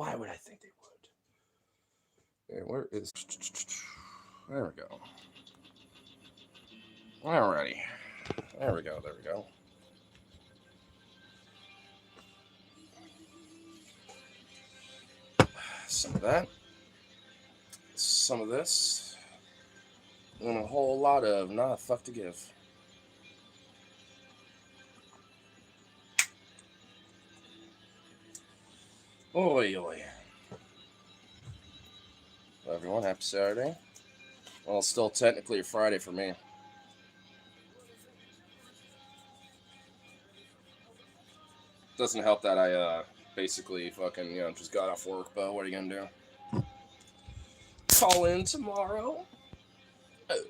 Why would I think they would? Okay, where is... There we go. Alrighty. There we go, there we go. Some of that. Some of this. And a whole lot of not a fuck to give. Oi, oi. Hello everyone, happy Saturday. Well, it's still technically a Friday for me. Doesn't help that I basically fucking, just got off work, but what are you gonna do? Call in tomorrow? Oh.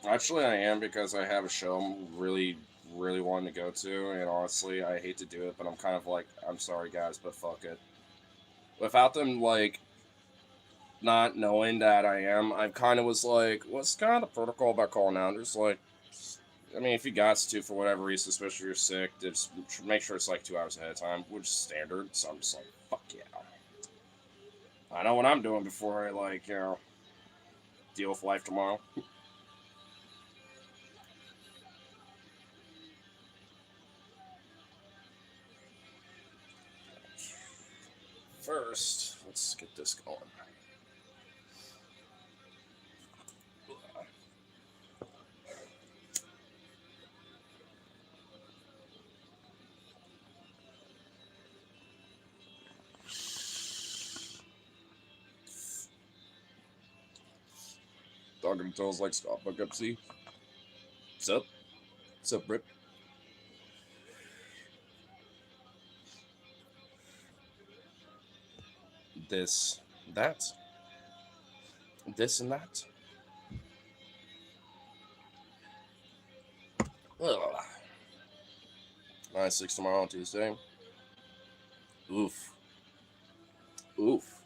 Actually, I am, because I have a show I'm really, really wanting to go to, and honestly, I hate to do it, but I'm kind of like, I'm sorry guys, but fuck it. Without them, like, not knowing that I am, I kind of was like, what's kind of the protocol about calling out? Just like, I mean, if you got to, for whatever reason, especially if you're sick, just make sure it's like 2 hours ahead of time, which is standard, so I'm just like, fuck yeah. I know what I'm doing before I, like, deal with life tomorrow. First, let's get this going. Talking to toes like Scott Buck up, see? What's up? What's up, Rip? This, that. This and that. Ugh. 9-6 tomorrow on Tuesday. Oof. Oof.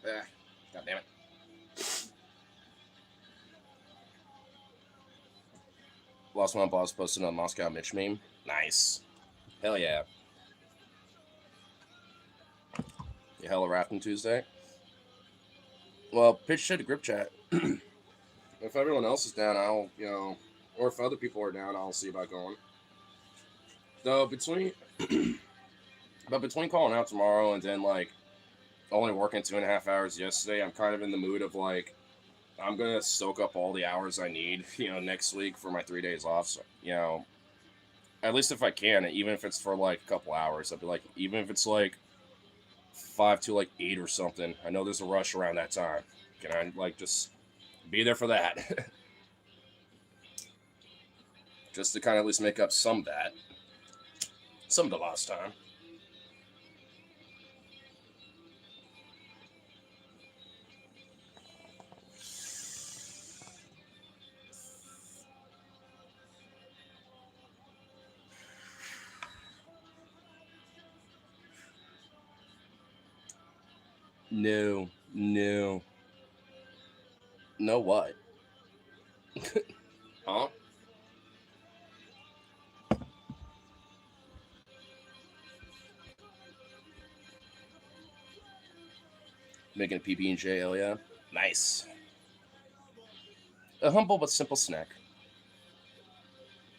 God damn it. Lost my boss posted on Moscow Mitch meme. Nice. Hell yeah. You hella rapping Tuesday? Well, pitch to the group chat. If everyone else is down, I'll, or if other people are down, I'll see about going. Though, between calling out tomorrow and then, like, only working 2.5 hours yesterday, I'm kind of in the mood of, like, I'm going to soak up all the hours I need, next week for my 3 days off. So, at least if I can, even if it's for, like, a couple hours, I'd be like, even if it's, like, 5 to, like, 8 or something. I know there's a rush around that time. Can I, like, just be there for that? Just to kind of at least make up some of that. Some of the lost time. No. No what? Huh? Making a PB&J, hell yeah. Nice. A humble but simple snack.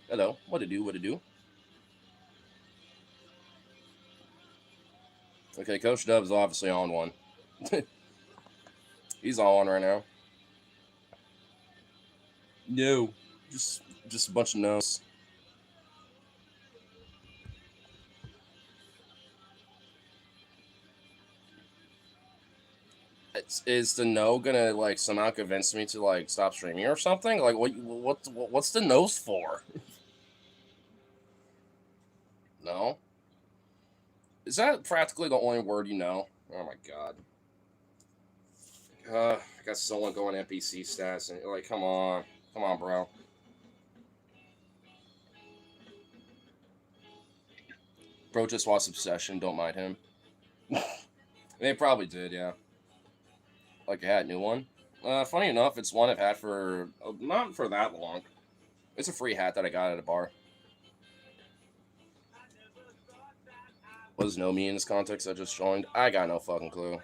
Hello, what to do? Okay, Coach Dub's obviously on one. He's on one right now. No, just a bunch of no's. Is the no gonna like somehow convince me to like stop streaming or something? Like what's the no's for? No. Is that practically the only word you know? Oh my god. I got someone going NPC stats and like, come on, bro. Bro just lost obsession. Don't mind him. They probably did, yeah. Like a hat, new one. Funny enough, it's one I've had for not for that long. It's a free hat that I got at a bar. What does no mean in this context? I just joined. I got no fucking clue.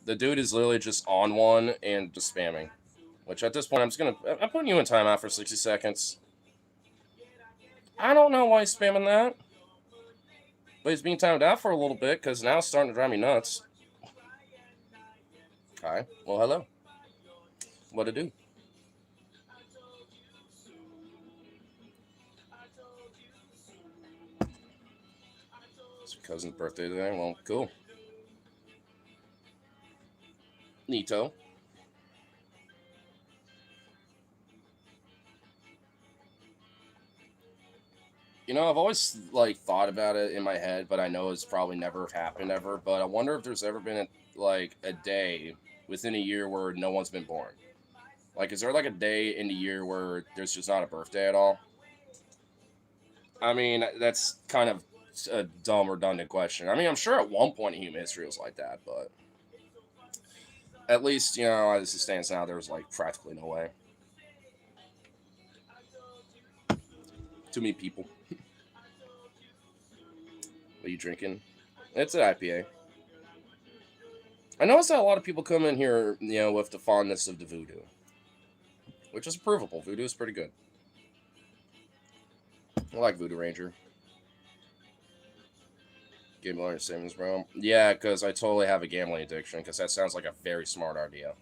The dude is literally just on one and just spamming. Which at this point, I'm putting you in timeout for 60 seconds. I don't know why he's spamming that. But he's being timed out for a little bit because now it's starting to drive me nuts. Hi. Well, hello. What to do? It's your cousin's birthday today. Well, cool. Neato. You know, I've always like thought about it in my head, but I know it's probably never happened ever. But I wonder if there's ever been like a day within a year where no one's been born. Like, is there like a day in the year where there's just not a birthday at all? I mean, that's kind of a dumb, redundant question. I mean, I'm sure at one point in human history it was like that, but at least, you know, as it stands now, there was like practically no way. Too many people. What are you drinking? It's an IPA. I noticed that a lot of people come in here, you know, with the fondness of the voodoo, which is provable. Voodoo is pretty good. I like Voodoo Ranger. Gambling savings, bro. Yeah, because I totally have a gambling addiction. Because that sounds like a very smart idea.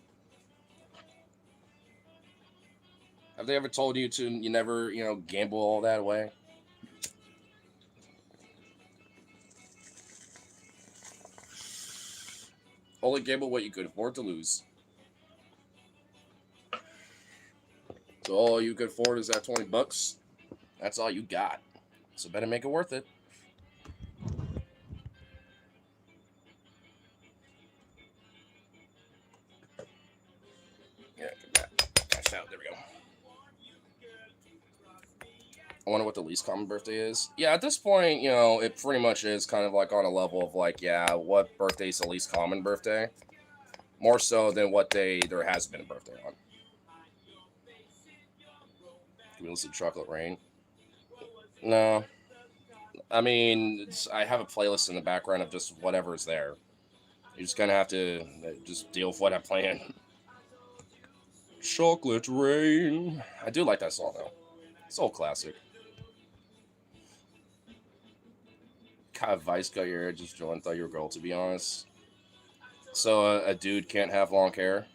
Have they ever told you to you never gamble all that away? Only gamble what you could afford to lose. So all you could afford is that $20. That's all you got. So better make it worth it. Yeah, get that cash out. There we go. I wonder what the least common birthday is. Yeah, at this point, it pretty much is kind of like on a level of like, yeah, what birthday is the least common birthday? More so than what day there has been a birthday on. Can we listen to Chocolate Rain? No. I mean, I have a playlist in the background of just whatever is there. You're just gonna have to just deal with what I'm playing. Chocolate Rain. I do like that song though. It's old classic. Kind of Vice got your hair just joined. Thought you were a girl, to be honest. So a dude can't have long hair.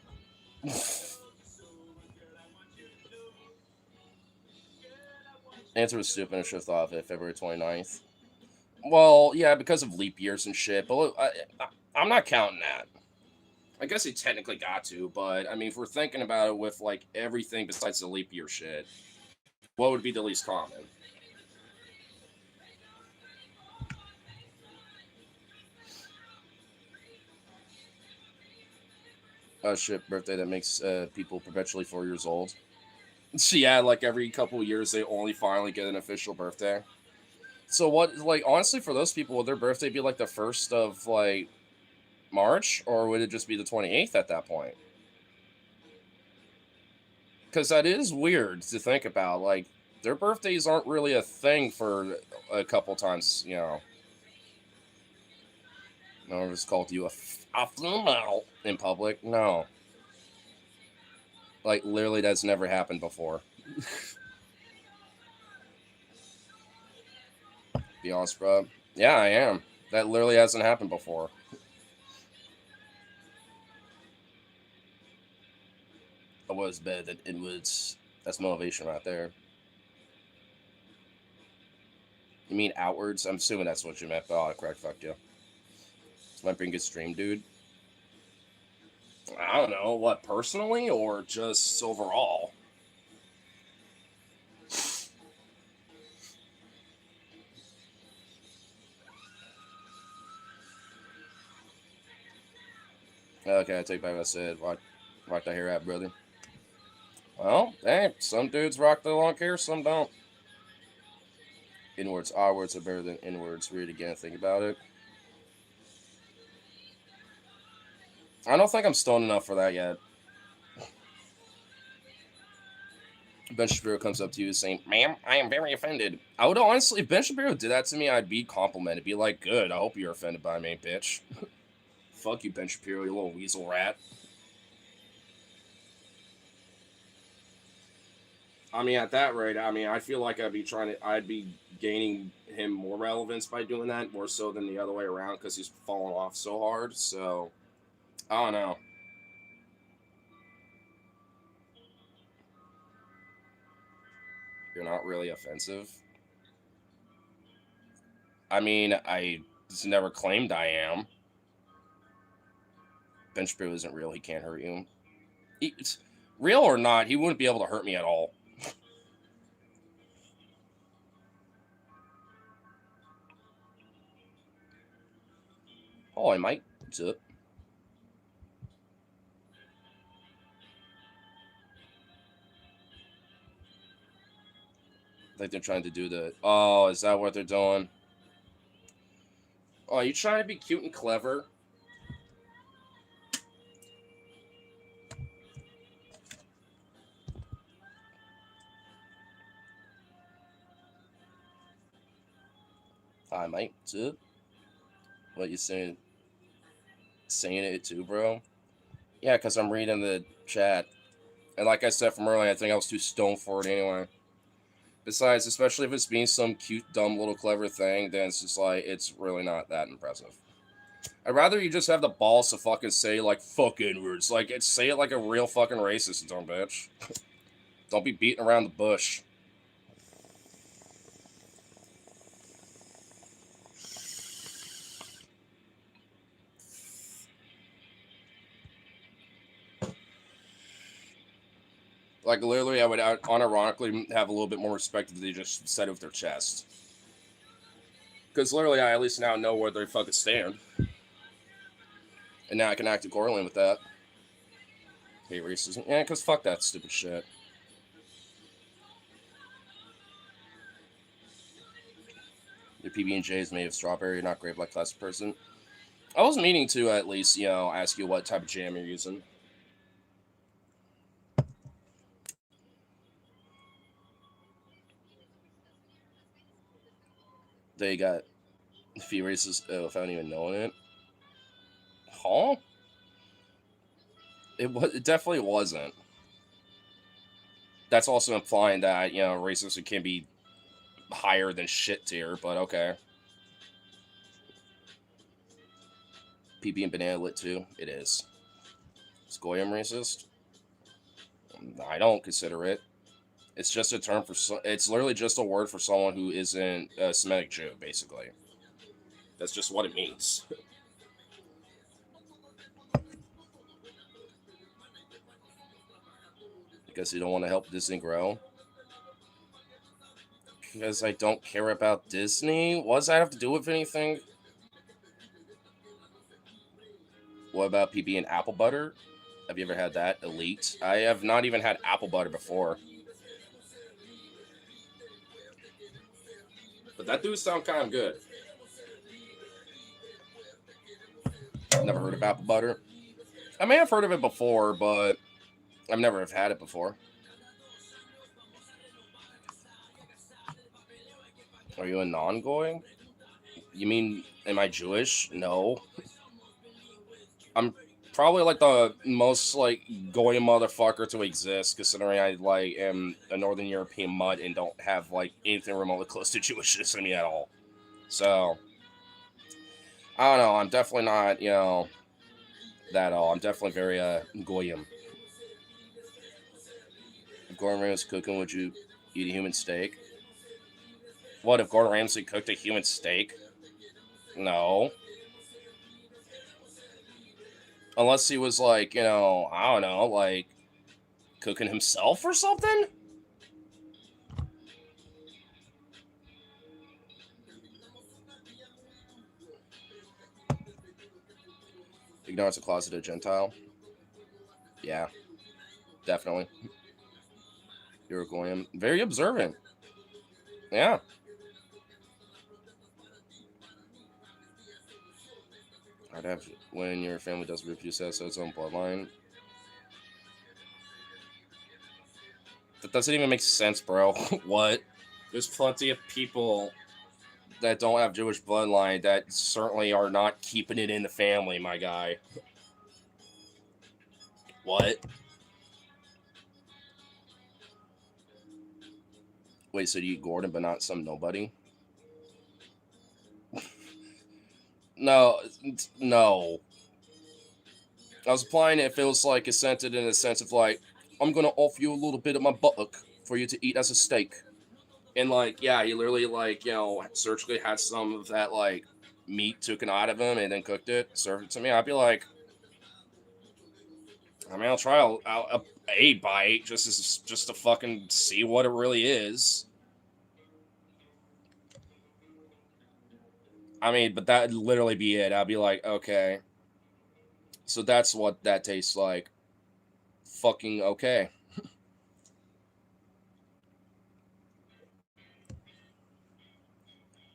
Answer was stupid. I should have thought of it. February 29th. Well, yeah, because of leap years and shit. But I'm not counting that. I guess he technically got to, but I mean, if we're thinking about it with like everything besides the leap year shit, what would be the least common? Oh shit, birthday that makes people perpetually 4 years old. So yeah, like every couple of years they only finally get an official birthday. So what, like honestly, for those people, would their birthday be like the first of like March, or would it just be the 28th at that point? Because that is weird to think about. Like their birthdays aren't really a thing for a couple times, No one just called you a female in public. No, like literally, that's never happened before. Be honest, bro. Yeah, I am. That literally hasn't happened before. I was better than inwards. That's motivation right there. You mean outwards? I'm assuming that's what you meant. Oh, correct. Fuck you. This might be a good stream, dude. I don't know. What, personally or just overall? Okay, I take back what I said. Rock that hair out, brother. Well, hey, some dudes rock the long hair, some don't. Inwards, outwards are better than inwards. Read it again, think about it. I don't think I'm stoned enough for that yet. Ben Shapiro comes up to you saying, "Ma'am, I am very offended." I would honestly, if Ben Shapiro did that to me, I'd be complimented. Be like, "Good, I hope you're offended by me, bitch." Fuck you, Ben Shapiro, you little weasel rat. I mean, at that rate, I mean, I feel like I'd be gaining him more relevance by doing that, more so than the other way around, because he's fallen off so hard. So, I don't know. You're not really offensive. I mean, I just never claimed I am. Ben Shapiro isn't real. He can't hurt you. It's real or not, he wouldn't be able to hurt me at all. Oh, I might. I think they're trying to do the. Oh, is that what they're doing? Oh, you trying to be cute and clever? I might. What you saying? Saying it too, bro? Yeah, because I'm reading the chat. And like I said from earlier, I think I was too stoned for it anyway. Besides, especially if it's being some cute, dumb, little clever thing, then it's just like, it's really not that impressive. I'd rather you just have the balls to fucking say, like, fucking words. Like, say it like a real fucking racist, dumb bitch. Don't be beating around the bush. Like, literally, I would unironically have a little bit more respect if they just said it with their chest. Because literally, I at least now know where they fucking stand. And now I can act accordingly with that. Hate racism. Yeah, because fuck that stupid shit. Your PB&J is made of strawberry, not grape like classic person. I was meaning to at least, ask you what type of jam you're using. They got a few races without even knowing it. Huh? It definitely wasn't. That's also implying that, racism can be higher than shit tier, but okay. PB and banana lit too. It is. Is Goyim racist? I don't consider it. It's just a term for. It's literally just a word for someone who isn't a Semitic Jew, basically. That's just what it means. Because you don't want to help Disney grow. Because I don't care about Disney. What does that have to do with anything? What about PB and apple butter? Have you ever had that? Elite. I have not even had apple butter before. But that does sound kind of good. Never heard of apple butter. I may have heard of it before, but I've never have had it before. Are you a non-goy? You mean, am I Jewish? No. I'm probably like the most like goy motherfucker to exist, considering I like am a Northern European mutt and don't have like anything remotely close to Jewishness in me at all. So I don't know. I'm definitely not, that all. I'm definitely very goyim. If Gordon Ramsay was cooking, would you eat a human steak? What if Gordon Ramsay cooked a human steak? No. Unless he was like, I don't know, like cooking himself or something? Ignores a closeted Gentile. Yeah, definitely. You're going very observant. Yeah. I'd have when your family does reproduce its own bloodline. That doesn't even make sense, bro. What? There's plenty of people that don't have Jewish bloodline that certainly are not keeping it in the family, my guy. What? Wait, so do you eat Gordon but not some nobody? No, no. I was applying it if it was like assented in a sense of like, I'm gonna offer you a little bit of my buttock for you to eat as a steak. And like, yeah, he literally like, surgically had some of that like meat taken out of him and then cooked it, served it to me. I'd be like, I mean, I'll try a bite just to fucking see what it really is. I mean, but that'd literally be it. I'd be like, okay, so that's what that tastes like. Fucking okay.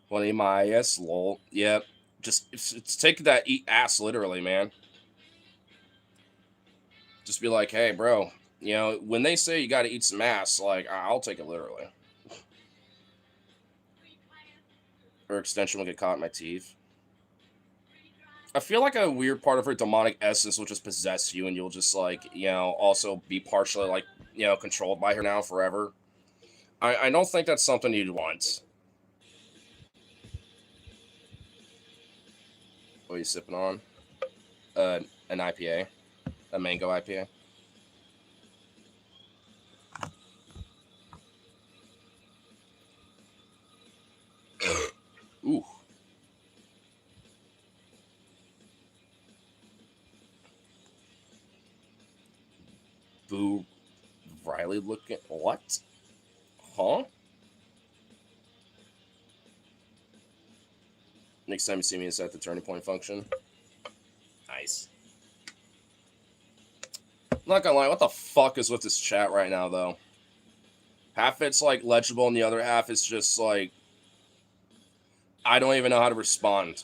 Well, my ass, lol. Yep. Just it's take that eat ass literally, man. Just be like, hey, bro. When they say you got to eat some ass, like I'll take it literally. Or extension will get caught in my teeth. I feel like a weird part of her demonic essence will just possess you, and you'll just like, also be partially like, controlled by her now forever. I don't think that's something you'd want. What are you sipping on? An IPA, a mango IPA. Ooh. Boo Riley looking. What? Huh? Next time you see me, it's at the turning point function. Nice. I'm not gonna lie, what the fuck is with this chat right now, though? Half it's like legible, and the other half is just like I don't even know how to respond.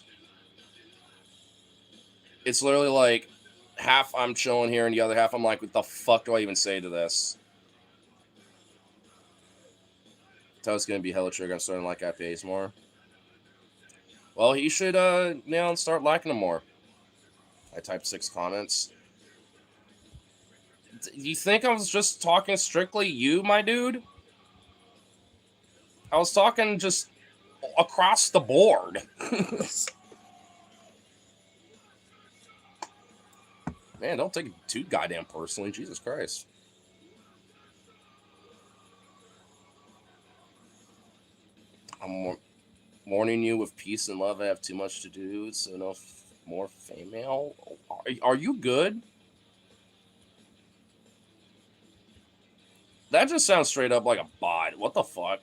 It's literally like half I'm chilling here, and the other half I'm like, what the fuck do I even say to this? Tell it's gonna be hella trigger. I'm starting to like IPAs more. Well, he should start liking them more. I typed 6 comments. You think I was just talking strictly you, my dude? I was talking just across the board. Man, don't take it too goddamn personally. Jesus Christ. I'm warning you with peace and love. I have too much to do, so no more female. Are you good? That just sounds straight up like a bot. What the fuck?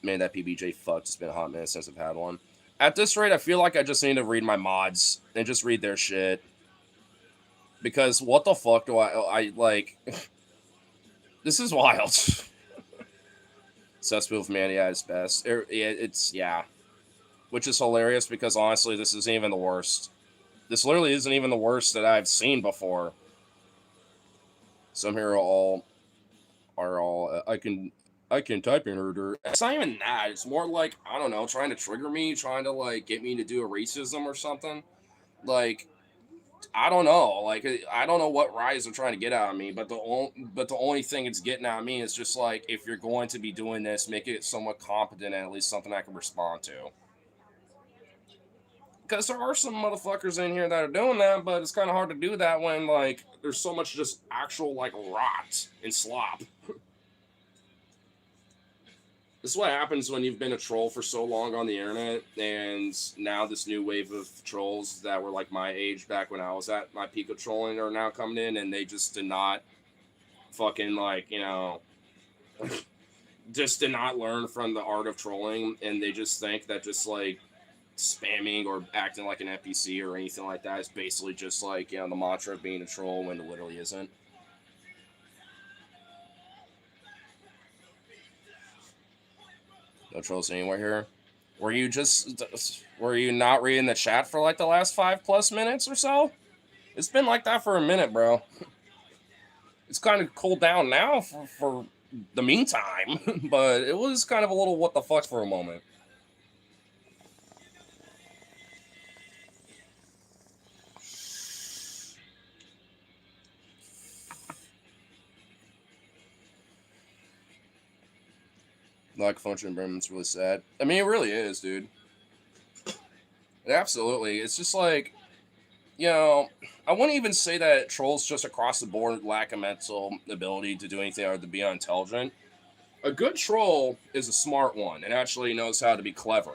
Man, that PBJ fucked. It's been a hot minute since I've had one. At this rate, I feel like I just need to read my mods and just read their shit. Because what the fuck do I like? This is wild. Cesspool of Man, yeah, it's best. Yeah. Which is hilarious because honestly, this isn't even the worst. This literally isn't even the worst that I've seen before. Some here are all I can type in order. It's not even that. It's more like, I don't know, trying to trigger me, trying to like get me to do a racism or something. Like, I don't know. Like, I don't know what rise are trying to get out of me, but the only thing it's getting out of me is just like, if you're going to be doing this, make it somewhat competent and at least something I can respond to. Because there are some motherfuckers in here that are doing that, but it's kind of hard to do that when like there's so much just actual like rot and slop. This is what happens when you've been a troll for so long on the internet, and now this new wave of trolls that were like my age back when I was at my peak of trolling are now coming in, and they just did not fucking like, just did not learn from the art of trolling, and they just think that just like spamming or acting like an NPC or anything like that is basically just like, the mantra of being a troll when it literally isn't. No trolls anywhere here. Were you not reading the chat for like the last 5+ minutes or so? It's been like that for a minute, bro. It's kind of cooled down now for the meantime, but it was kind of a little what the fuck for a moment. Like function environment's really sad. I mean, it really is, dude. Absolutely. It's just like, you know, I wouldn't even say that trolls just across the board lack a mental ability to do anything or to be unintelligent. A good troll is a smart one and actually knows how to be clever.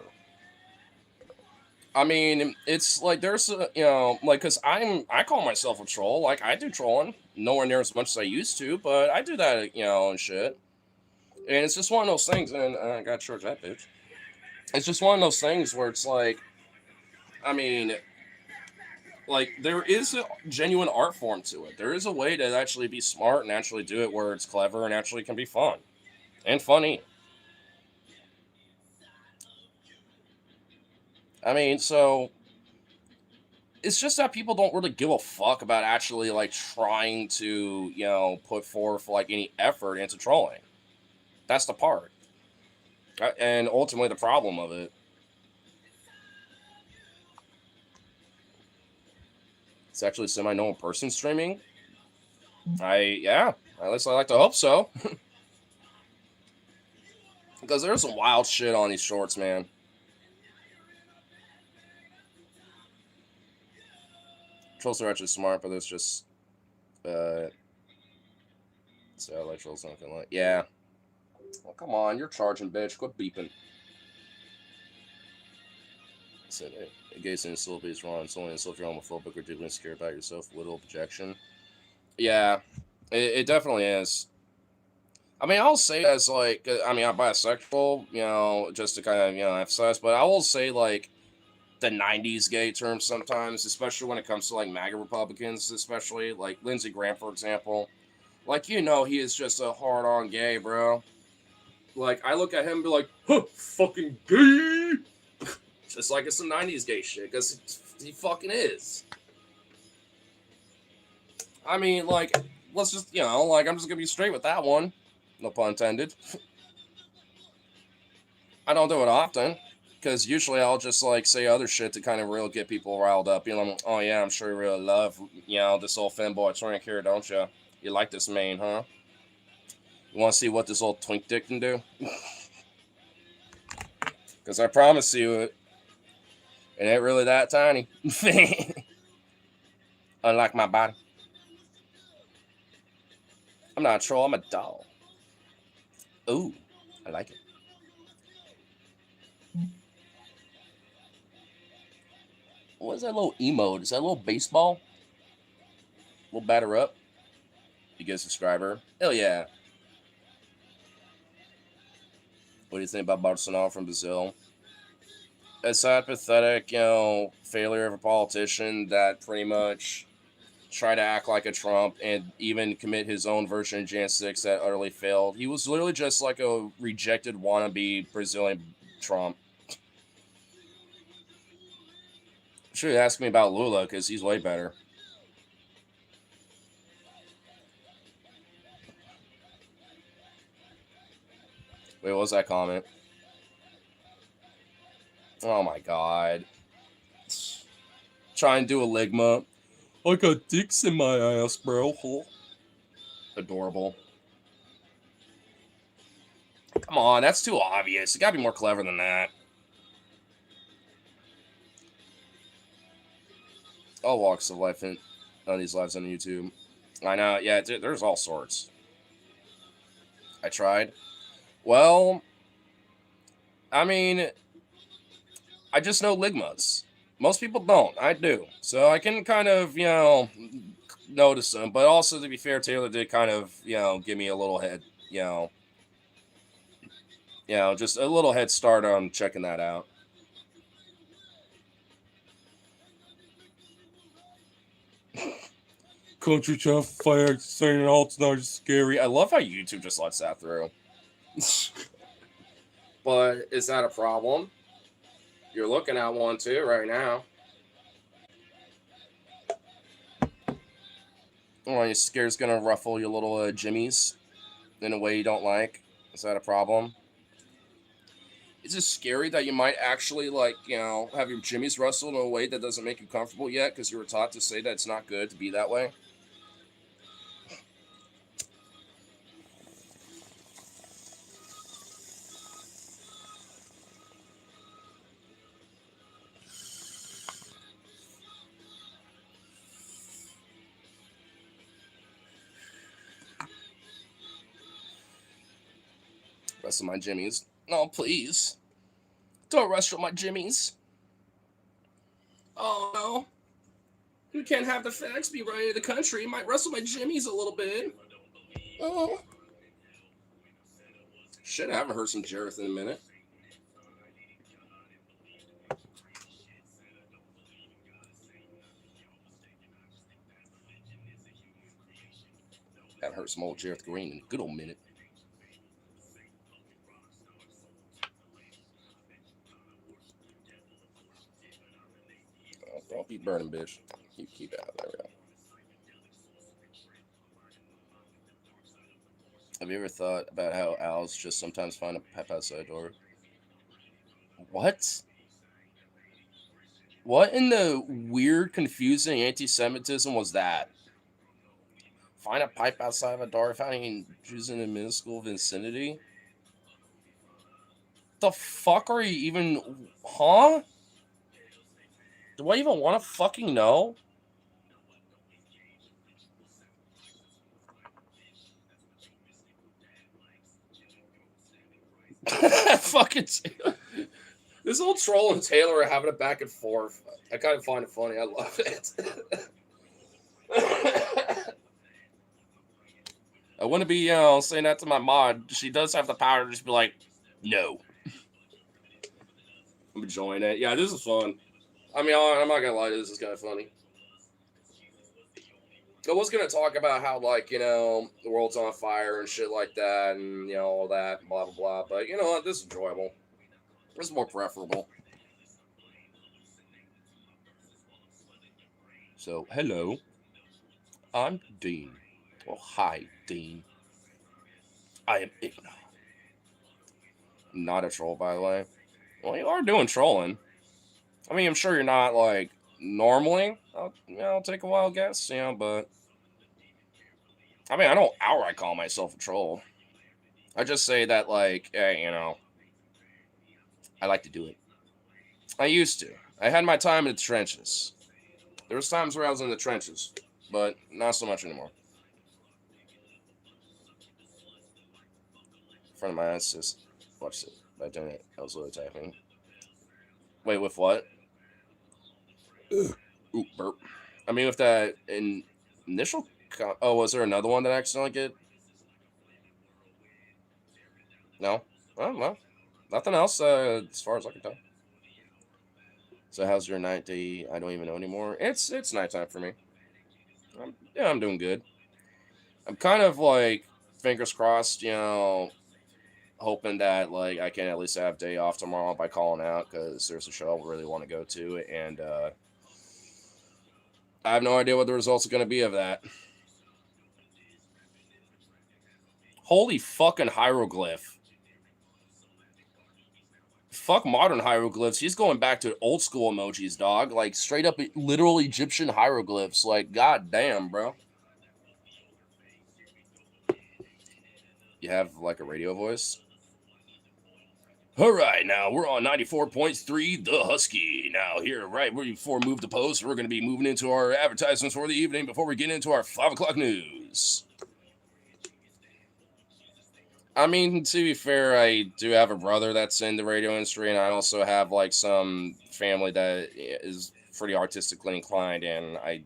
I mean, it's like there's a, like, cause I call myself a troll. Like I do trolling, nowhere near as much as I used to, but I do that, and shit. And it's just one of those things. And I got to charge that bitch. It's just one of those things where it's like, I mean, like there is a genuine art form to it. There is a way to actually be smart and actually do it where it's clever and actually can be fun and funny. I mean, so it's just that people don't really give a fuck about actually like trying to, put forth like any effort into trolling. That's the part. And ultimately the problem of it. It's actually a semi-known person streaming. Yeah, at least I like to hope so. Because there's some wild shit on these shorts, man. Trolls are actually smart, but it's just uh satellite trolls something like yeah. Well, come on, you're charging, bitch. Quit beeping. I said engaging in syllabus is wrong. It's only if you're homophobic or deeply insecure about yourself. Little objection. Yeah, it definitely is. I mean, I'll say as like, I mean, I'm bisexual, just to kind of, emphasize, but I will say like the 90s gay term sometimes, especially when it comes to like MAGA Republicans, especially like Lindsey Graham, for example. Like, he is just a hard on gay, bro. Like, I look at him and be like, huh, fucking gay. Just like it's some 90s gay shit, because he fucking is. I mean, like, let's just, like, I'm just gonna be straight with that one. No pun intended. I don't do it often, because usually I'll just, like, say other shit to kind of really get people riled up. Oh yeah, I'm sure you really love, this old femboy twink here, don't you? You like this man, huh? You want to see what this old twink dick can do? Because I promise you, it ain't really that tiny. Unlike my body. I'm not a troll, I'm a doll. Ooh, I like it. What is that little emote? Is that a little baseball? A little batter up? You get a subscriber? Hell yeah. What do you think about Bolsonaro from Brazil? A sad, pathetic, failure of a politician that pretty much tried to act like a Trump and even commit his own version of Jan 6 that utterly failed. He was literally just like a rejected wannabe Brazilian Trump. Should ask me about Lula because he's way better. Wait, what was that comment? Oh my god. Try and do a ligma. I got dicks in my ass, bro. Adorable. Come on, that's too obvious. You gotta be more clever than that. All walks of life in these lives on YouTube. I know, yeah, there's all sorts. I tried. Well, I mean, I just know ligmas. Most people don't. I do. So I can kind of, notice them. But also, to be fair, Taylor did kind of, give me a little head, just a little head start on checking that out. Country Jeff fire saying it's not scary. I love how YouTube just lets that through. But is that a problem? You're looking at one too right now. Or you're scared it's gonna ruffle your little jimmies in a way you don't like? Is that a problem? Is it scary that you might actually, like, have your jimmies rustle in a way that doesn't make you comfortable yet because you were taught to say that it's not good to be that way? Rustle my jimmies. Oh, please. Don't rustle my jimmies. Oh, no. We can't have the facts be right in the country. It might rustle my jimmies a little bit. Oh. Shit, I haven't heard some Jareth in a minute. Haven't heard some old Jareth Green in a good old minute. Oh, don't be burning, bitch. Keep out. There we go. Have you ever thought about how owls just sometimes find a pep outside a door? What? What in the weird, confusing anti-Semitism was that? Find a pipe outside of a door, finding Jews in a minuscule vicinity? The fuck are you even? Huh? Do I even want to fucking know? Fucking. This old troll and Taylor are having a back and forth. I kind of find it funny. I love it. I wouldn't be, saying that to my mod. She does have the power to just be like, no. I'm enjoying it. Yeah, this is fun. I mean, I'm not gonna lie, this is kind of funny. I was gonna talk about how, like, the world's on fire and shit like that, and all that, blah blah blah. But you know what? This is enjoyable. This is more preferable. So, hello, I'm Dean. Oh, hi, Dean. I am Igna. Not a troll, by the way. Well, you are doing trolling. I mean, I'm sure you're not like normally. I'll take a wild guess, but I mean, I don't outright call myself a troll. I just say that, like, hey, I like to do it. I used to. I had my time in the trenches. There was times where I was in the trenches, but not so much anymore. In front of my eyes, just watch it. By doing it, I was literally typing. Wait, with what? Ugh. Ooh, burp. I mean, with that initial. Oh, was there another one that I accidentally get? No. Oh, well, nothing else as far as I can tell. So how's your night day? I don't even know anymore. It's nighttime for me. I'm doing good. I'm kind of like fingers crossed, hoping that like I can at least have day off tomorrow by calling out because there's a show I really want to go to, and I have no idea what the results are going to be of that. Holy fucking hieroglyph! Fuck modern hieroglyphs. He's going back to old school emojis, dog. Like straight up, literal Egyptian hieroglyphs. Like, god damn, bro. You have like a radio voice. All right, now we're on 94.3 The Husky. Now, here, right before we move the post, we're going to be moving into our advertisements for the evening before we get into our 5 o'clock news. I mean, to be fair, I do have a brother that's in the radio industry, and I also have like some family that is pretty artistically inclined, and I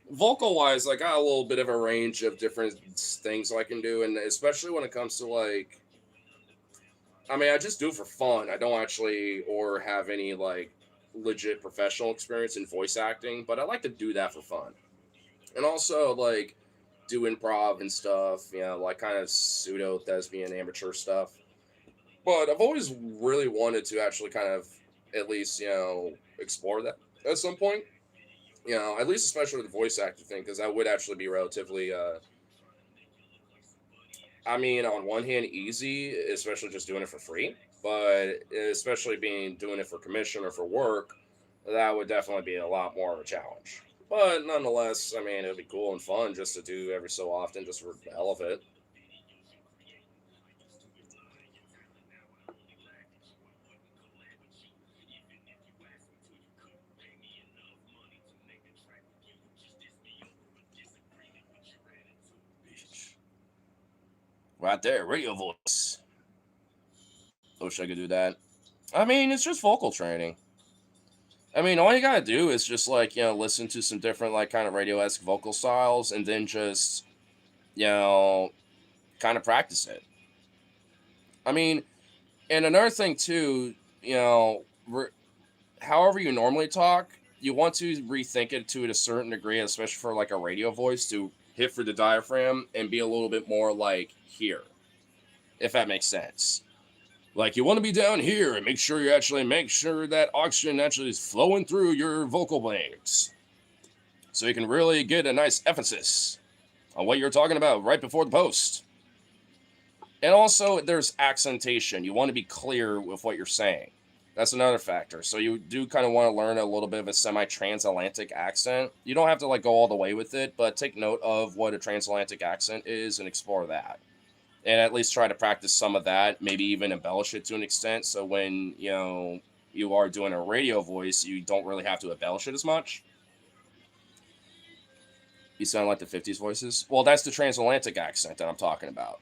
vocal wise, I got a little bit of a range of different things I can do, and especially when it comes to like, I mean, I just do it for fun. I don't actually or have any like legit professional experience in voice acting, but I like to do that for fun, and also like do improv and stuff, like kind of pseudo thespian amateur stuff. But I've always really wanted to actually kind of at least explore that at some point. You know, at least especially with the voice actor thing, because that would actually be relatively, I mean, on one hand, easy, especially just doing it for free, but especially being doing it for commission or for work, that would definitely be a lot more of a challenge. But nonetheless, I mean, it'd be cool and fun just to do every so often, just for the hell of it. Right there, radio voice. I wish I could do that. I mean, it's just vocal training. I mean, all you gotta do is just like, listen to some different like kind of radio esque vocal styles, and then just you know kind of practice it. I mean, and another thing too, however you normally talk, you want to rethink it to a certain degree, especially for like a radio voice to hit for the diaphragm and be a little bit more like here, if that makes sense. Like you want to be down here and make sure that oxygen actually is flowing through your vocal banks, so you can really get a nice emphasis on what you're talking about right before the post. And also, there's accentation. You want to be clear with what you're saying. That's another factor. So you do kind of want to learn a little bit of a semi-transatlantic accent. You don't have to like go all the way with it, but take note of what a transatlantic accent is and explore that. And at least try to practice some of that, maybe even embellish it to an extent. So when, you are doing a radio voice, you don't really have to embellish it as much. You sound like the 50s voices. Well, that's the transatlantic accent that I'm talking about.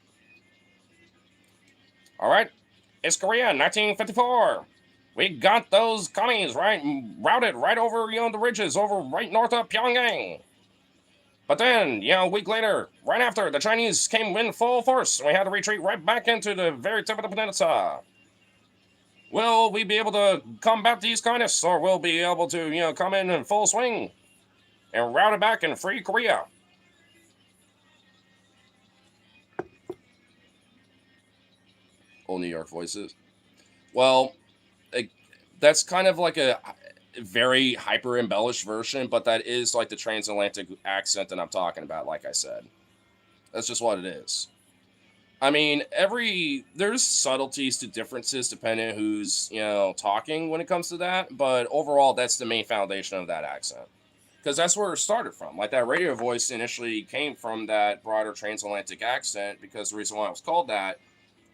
All right. It's Korea, 1954. We got those commies routed right over, the ridges over right north of Pyongyang. But then, a week later, right after, the Chinese came in full force, and we had to retreat right back into the very tip of the peninsula. Will we be able to combat these communists, or will we be able to, come in full swing and rout it back and free Korea? Old New York voices. Well, it, that's kind of like a very hyper embellished version, but that is like the transatlantic accent that I'm talking about. Like I said, that's just what it is. I mean, there's subtleties to differences depending on who's talking when it comes to that, but overall, that's the main foundation of that accent because that's where it started from. Like that radio voice initially came from that broader transatlantic accent because the reason why it was called that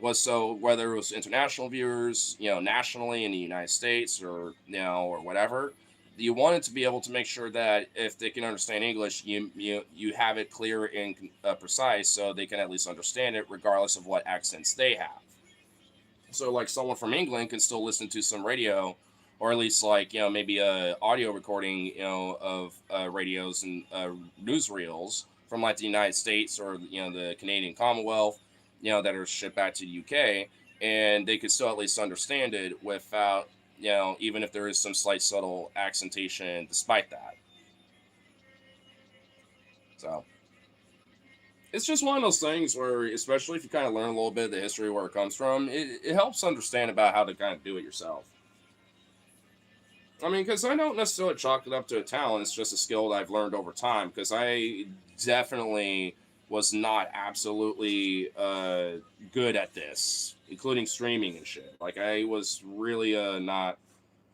was so whether it was international viewers, nationally in the United States or or whatever, you wanted to be able to make sure that if they can understand English, you have it clear and precise, so they can at least understand it, regardless of what accents they have. So, like someone from England can still listen to some radio, or at least like maybe a audio recording of radios and newsreels from like the United States or the Canadian Commonwealth, that are shipped back to the UK, and they could still at least understand it without even if there is some slight subtle accentation despite that. So it's just one of those things where, especially if you kind of learn a little bit of the history of where it comes from, it helps understand about how to kind of do it yourself. I mean, because I don't necessarily chalk it up to a talent. It's just a skill that I've learned over time. Because I definitely was not absolutely good at this, including streaming and shit. Like I was really not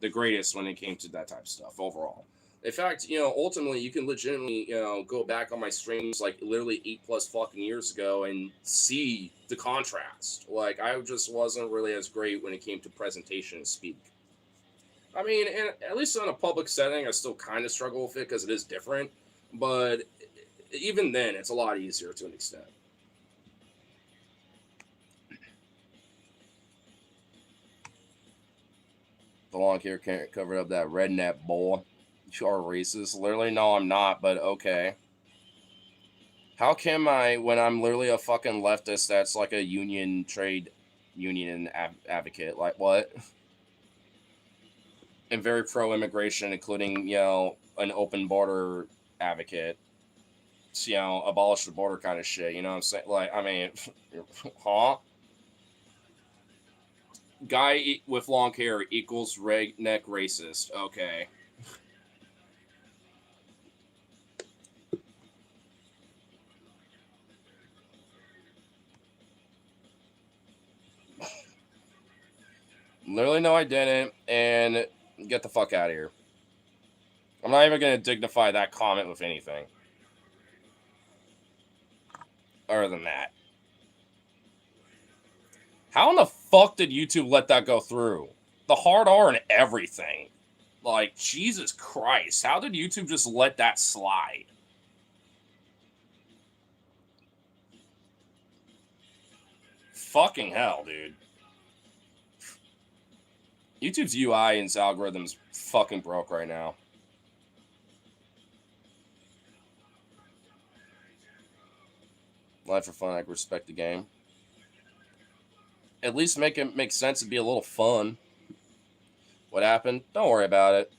the greatest when it came to that type of stuff overall. In fact, ultimately, you can legitimately, go back on my streams like literally 8+ fucking years ago and see the contrast. Like I just wasn't really as great when it came to presentation and speak. I mean, and at least in a public setting, I still kind of struggle with it because it is different. But even then, it's a lot easier to an extent. The long hair can't cover up that redneck boy. You are racist. Literally, no, I'm not. But okay. How can I, when I'm literally a fucking leftist that's like a trade union advocate? Like what? And very pro immigration, including an open border advocate. Abolish the border kind of shit. You know what I'm saying? Like, I mean, huh? Guy with long hair equals redneck racist. Okay. Literally, no, I didn't. And get the fuck out of here. I'm not even going to dignify that comment with anything other than that. How in the fuck did YouTube let that go through? The hard R and everything. Like, Jesus Christ. How did YouTube just let that slide? Fucking hell, dude. YouTube's UI and its algorithms fucking broke right now. Life for fun, I respect the game. At least make it make sense and be a little fun. What happened? Don't worry about it.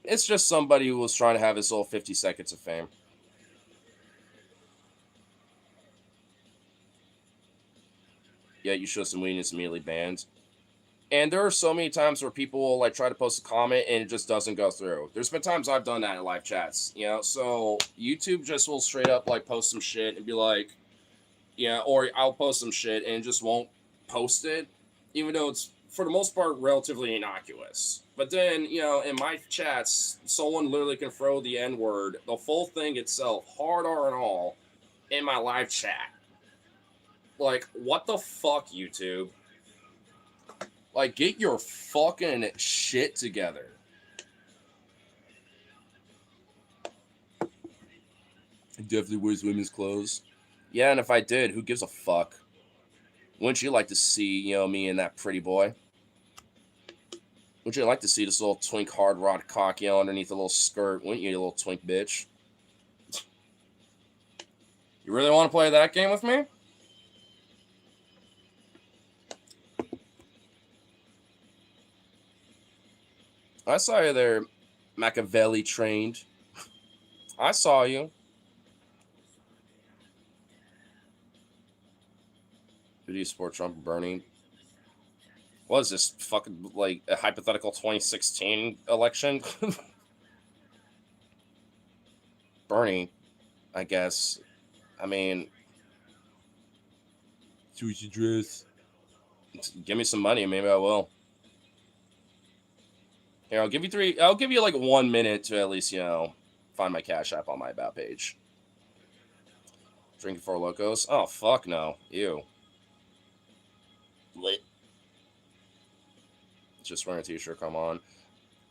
It's just somebody who was trying to have his little 50 seconds of fame. Yeah, you show some weakness, immediately banned. And there are so many times where people will like try to post a comment and it just doesn't go through. There's been times I've done that in live chats, you know. So YouTube just will straight up like post some shit and be like, yeah, or I'll post some shit and just won't post it, even though it's for the most part relatively innocuous. But then, you know, in my chats, someone literally can throw the N word, the full thing itself, hard R and all, in my live chat. Like, what the fuck, YouTube? Like, get your fucking shit together. He definitely wears women's clothes. Yeah, and if I did, who gives a fuck? Wouldn't you like to see, you know, me and that pretty boy? Wouldn't you like to see this little twink hard rod cock, you know, underneath a little skirt? Wouldn't you, you little twink bitch? You really want to play that game with me? I saw you there, Machiavelli trained. I saw you. Who do you support, Trump or Bernie? What is this, fucking, like, a hypothetical 2016 election? Bernie, I guess. I mean, sushi dress. Give me some money, maybe I will. Here, I'll give you three. I'll give you like 1 minute to at least, you know, find my Cash App on my About page. Drinking Four Locos? Oh, fuck no. Ew. Lit. Just wearing a t-shirt, come on.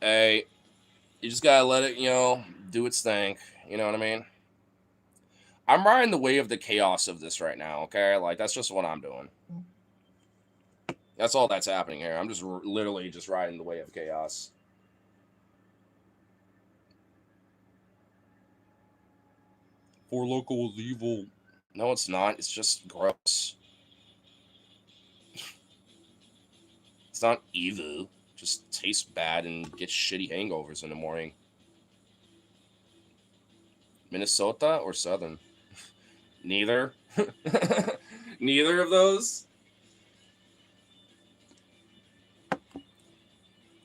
Hey, you just gotta let it, you know, do its thing. You know what I mean? I'm riding the wave of the chaos of this right now, okay? Like, that's just what I'm doing. That's all that's happening here. I'm just literally just riding the wave of chaos. Four Loko is evil. No, it's not. It's just gross. It's not evil. It just tastes bad and gets shitty hangovers in the morning. Minnesota or Southern? Neither. Neither of those.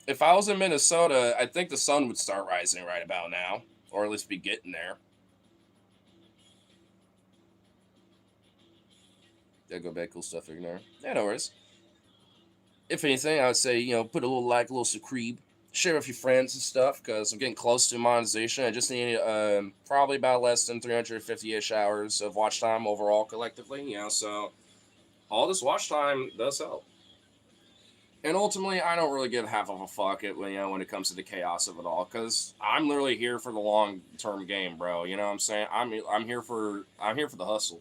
If I was in Minnesota, I think the sun would start rising right about now, or at least be getting there. Yeah, go back, cool stuff, ignore. Yeah, no worries. If anything, I would say, you know, put a little like, a little subscribe, share with your friends and stuff, because I'm getting close to monetization. I just need probably about less than 350-ish hours of watch time overall collectively, you know, so all this watch time does help. And ultimately, I don't really give half of a fuck when it comes to the chaos of it all, because I'm literally here for the long term game, bro. You know what I'm saying? I'm here for the hustle.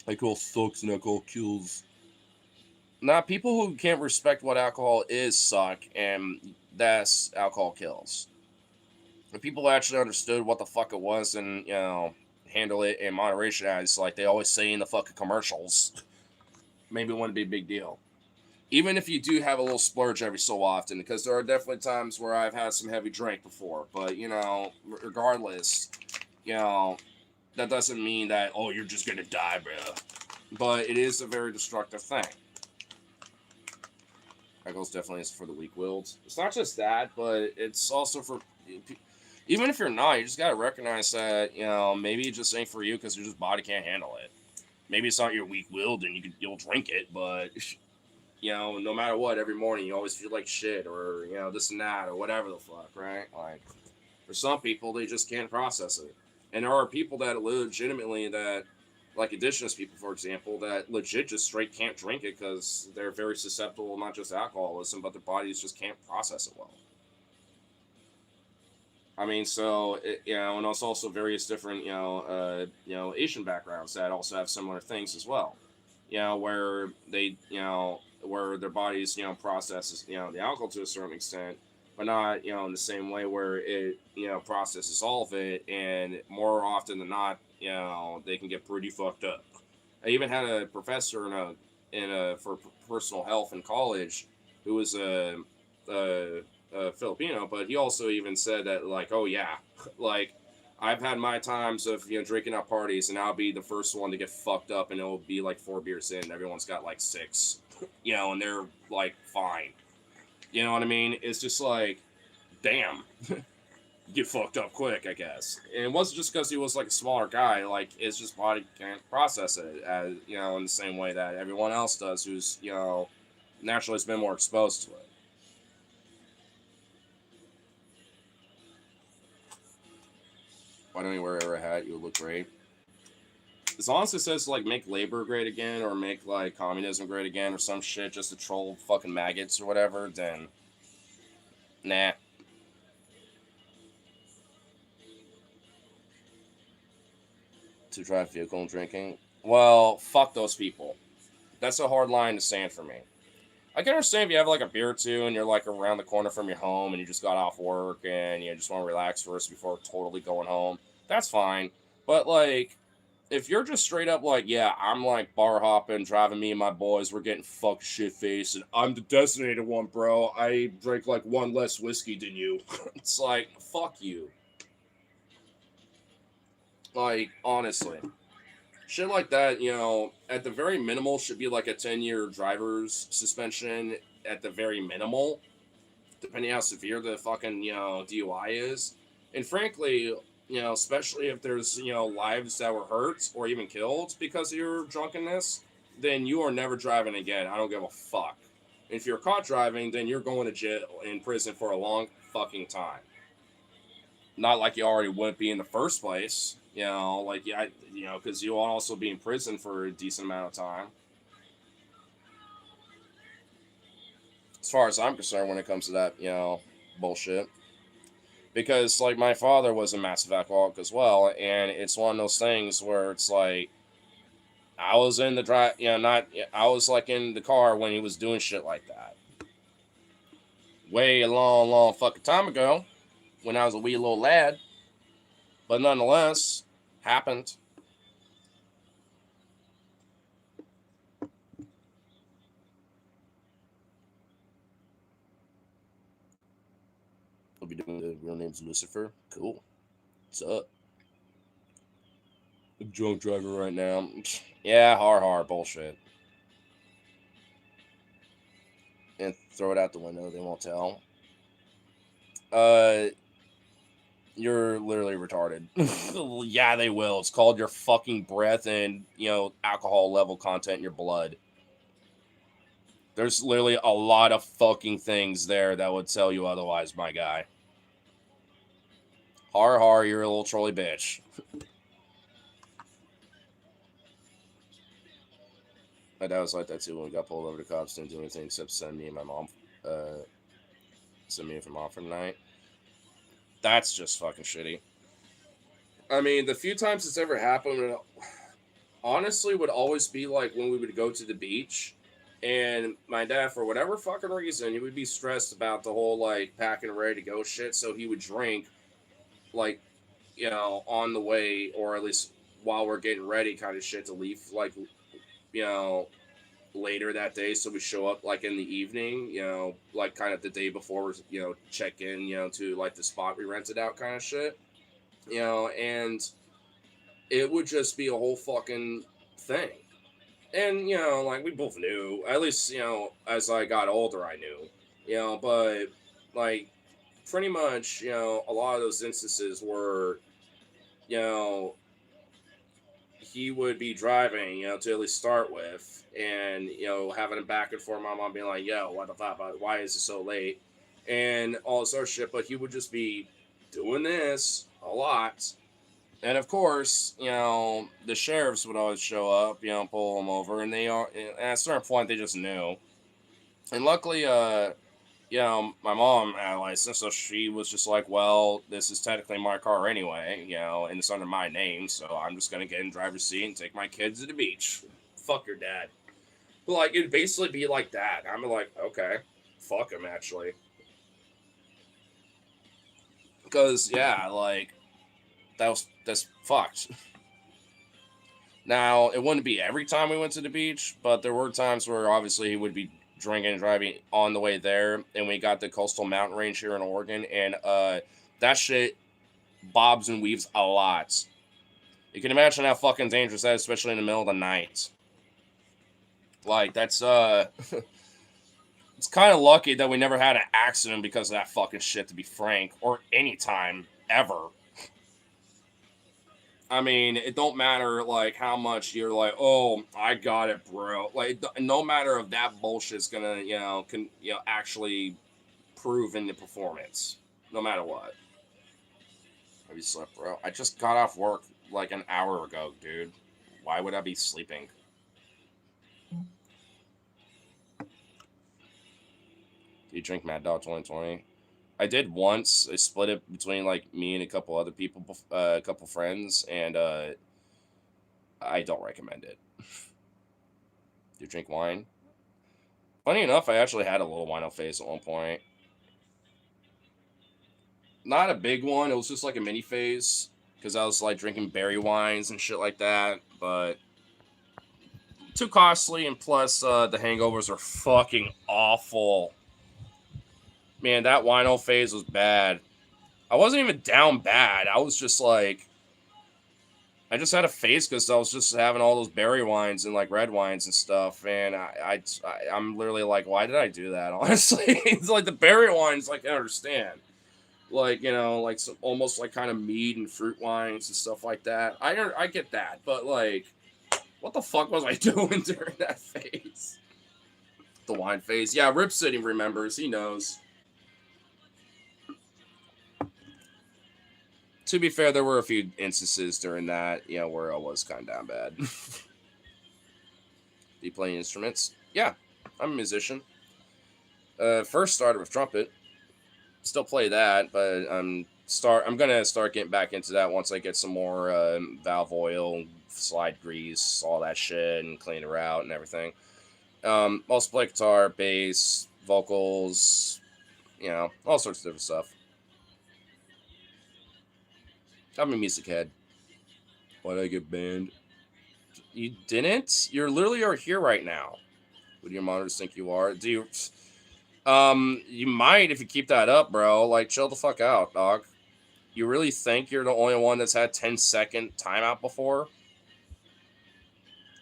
Alcohol sucks and alcohol kills. Now, people who can't respect what alcohol is suck, and that's alcohol kills. If people actually understood what the fuck it was and, you know, handle it in moderation as like they always say in the fucking commercials, maybe it wouldn't be a big deal. Even if you do have a little splurge every so often, because there are definitely times where I've had some heavy drink before, but, you know, regardless, you know, that doesn't mean that, oh, you're just gonna die, bro. But it is a very destructive thing. Alcohol's definitely is for the weak-willed. It's not just that, but it's also for Even if you're not, you just gotta recognize that, maybe it just ain't for you because your just body can't handle it. Maybe it's not your weak willed and you'll drink it, but no matter what, every morning you always feel like shit, or this and that, or whatever the fuck, right? Like, for some people, they just can't process it, and there are people that legitimately that, like indigenous people, for example, that legit just straight can't drink it because they're very susceptible, not just to alcoholism, but their bodies just can't process it well. I mean, so and it's also various different, Asian backgrounds that also have similar things as well. Where they, where their bodies, processes, the alcohol to a certain extent, but not, in the same way where it, processes all of it, and more often than not, they can get pretty fucked up. I even had a professor in a for personal health in college who was a Filipino, but he also even said that, like, oh yeah, like, I've had my times of drinking at parties, and I'll be the first one to get fucked up, and it'll be like 4 beers in, everyone's got like six, and they're like fine. You know what I mean? It's just like, damn, get fucked up quick, I guess. And it wasn't just because he was like a smaller guy. Like, it's just body can't process it as in the same way that everyone else does, who's naturally has been more exposed to it. Why don't you wear a hat? You would look great. As long as it says like make labor great again, or make like communism great again, or some shit just to troll fucking maggots or whatever, then nah. To drive vehicle and drinking. Well, fuck those people. That's a hard line to stand for me. I can understand if you have like a beer or two and you're like around the corner from your home and you just got off work and you just want to relax first before totally going home. That's fine. But like, if you're just straight up like, yeah, I'm like bar hopping, driving me and my boys, we're getting fucked shit faced, and I'm the designated one, bro. I drank like one less whiskey than you. It's like, fuck you. Like, honestly. Shit like that, at the very minimal should be like a 10-year driver's suspension at the very minimal, depending how severe the fucking, DUI is. And frankly, especially if there's, lives that were hurt or even killed because of your drunkenness, then you are never driving again. I don't give a fuck. If you're caught driving, then you're going to jail in prison for a long fucking time. Not like you already wouldn't be in the first place, like, yeah, because you'll also be in prison for a decent amount of time. As far as I'm concerned, when it comes to that, bullshit. Because like my father was a massive alcoholic as well, and it's one of those things where it's like I was in the drive, not I was like in the car when he was doing shit like that. Way a long, long fucking time ago, when I was a wee little lad, but nonetheless, happened. We'll be doing the real name's Lucifer. Cool. What's up? I'm drunk driving right now. Yeah, har bullshit. And throw it out the window. They won't tell. Uh, you're literally retarded. Yeah, they will. It's called your fucking breath and alcohol level content in your blood. There's literally a lot of fucking things there that would tell you otherwise, my guy. Har, you're a little trolly bitch. My dad was like that too when we got pulled over. The cops didn't do anything except send me and my mom, send me and my mom for the night. That's just fucking shitty. I mean, the few times it's ever happened, it honestly would always be like when we would go to the beach, and my dad, for whatever fucking reason, he would be stressed about the whole like packing ready to go shit, so he would drink like on the way, or at least while we're getting ready, kind of shit to leave, like you know later that day, so we show up like in the evening, like kind of the day before, check in, to like the spot we rented out, kind of shit, and it would just be a whole fucking thing. And like we both knew, at least as I got older, I knew, but like pretty much, a lot of those instances were, you know, he would be driving, to at least start with, and having a back and forth. My mom being like, "Yo, what the fuck? Why is it so late?" And all this other shit. But he would just be doing this a lot, and of course, the sheriffs would always show up, pull him over, and they are at a certain point they just knew. And luckily, my mom had a license, so she was just like, well, this is technically my car anyway, and it's under my name, so I'm just gonna get in the driver's seat and take my kids to the beach. Fuck your dad. But like, it'd basically be like that. I'm like, okay, fuck him actually, because yeah, like that's fucked. Now, it wouldn't be every time we went to the beach, but there were times where obviously he would be drinking and driving on the way there. And we got the coastal mountain range here in Oregon, and that shit bobs and weaves a lot. You can imagine how fucking dangerous that is, especially in the middle of the night. Like, that's it's kind of lucky that we never had an accident because of that fucking shit, to be frank, or any time ever. I mean, it don't matter like how much you're like, oh, I got it, bro. Like, no matter if that bullshit's gonna, actually prove in the performance, no matter what. Have you slept, bro? I just got off work like an hour ago, dude. Why would I be sleeping? Do you drink Mad Dog 2020? I did once. I split it between like me and a couple other people, a couple friends, and I don't recommend it. Do you drink wine? Funny enough, I actually had a little wino phase at one point. Not a big one. It was just like a mini phase because I was like drinking berry wines and shit like that. But too costly, and plus the hangovers are fucking awful. Man, that wino phase was bad. I wasn't even down bad. I was just like, I just had a face because I was just having all those berry wines and like red wines and stuff, and I'm literally like, why did I do that? Honestly, it's like the berry wines, like I understand, like like some almost like kind of mead and fruit wines and stuff like that. I get that, but like, what the fuck was I doing during that phase? The wine phase, yeah. Rip City remembers. He knows. To be fair, there were a few instances during that, where I was kind of down bad. Do you play instruments? Yeah, I'm a musician. First started with trumpet. Still play that, but I'm gonna start getting back into that once I get some more valve oil, slide grease, all that shit, and clean her out and everything. Also play guitar, bass, vocals, all sorts of different stuff. I'm a music head. Why'd I get banned? You didn't? You're literally are here right now. Who do your monitors think you are? Do you? You might if you keep that up, bro. Like, chill the fuck out, dog. You really think you're the only one that's had 10-second timeout before?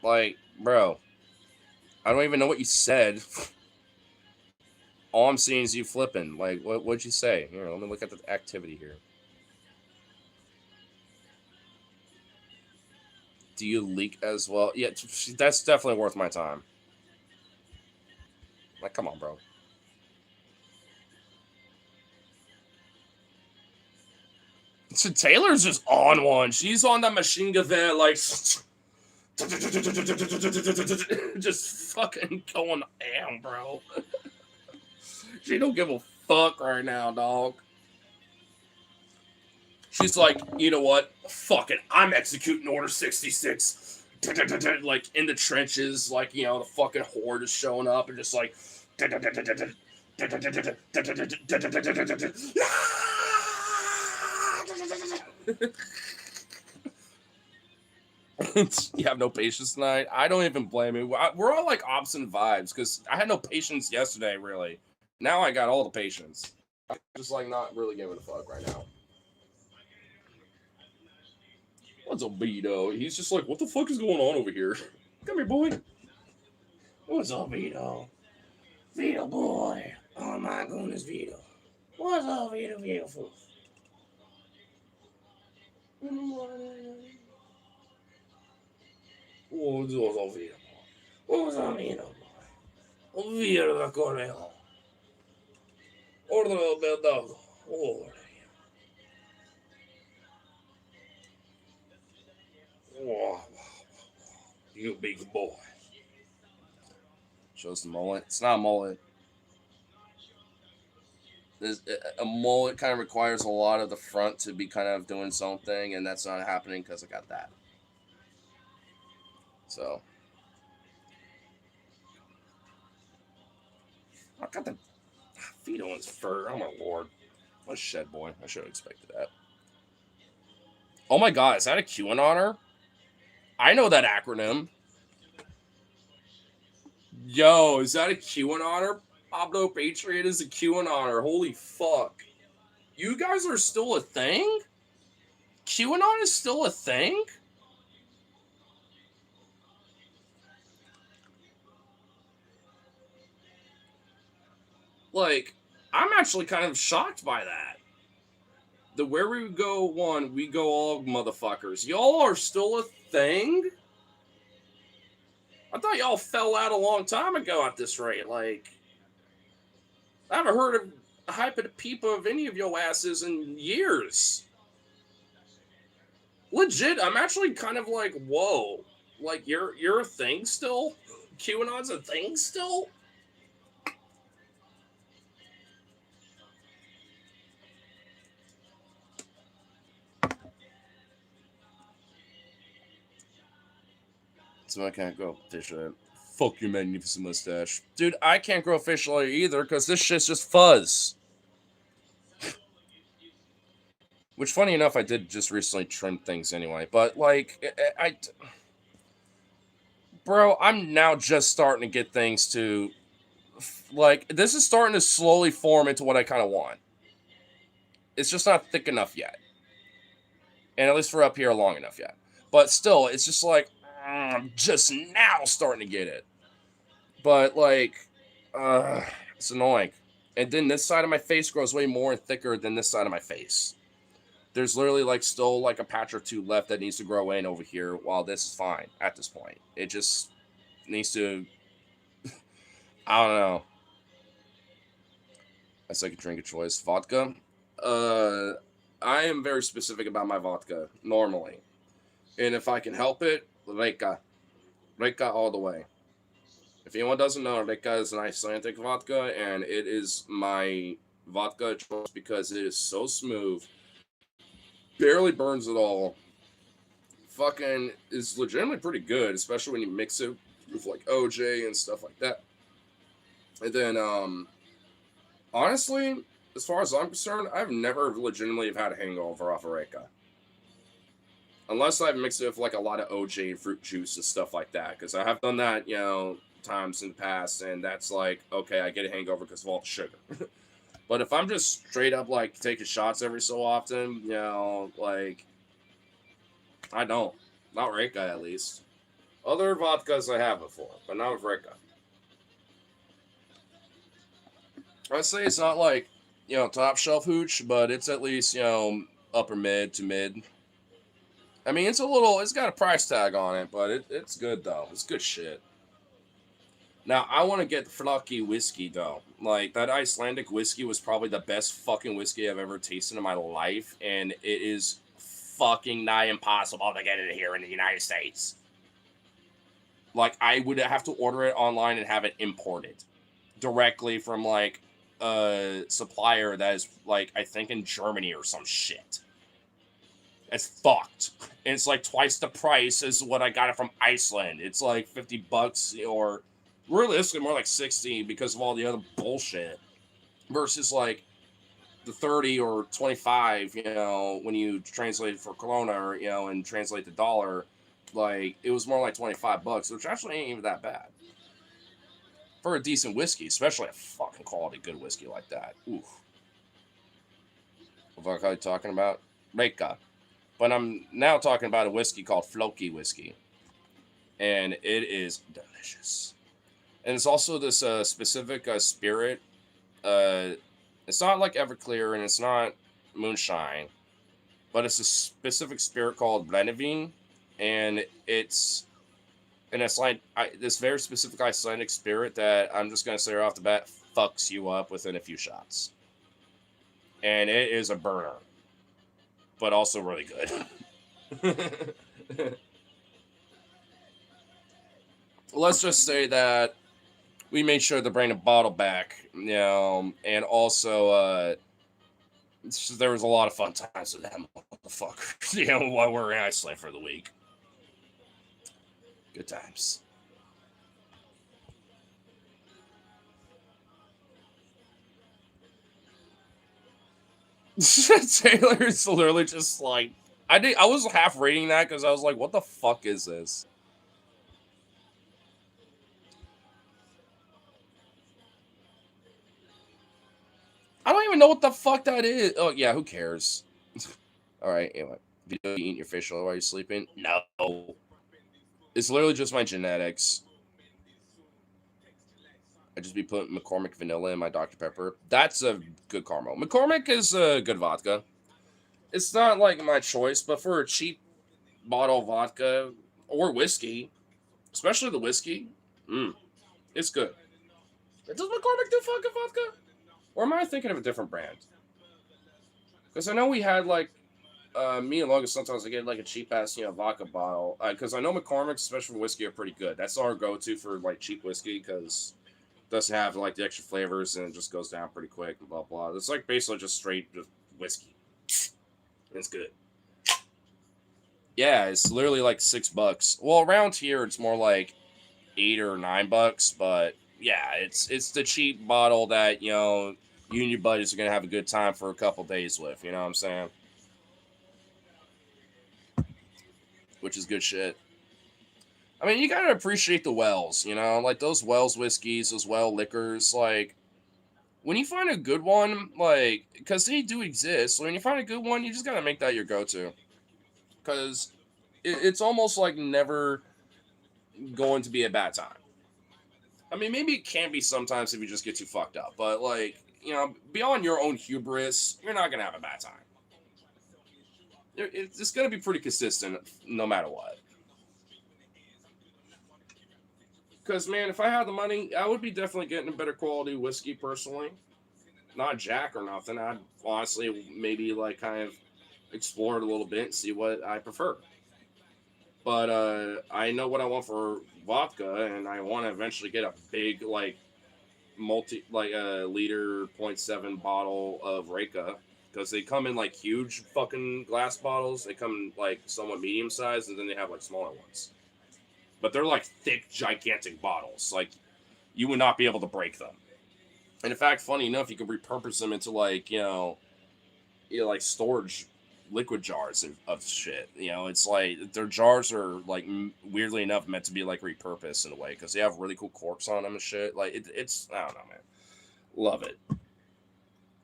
Like, bro, I don't even know what you said. All I'm seeing is you flipping. Like, what'd you say? Here, let me look at the activity here. Do you leak as well? Yeah, that's definitely worth my time. Like, come on, bro. So Taylor's just on one. She's on that machine gun there, like, just fucking going ham, bro. She don't give a fuck right now, dog. She's like, you know what? Fuck it. I'm executing Order 66. Like, in the trenches, like, the fucking horde is showing up and just like. You have no patience tonight? I don't even blame you. We're all like opposite vibes because I had no patience yesterday, really. Now I got all the patience. I'm just like not really giving a fuck right now. What's up, Vito? He's just like, what the fuck is going on over here? Come here, boy. What's up, Vito? Vito boy. Oh my goodness, Vito. What's up, beautiful? What's up, beautiful? What's up, beautiful? Via la Conejo. Order del dog. Oh, you big boy. Shows the mullet. It's not a mullet. A mullet kind of requires a lot of the front to be kind of doing something, and that's not happening because I got that. So I got the feet on his fur. Oh my lord. What a shed boy. I should have expected that. Oh my god, is that a QAnoner? I know that acronym. Yo, is that a QAnoner? Pablo Patriot is a QAnoner. Holy fuck. You guys are still a thing? QAnon is still a thing? Like, I'm actually kind of shocked by that. The where we go one, we go all motherfuckers. Y'all are still a thing? I thought y'all fell out a long time ago at this rate. Like, I haven't heard of a hype of the peep of any of your asses in years. Legit, I'm actually kind of like, whoa. Like, you're a thing still? QAnon's a thing still? So I can't grow facial hair. Fuck your magnificent mustache. Dude, I can't grow facial hair either because this shit's just fuzz. Which, funny enough, I did just recently trim things anyway. But, like, bro, I'm now just starting to get things to, like, this is starting to slowly form into what I kind of want. It's just not thick enough yet. And at least for up here, long enough yet. But still, it's just like, I'm just now starting to get it. But, like, it's annoying. And then this side of my face grows way more and thicker than this side of my face. There's literally, like, still, like, a patch or two left that needs to grow in over here, while this is fine at this point. It just needs to, I don't know. That's like a drink of choice. Vodka? I am very specific about my vodka, normally. And if I can help it, Reka. Reka all the way. If anyone doesn't know, Reka is an Icelandic vodka, and it is my vodka choice because it is so smooth. Barely burns at all. Fucking is legitimately pretty good, especially when you mix it with like OJ and stuff like that. And then, honestly, as far as I'm concerned, I've never legitimately have had a hangover off of Reka. Unless I've mixed it with like a lot of OJ and fruit juice and stuff like that. Because I have done that, times in the past, and that's like, okay, I get a hangover because of all the sugar. But if I'm just straight up like taking shots every so often, like, I don't. Not Reka, at least. Other vodkas I have before, but not with Reka. I'd say it's not like, top shelf hooch, but it's at least, upper mid to mid. I mean, it's got a price tag on it, but it's good, though. It's good shit. Now, I want to get the Flocky whiskey, though. Like, that Icelandic whiskey was probably the best fucking whiskey I've ever tasted in my life, and it is fucking nigh impossible to get it here in the United States. Like, I would have to order it online and have it imported directly from, like, a supplier that is, like, I think in Germany or some shit. It's fucked. And it's, like, twice the price as what I got it from Iceland. It's, like, $50 or realistically more like 60 because of all the other bullshit. Versus, like, the 30 or 25, when you translate it for Corona or, and translate the dollar, like, it was more like $25, which actually ain't even that bad. For a decent whiskey, especially a fucking quality good whiskey like that. Oof. What are you talking about? Reka. But I'm now talking about a whiskey called Floki whiskey. And it is delicious. And it's also this specific spirit. It's not like Everclear and it's not moonshine, but it's a specific spirit called Blenivine, and it's like this very specific Icelandic spirit that I'm just gonna say right off the bat fucks you up within a few shots, and it is a burner, but also really good. Let's just say that we made sure to bring the bottle back, and also there was a lot of fun times with that motherfucker, while we're in Iceland for the week. Good times. Taylor's literally just like I was half reading that because I was like, what the fuck is this? I don't even know what the fuck that is. Oh yeah, who cares? All right, anyway. Video eating your fish oil while you're sleeping? No. It's literally just my genetics. I just be putting McCormick vanilla in my Dr. Pepper. That's a good caramel. McCormick is a good vodka. It's not like my choice, but for a cheap bottle of vodka or whiskey, especially the whiskey, it's good. Does McCormick do fucking vodka? Or am I thinking of a different brand? Because I know we had like me and Logan sometimes I get like a cheap ass vodka bottle because I know McCormick's especially for whiskey are pretty good. That's our go to for like cheap whiskey because it doesn't have like the extra flavors and it just goes down pretty quick and blah blah. It's like basically just straight just whiskey. It's good. Yeah, it's literally like $6. Well, around here it's more like $8 or $9, but yeah, it's the cheap bottle that you and your buddies are gonna have a good time for a couple days with. You know what I'm saying? Which is good shit. I mean, you gotta appreciate the wells. Like those Wells whiskeys, those well liquors. Like when you find a good one, like because they do exist. When you find a good one, you just gotta make that your go-to because it's almost like never going to be a bad time. I mean, maybe it can be sometimes if you just get too fucked up, but like, beyond your own hubris, you're not gonna have a bad time. It's gonna be pretty consistent no matter what. Because man, if I had the money, I would be definitely getting a better quality whiskey personally. Not Jack or nothing. I'd honestly maybe like kind of explore it a little bit and see what I prefer. But I know what I want for vodka, and I want to eventually get a big like multi a liter .7 bottle of Reka because they come in like huge fucking glass bottles. They come in like somewhat medium sized, and then they have like smaller ones. But they're like thick, gigantic bottles. Like you would not be able to break them. And in fact, funny enough, you can repurpose them into like like storage liquid jars of shit. It's like their jars are like weirdly enough meant to be like repurposed in a way because they have really cool corks on them and shit. Like it's I don't know, man. Love it.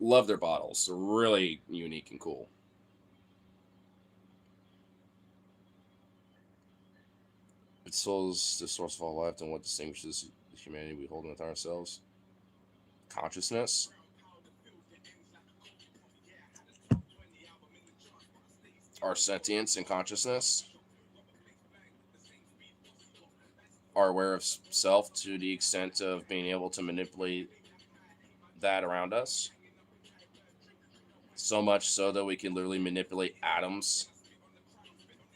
Love their bottles. They're really unique and cool. It souls the source of all life and what distinguishes the humanity we hold within ourselves. Consciousness. Our sentience and consciousness. Are aware of self to the extent of being able to manipulate that around us. So much so that we can literally manipulate atoms,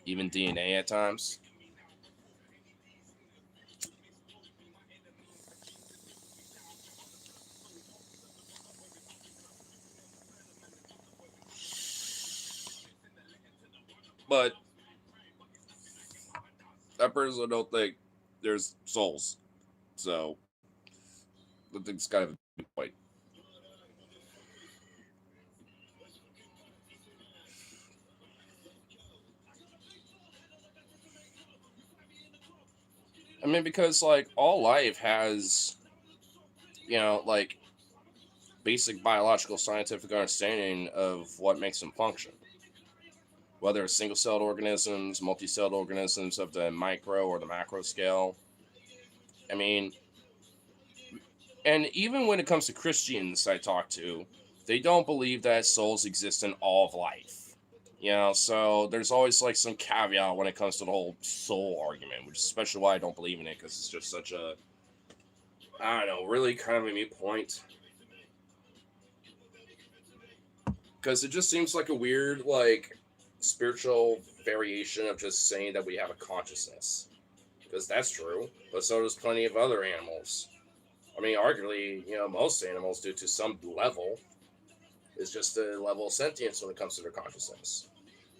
even DNA at times. But I personally don't think there's souls. So I think it's kind of a big point. I mean, because like all life has, like basic biological scientific understanding of what makes them function. Whether it's single celled organisms, multi celled organisms of the micro or the macro scale. I mean, and even when it comes to Christians I talk to, they don't believe that souls exist in all of life. You know, so there's always like some caveat when it comes to the whole soul argument, which is especially why I don't believe in it, because it's just such a, I don't know, really kind of a mute point. Because it just seems like a weird, like, spiritual variation of just saying that we have a consciousness. Because that's true, but so does plenty of other animals. I mean, arguably, you know, most animals do to some level. It's just a level of sentience when it comes to their consciousness.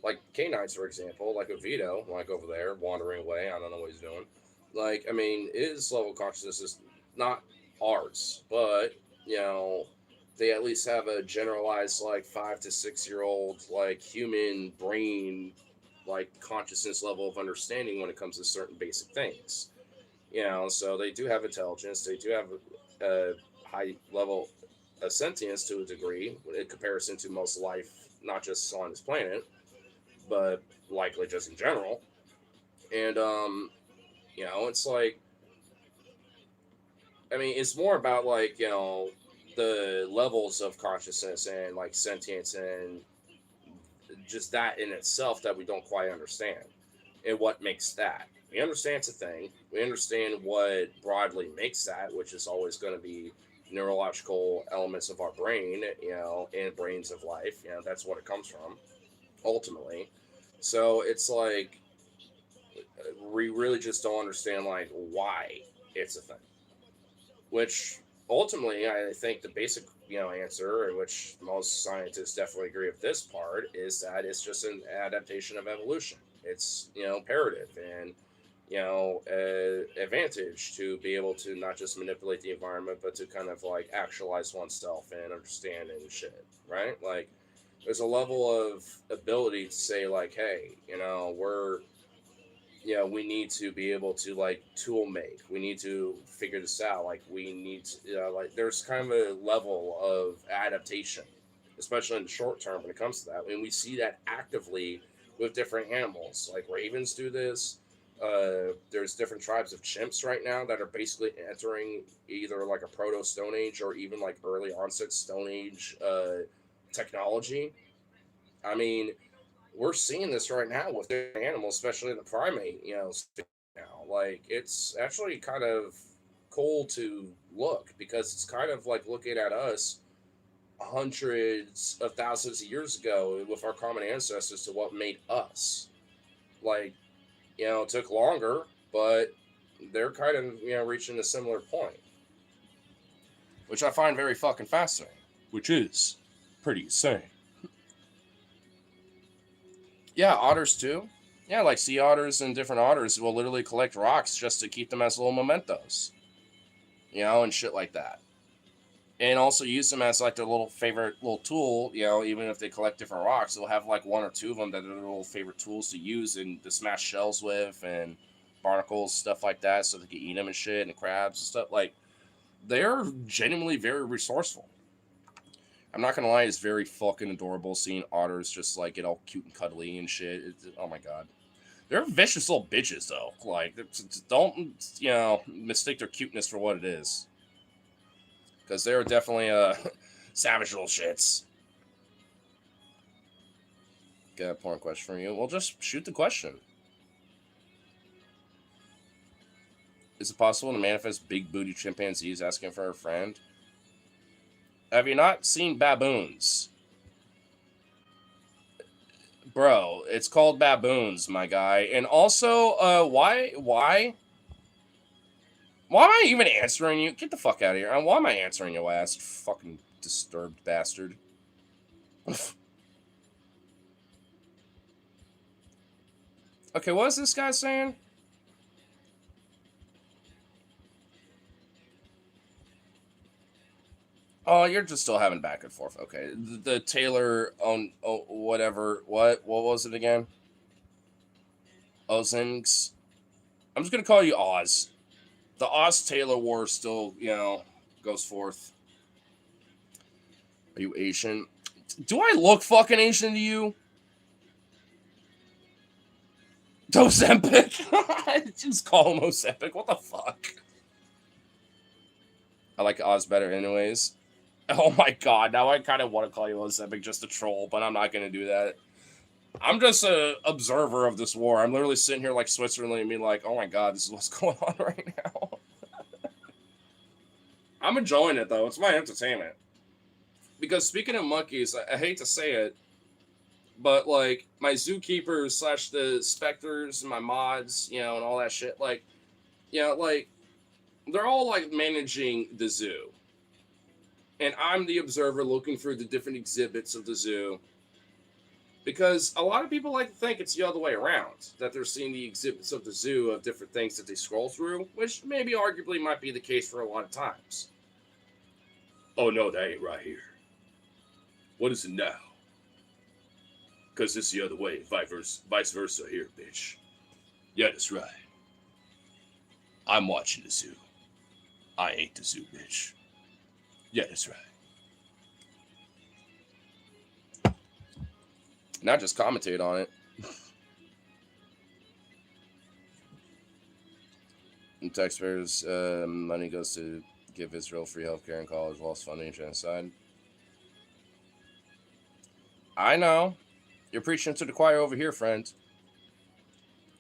Like canines, for example, like a Vito, like over there, wandering away. I don't know what he's doing. Like, I mean, his level of consciousness is not ours, but, you know, they at least have a generalized, like, 5 to 6 year old, like, human brain, like, consciousness level of understanding when it comes to certain basic things. You know, so they do have intelligence, they do have a high level of sentience to a degree in comparison to most life, not just on this planet, but likely just in general. And you know, it's like, I mean, it's more about, like, you know, the levels of consciousness and like sentience and just that in itself that we don't quite understand, and what makes that. We understand it's a thing. We understand what broadly makes that, which is always going to be neurological elements of our brain, you know, and brains of life. You know, that's what it comes from ultimately. So it's like we really just don't understand like why it's a thing. Which ultimately, I think the basic, you know, answer, in which most scientists definitely agree with this part, is that it's just an adaptation of evolution. It's, you know, imperative and, you know, advantage to be able to not just manipulate the environment, but to kind of like actualize oneself and understand and shit, right? Like, there's a level of ability to say like, hey, you know, we need to be able to like tool make. We need to figure this out. Like, we need to, like, there's kind of a level of adaptation, especially in the short term when it comes to that. And we see that actively with different animals. Like ravens do this. There's different tribes of chimps right now that are basically entering either like a proto Stone Age or even like early onset Stone Age technology. I mean, we're seeing this right now with different animals, especially in the primate, you know, now. Like, it's actually kind of cool to look, because it's kind of like looking at us hundreds of thousands of years ago with our common ancestors to what made us. Like, you know, it took longer, but they're kind of, you know, reaching a similar point, which I find very fucking fascinating, which is pretty insane. Yeah, otters too. Yeah, like sea otters and different otters will literally collect rocks just to keep them as little mementos, you know, and shit like that. And also use them as like their little favorite little tool, you know, even if they collect different rocks, they'll have like one or two of them that are their little favorite tools to use and to smash shells with and barnacles, stuff like that, so they can eat them and shit, and the crabs and stuff. Like, they're genuinely very resourceful. I'm not gonna lie, it's very fucking adorable seeing otters just like get all cute and cuddly and shit. Oh my god. They're vicious little bitches, though. Like, don't, you know, mistake their cuteness for what it is. Because they're definitely savage little shits. Got a porn question for you. Well, just shoot the question. Is it possible to manifest big booty chimpanzees asking for a friend? Have you not seen baboons? Bro, it's called baboons, my guy. And also, why am I even answering you? Get the fuck out of here. Why am I answering your ass, fucking disturbed bastard? Okay, what is this guy saying? Oh, you're just still having back and forth. Okay, the Taylor on whatever. What was it again? Ozings. I'm just gonna call you Oz. The Oz Taylor war still, you know, goes forth. Are you Asian? Do I look fucking Asian to you? Ozempic? Just call him Ozempic. What the fuck? I like Oz better, anyways. Oh my god, now I kind of want to call you Ozempic just to troll, but I'm not going to do that. I'm just a observer of this war. I'm literally sitting here like Switzerland and being like, oh my god, this is what's going on right now. I'm enjoying it though. It's my entertainment. Because speaking of monkeys, I hate to say it, but like my zookeepers slash the specters and my mods, and all that shit, like, like they're all like managing the zoo. And I'm the observer looking through the different exhibits of the zoo. Because a lot of people like to think it's the other way around, that they're seeing the exhibits of the zoo of different things that they scroll through, which maybe arguably might be the case for a lot of times. Oh no, that ain't right here. What is it now? Because it's the other way, vice versa here, bitch. Yeah, that's right. I'm watching the zoo. I ain't the zoo, bitch. Yeah, that's right. Not just commentate on it. And taxpayers' money goes to give Israel free healthcare and college whilst funding genocide. I know. You're preaching to the choir over here, friend.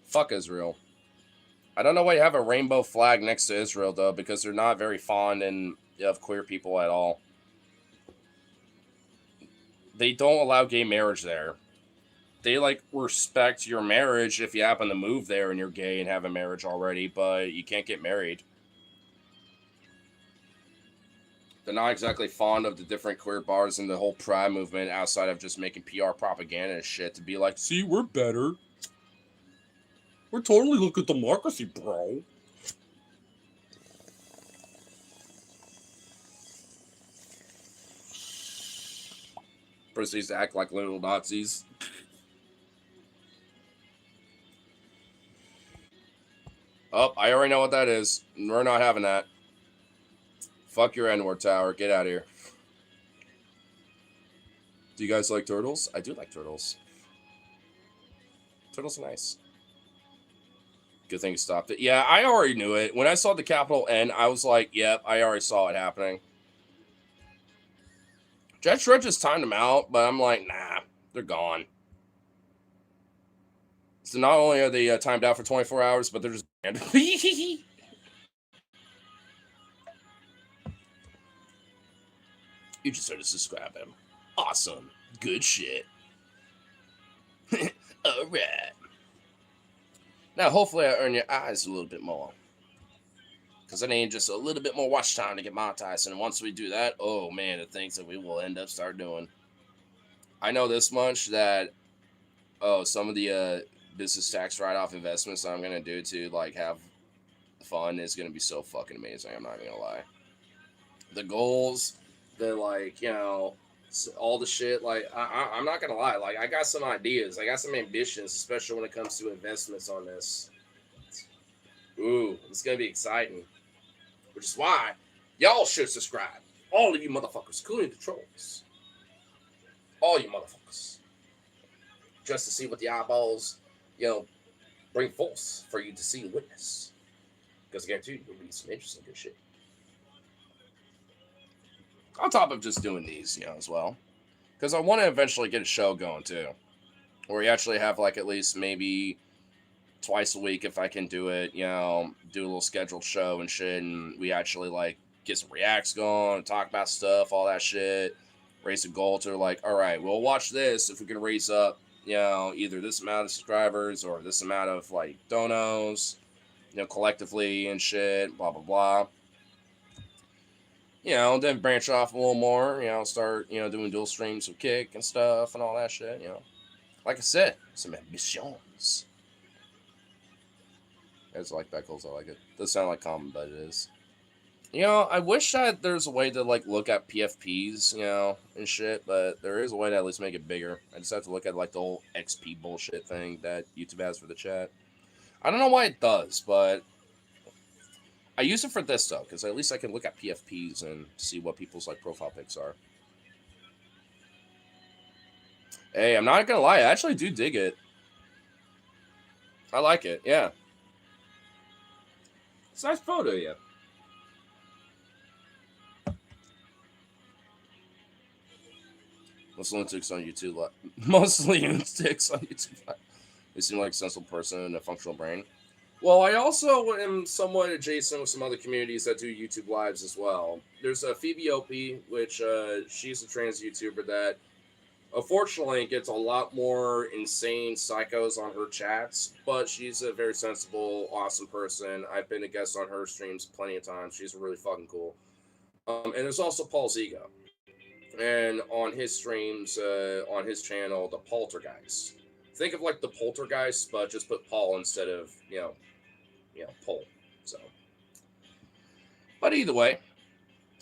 Fuck Israel. I don't know why you have a rainbow flag next to Israel, though, because they're not very fond of queer people at all. They don't allow gay marriage there. They, like, respect your marriage if you happen to move there and you're gay and have a marriage already, but you can't get married. They're not exactly fond of the different queer bars and the whole pride movement outside of just making PR propaganda and shit to be like, see, we're better. We're totally looking at democracy, bro. Proceeds to act like little Nazis. Oh, I already know what that is. We're not having that. Fuck your N-word tower. Get out of here. Do you guys like turtles? I do like turtles. Turtles are nice. Good thing you stopped it. Yeah, I already knew it. When I saw the capital N, I was like, yep, I already saw it happening. Jet Shred just timed them out, but I'm like, nah, they're gone. So not only are they timed out for 24 hours, but they're just banned. You just heard to subscribe him. Awesome. Good shit. Alright. Now, hopefully I earn your eyes a little bit more. Because I need just a little bit more watch time to get monetized. And once we do that, oh man, the things that we will end up start doing. I know this much that, some of the business tax write-off investments that I'm going to do to, like, have fun is going to be so fucking amazing. I'm not going to lie. The goals, the, like, all the shit, like, I'm not going to lie. Like, I got some ideas. I got some ambitions, especially when it comes to investments on this. Ooh, it's going to be exciting. Which is why y'all should subscribe. All of you motherfuckers, including the trolls. All you motherfuckers. Just to see what the eyeballs, bring forth for you to see and witness. Because I guarantee you, you'll read some interesting good shit. On top of just doing these, as well. Because I want to eventually get a show going, too. Where we actually have, like, at least maybe twice a week if I can do it, do a little scheduled show and shit, and we actually, like, get some reacts going, talk about stuff, all that shit, raise a goal to, like, all right, we'll watch this if we can raise up, either this amount of subscribers or this amount of, like, donos, collectively and shit, blah, blah, blah. Then branch off a little more, start, doing dual streams with Kick and stuff and all that shit, Like I said, some ambitions. It's like Beckles, I like it. Does sound like common, but it is. I wish that there's a way to, like, look at PFPs, and shit, but there is a way to at least make it bigger. I just have to look at, like, the whole XP bullshit thing that YouTube has for the chat. I don't know why it does, but I use it for this, though, because at least I can look at PFPs and see what people's, like, profile pics are. Hey, I'm not gonna lie, I actually do dig it. I like it, yeah. It's a nice photo, yeah. Most lunatics on YouTube. Mostly lunatics on YouTube. They seem like a sensible person and a functional brain. Well, I also am somewhat adjacent with some other communities that do YouTube lives as well. There's a Phoebe Opie, which she's a trans YouTuber that unfortunately gets a lot more insane psychos on her chats, but she's a very sensible, awesome person. I've been a guest on her streams plenty of times. She's really fucking cool. And there's also Paul Zigo. And on his streams, on his channel, the Poltergeist. Think of like the Poltergeist, but just put Paul instead of, Pole. So, but either way,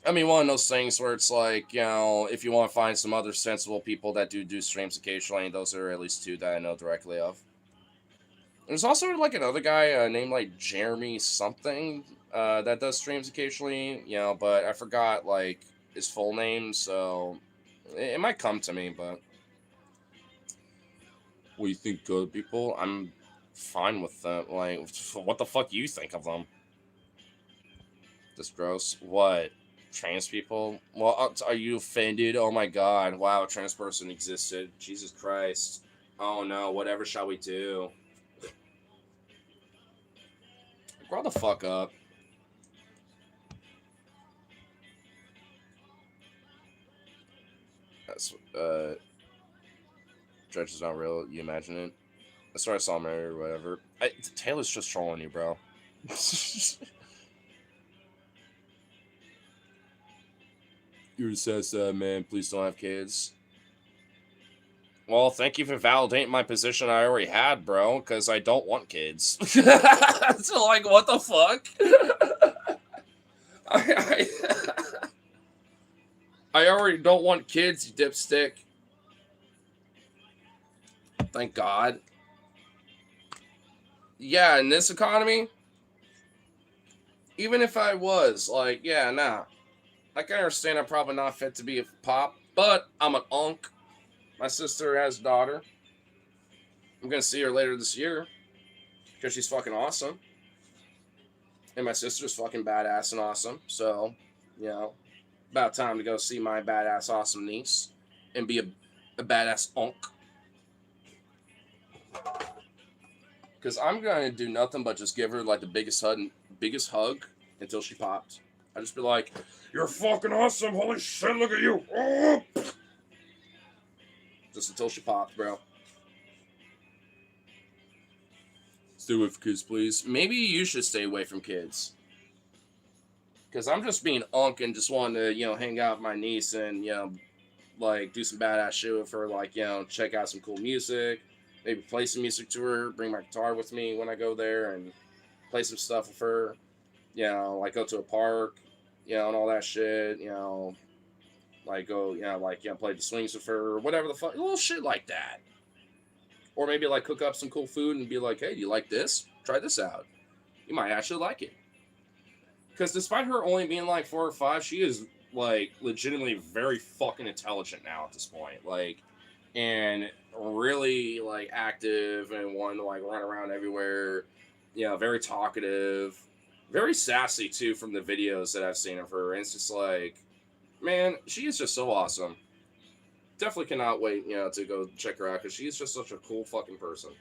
I mean, one of those things where it's like, if you want to find some other sensible people that do streams occasionally, those are at least two that I know directly of. There's also like another guy named like Jeremy something that does streams occasionally, but I forgot like his full name, so it might come to me. But what do you think, good people? I'm fine with them. Like, what the fuck you think of them? That's gross. What? Trans people? Well, are you offended? Oh my god. Wow, a trans person existed. Jesus Christ. Oh no, whatever shall we do? Grow the fuck up. That's, Dredge is not real. You imagine it? That's why I saw Mary or whatever. Taylor's just trolling you, bro. You're just man. Please don't have kids. Well, thank you for validating my position I already had, bro, because I don't want kids. So, like, what the fuck? I already don't want kids, you dipstick. Thank God. Yeah, in this economy, even if I was, like, yeah, nah. I can understand I'm probably not fit to be a pop, but I'm an unk. My sister has a daughter. I'm going to see her later this year because she's fucking awesome. And my sister's fucking badass and awesome. So, about time to go see my badass awesome niece and be a badass unk. Because I'm going to do nothing but just give her like the biggest hug until she pops. I just be like, you're fucking awesome. Holy shit, look at you. Oh! Just until she pops, bro. Stay away from kids, please. Maybe you should stay away from kids. Because I'm just being unk and just wanting to, hang out with my niece and, like, do some badass shit with her. Like, check out some cool music. Maybe play some music to her. Bring my guitar with me when I go there and play some stuff with her. Like go to a park, and all that shit, like go, play the swings with her or whatever the fuck, little shit like that. Or maybe like cook up some cool food and be like, hey, do you like this? Try this out. You might actually like it. Because despite her only being like 4 or 5, she is like legitimately very fucking intelligent now at this point. Like, and really like active and wanting to like run around everywhere. Very talkative. Very sassy, too, from the videos that I've seen of her. And it's just like, man, she is just so awesome. Definitely cannot wait, to go check her out, because she's just such a cool fucking person.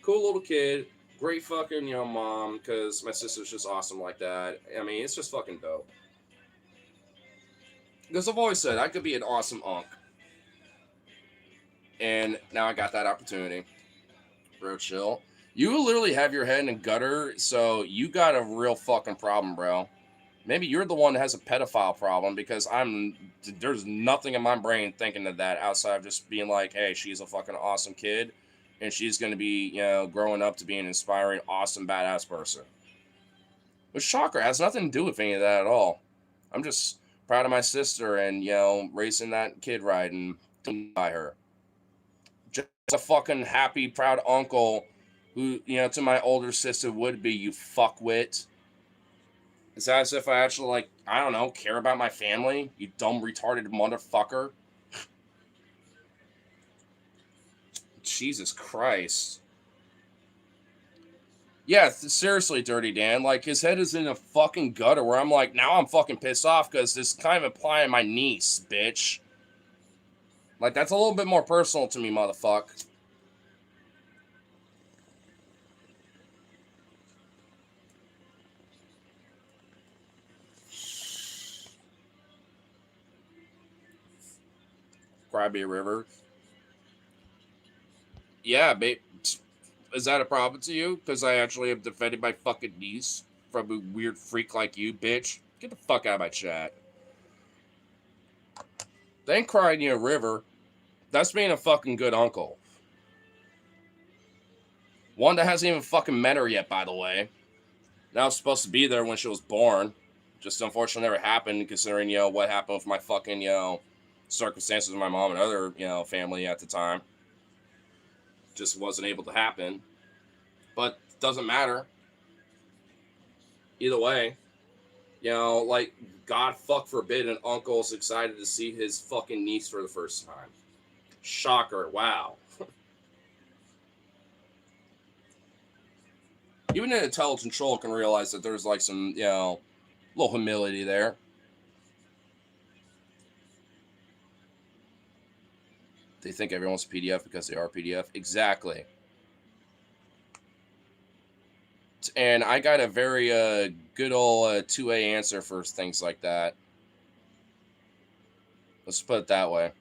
Cool little kid. Great fucking, mom, because my sister's just awesome like that. I mean, it's just fucking dope. Because I've always said, I could be an awesome unk. And now I got that opportunity. Bro, chill. You literally have your head in a gutter, so you got a real fucking problem, bro. Maybe you're the one that has a pedophile problem, because there's nothing in my brain thinking of that outside of just being like, hey, she's a fucking awesome kid, and she's going to be, growing up to be an inspiring, awesome, badass person. Which, shocker, has nothing to do with any of that at all. I'm just proud of my sister and, racing that kid ride and by her. Just a fucking happy, proud uncle who, to my older sister would be, you fuckwit. It's as if I actually, like, I don't know, care about my family, you dumb, retarded motherfucker. Jesus Christ. Yeah, seriously, Dirty Dan, like, his head is in a fucking gutter where I'm like, now I'm fucking pissed off because this kind of implying my niece, bitch. Like, that's a little bit more personal to me, motherfucker. Crybaby River. Yeah, babe. Is that a problem to you? Because I actually have defended my fucking niece from a weird freak like you, bitch. Get the fuck out of my chat. They ain't crying you a river. That's being a fucking good uncle. One that hasn't even fucking met her yet, by the way. That was supposed to be there when she was born. Just unfortunately never happened, considering, what happened with my fucking, circumstances with my mom and other, family at the time. Just wasn't able to happen. But it doesn't matter. Either way, like, God fuck forbid an uncle's excited to see his fucking niece for the first time. Shocker, wow. Even an intelligent troll can realize that there's like some, little humility there. They think everyone's PDF because they are PDF. Exactly. And I got a very good old 2A answer for things like that. Let's put it that way.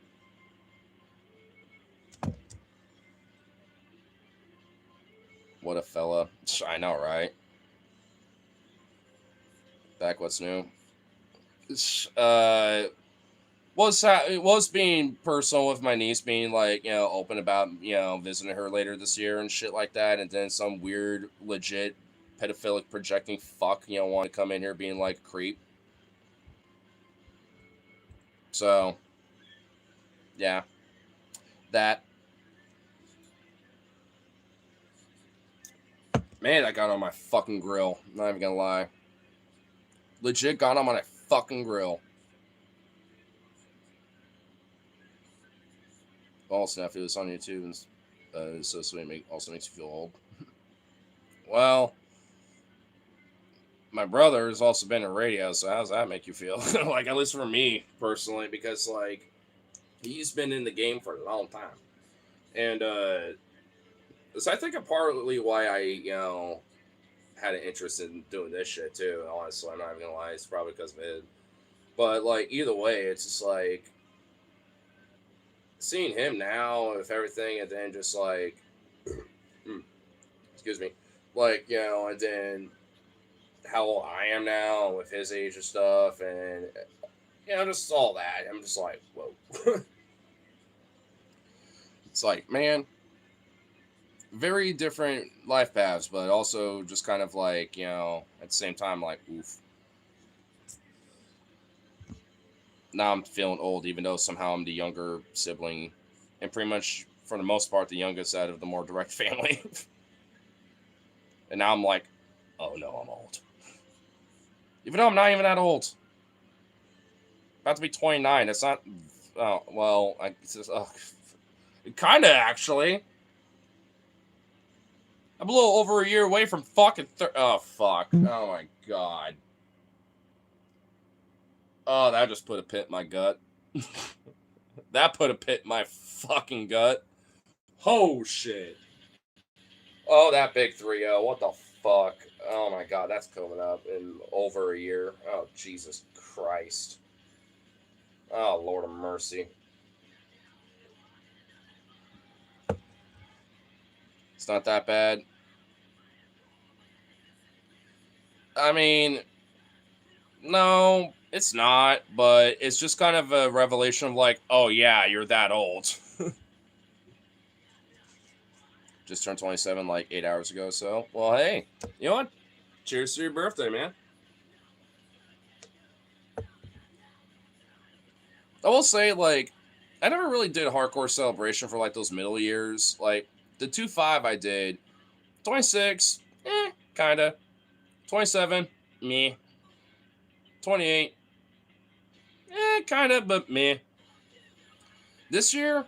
What a fella. I know, right? Back what's new. Was being personal with my niece, being like, open about, visiting her later this year and shit like that. And then some weird, legit pedophilic projecting fuck, want to come in here being like a creep. So, yeah. That. Man, I got on my fucking grill. Not even gonna lie. Legit got on my fucking grill. Also, if it was on YouTube, and so sweet, also makes you feel old. Well, my brother has also been in radio, so how does that make you feel? Like, at least for me personally, because like he's been in the game for a long time, and so I think partly why I had an interest in doing this shit too. Honestly, I'm not even gonna lie, it's probably because of it. But like either way, it's just like seeing him now with everything, and then just like, excuse me, like and then how old I am now with his age and stuff, and just all that. I'm just like, whoa. It's like, man, very different life paths, but also just kind of like, at the same time, like, oof. Now I'm feeling old, even though somehow I'm the younger sibling, and pretty much, for the most part, the youngest out of the more direct family. And now I'm like, oh no, I'm old. Even though I'm not even that old. About to be 29. It's not. Oh well, kind of actually. I'm a little over a year away from fucking. Oh fuck! Oh my god! Oh, that just put a pit in my gut. That put a pit in my fucking gut. Oh shit! Oh, that big 3-0. What the fuck? Oh my god, that's coming up in over a year. Oh Jesus Christ! Oh Lord of mercy! It's not that bad. I mean, no, it's not, but it's just kind of a revelation of like, oh yeah, you're that old. Just turned 27 like 8 hours ago, so, well, hey, you know what? Cheers to your birthday, man. I will say, like, I never really did a hardcore celebration for like those middle years. Like, the 2-5 I did, 26, kinda. 27, meh. 28, kinda, but meh. This year,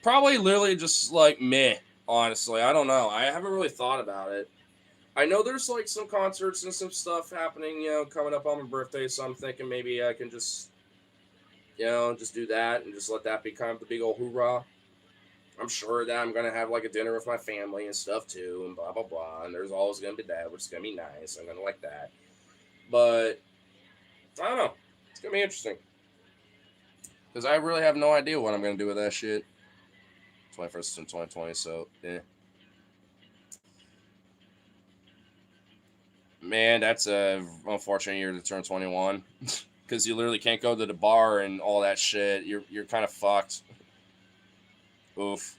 probably literally just like meh, honestly. I don't know. I haven't really thought about it. I know there's like some concerts and some stuff happening, coming up on my birthday, so I'm thinking maybe I can just, just do that and just let that be kind of the big old hoorah. I'm sure that I'm gonna have like a dinner with my family and stuff too, and blah blah blah. And there's always gonna be that, which is gonna be nice. I'm gonna like that, but I don't know. It's gonna be interesting because I really have no idea what I'm gonna do with that shit. 21st and 2020, so yeah. Man, that's a unfortunate year to turn 21 because you literally can't go to the bar and all that shit. You're kind of fucked. Oof.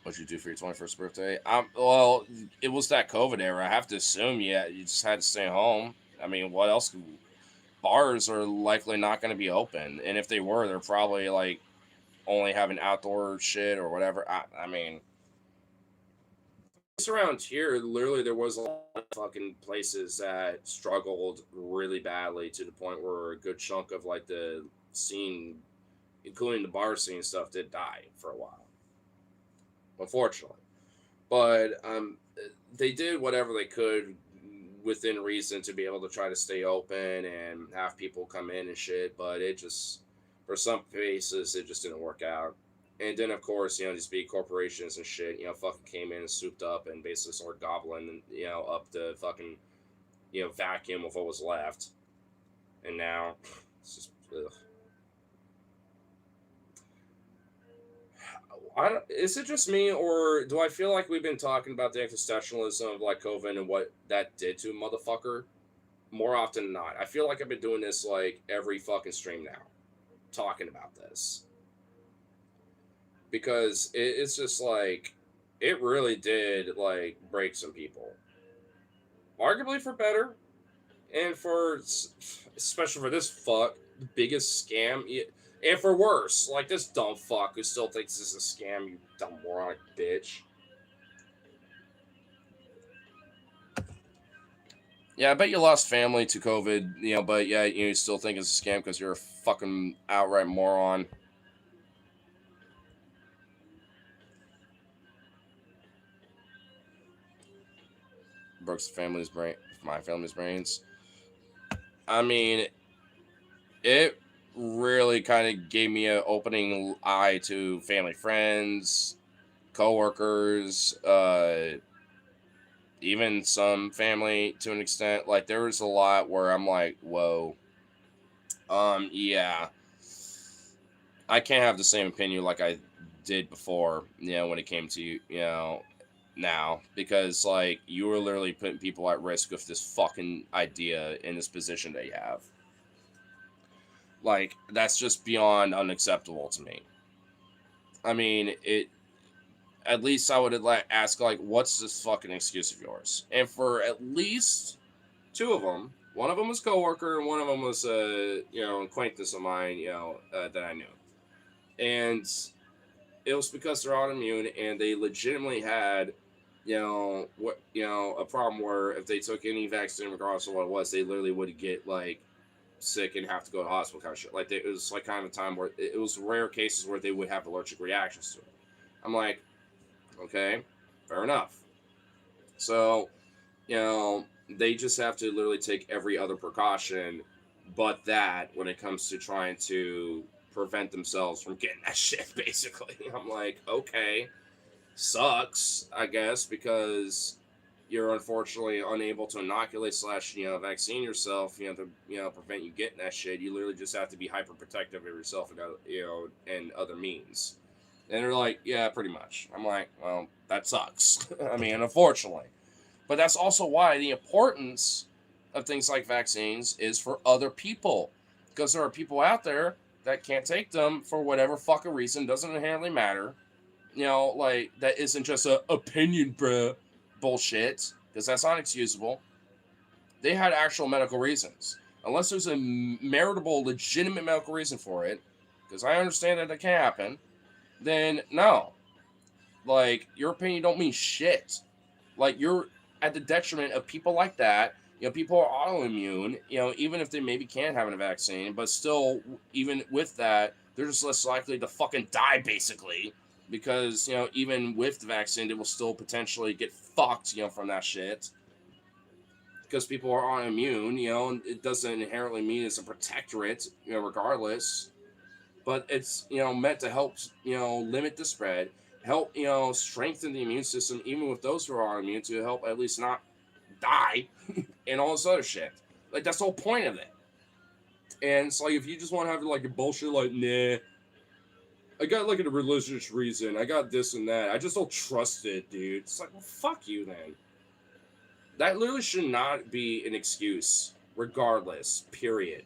What'd you do for your 21st birthday? Well, it was that COVID era. I have to assume, yeah, you just had to stay home. I mean, what else? Bars are likely not going to be open, and if they were, they're probably like only having outdoor shit or whatever. I mean, just around here, literally, there was a lot of fucking places that struggled really badly to the point where a good chunk of like the scene, including the bar scene stuff, did die for a while, unfortunately. But they did whatever they could within reason to be able to try to stay open and have people come in and shit. But it just, for some places, it just didn't work out. And then, of course, these big corporations and shit, fucking came in and souped up and basically started gobbling, up the fucking, vacuum of what was left. And now, it's just, ugh. Is it just me, or do I feel like we've been talking about the existentialism of like COVID and what that did to a motherfucker more often than not? I feel like I've been doing this like every fucking stream now, talking about this because it's just like it really did like break some people, arguably for better, and for especially for this the biggest scam. And for worse, like this dumb fuck who still thinks this is a scam, you dumb moronic bitch. Yeah, I bet you lost family to COVID, but yeah, you still think it's a scam because you're a fucking outright moron. Brooks' family's brain, my family's brains. I mean, it really kind of gave me an opening eye to family, friends, coworkers, even some family to an extent. Like there was a lot where I'm like, whoa, yeah, I can't have the same opinion like I did before. When it came to now because like you were literally putting people at risk with this fucking idea in this position that you have. Like that's just beyond unacceptable to me. I mean, it. At least I would ask like, what's this fucking excuse of yours? And for at least two of them, one of them was coworker, and one of them was acquaintance of mine, that I knew, and it was because they're autoimmune and they legitimately had, a problem where if they took any vaccine, regardless of what it was, they literally would get like sick and have to go to hospital kind of shit. Like it was like kind of a time where it was rare cases where they would have allergic reactions to it. I'm like, okay, fair enough. So, they just have to literally take every other precaution but that when it comes to trying to prevent themselves from getting that shit, basically. I'm like, okay, sucks, I guess, because you're unfortunately unable to inoculate slash vaccine yourself, to prevent you getting that shit. You literally just have to be hyper protective of yourself and and other means. And they're like, yeah, pretty much. I'm like, well, that sucks. I mean, unfortunately. But that's also why the importance of things like vaccines is for other people. Because there are people out there that can't take them for whatever fucking reason, doesn't inherently matter. Like, that isn't just a opinion, bruh, bullshit. Because that's not excusable. They had actual medical reasons. Unless there's a meritable, legitimate medical reason for it, because I understand that can happen, then no. Like, your opinion don't mean shit. Like, you're at the detriment of people like that. People are autoimmune, even if they maybe can have a vaccine, but still, even with that, they're just less likely to fucking die, basically. Because, even with the vaccine, they will still potentially get fucked, from that shit. because people are autoimmune, and it doesn't inherently mean it's a protectorate, regardless. But it's, meant to help, limit the spread, help, strengthen the immune system, even with those who are autoimmune, to help at least not die and all this other shit. Like, that's the whole point of it. And it's like, if you just want to have like a bullshit, like, nah, I got like a religious reason, I got this and that, I just don't trust it, dude. It's like, well, fuck you then. That literally should not be an excuse, regardless, period.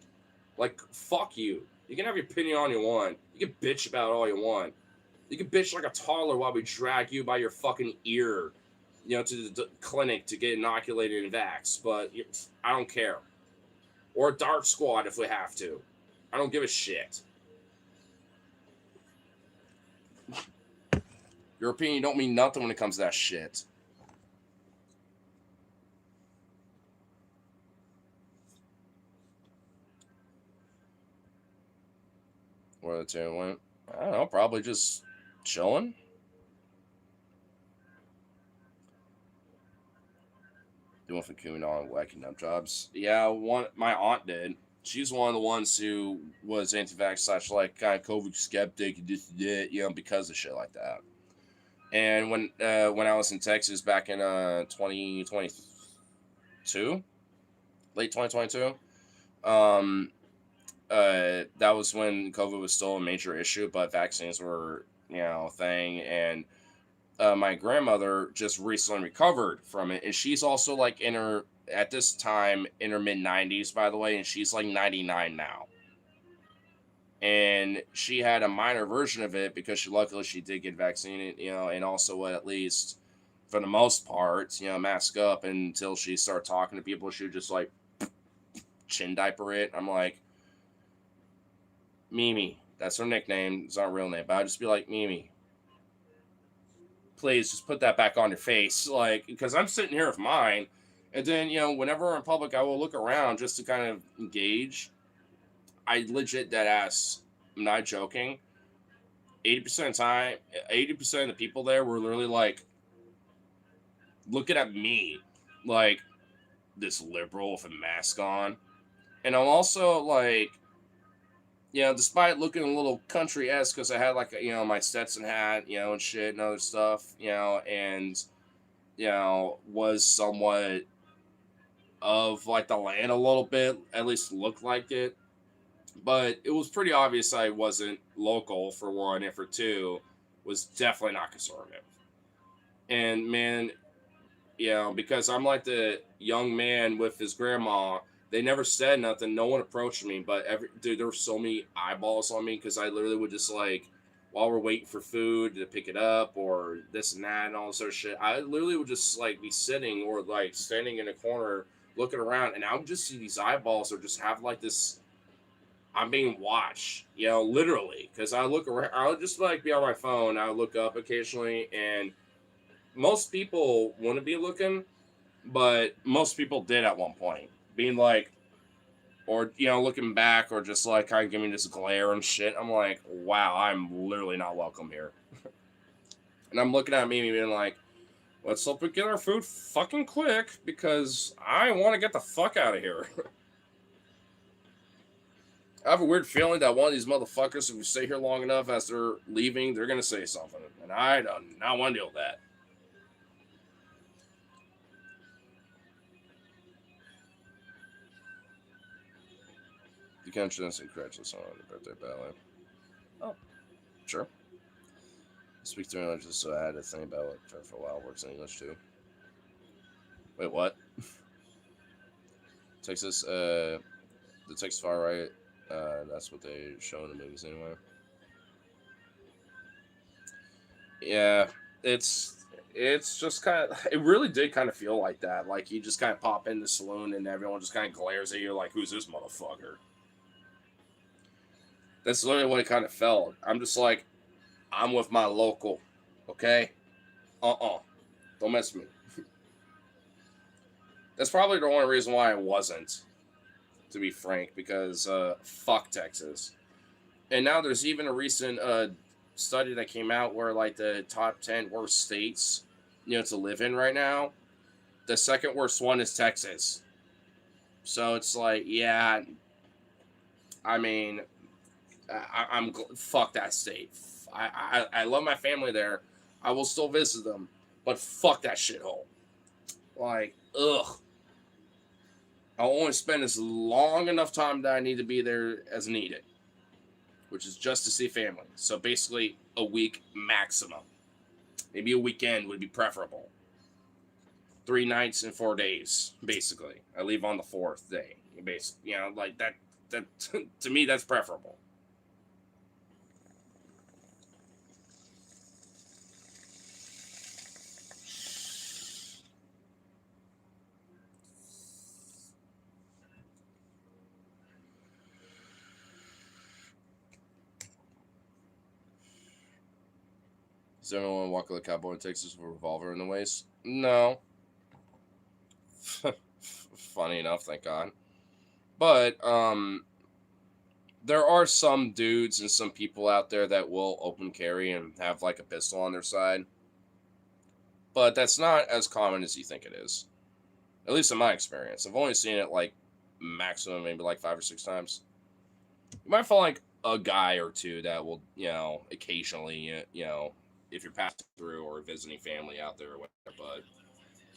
Like, fuck you. You can have your opinion on you want. You can bitch about all you want. You can bitch like a toddler while we drag you by your fucking ear, to the clinic to get inoculated and vaxxed. But I don't care. Or a dark squad if we have to. I don't give a shit. Your opinion don't mean nothing when it comes to that shit. Where the two went? I don't know. Probably just chilling. Doing for Kumino and wacky nut jobs. Yeah, my aunt did. She's one of the ones who was anti-vax / like kind of COVID skeptic and just because of shit like that. And when I was in Texas back in 2022, late 2022, that was when COVID was still a major issue, but vaccines were a thing. And my grandmother just recently recovered from it, and she's also like at this time in her mid 90s, by the way, and she's like 99 now. And she had a minor version of it because luckily she did get vaccinated, and also at least for the most part, mask up until she started talking to people. She would just like chin diaper it. I'm like, Mimi, that's her nickname. It's not her real name, but I'd just be like, Mimi, please just put that back on your face. Like, because I'm sitting here with mine. And then, whenever I'm in public, I will look around just to kind of engage. I legit dead ass, I'm not joking. 80% of the time, 80% of the people there were literally like looking at me like this liberal with a mask on. And I'm also like, despite looking a little country-esque because I had like my Stetson hat, and shit and other stuff, and was somewhat of like the land a little bit, at least looked like it. But it was pretty obvious I wasn't local, for one, and for two, was definitely not conservative. And man, because I'm like the young man with his grandma, they never said nothing. No one approached me, but dude, there were so many eyeballs on me because I literally would just like, while we're waiting for food to pick it up or this and that and all this other shit, I literally would just like be sitting or like standing in a corner looking around, and I would just see these eyeballs or just have like this. I'm being watched, literally, because I look around. I would just like be on my phone. I would look up occasionally, and most people wouldn't be looking, but most people did at one point, being like, or looking back, or just like kind of giving this glare and shit. I'm like, wow, I'm literally not welcome here. And I'm looking at me being like, let's hope we get our food fucking quick because I want to get the fuck out of here. I have a weird feeling that one of these motherfuckers, if we stay here long enough as they're leaving, they're gonna say something, and I do not want to deal with that. You can't just incredulous on the birthday ballet. Oh, sure. Speak to English, so I had to think about what for a while works in English too. Wait, what? Texas, the Texas far right. That's what they show in the movies anyway. Yeah, it's just kind of, it really did kind of feel like that. Like you just kind of pop in the saloon and everyone just kind of glares at you like, who's this motherfucker? That's literally what it kind of felt. I'm just like, I'm with my local, okay? Don't mess with me. That's probably the only reason why I wasn't, to be frank, because fuck Texas. And now there's even a recent study that came out where like the top 10 worst states, to live in right now. The second worst one is Texas. So it's like, yeah, I mean, fuck that state. I love my family there. I will still visit them, but fuck that shithole. Like, ugh. I'll only spend as long enough time that I need to be there as needed, which is just to see family. So basically, a week maximum. Maybe a weekend would be preferable. 3 nights and 4 days, basically. I leave on the fourth day. Basically, like that. That to me, that's preferable. Does anyone walk like a cowboy in Texas with a revolver in the waist? No. Funny enough, thank God. But there are some dudes and some people out there that will open carry and have like a pistol on their side. But that's not as common as you think it is. At least in my experience. I've only seen it like maximum maybe like 5 or 6 times. You might find like a guy or two that will, occasionally, if you're passing through or visiting family out there or whatever. But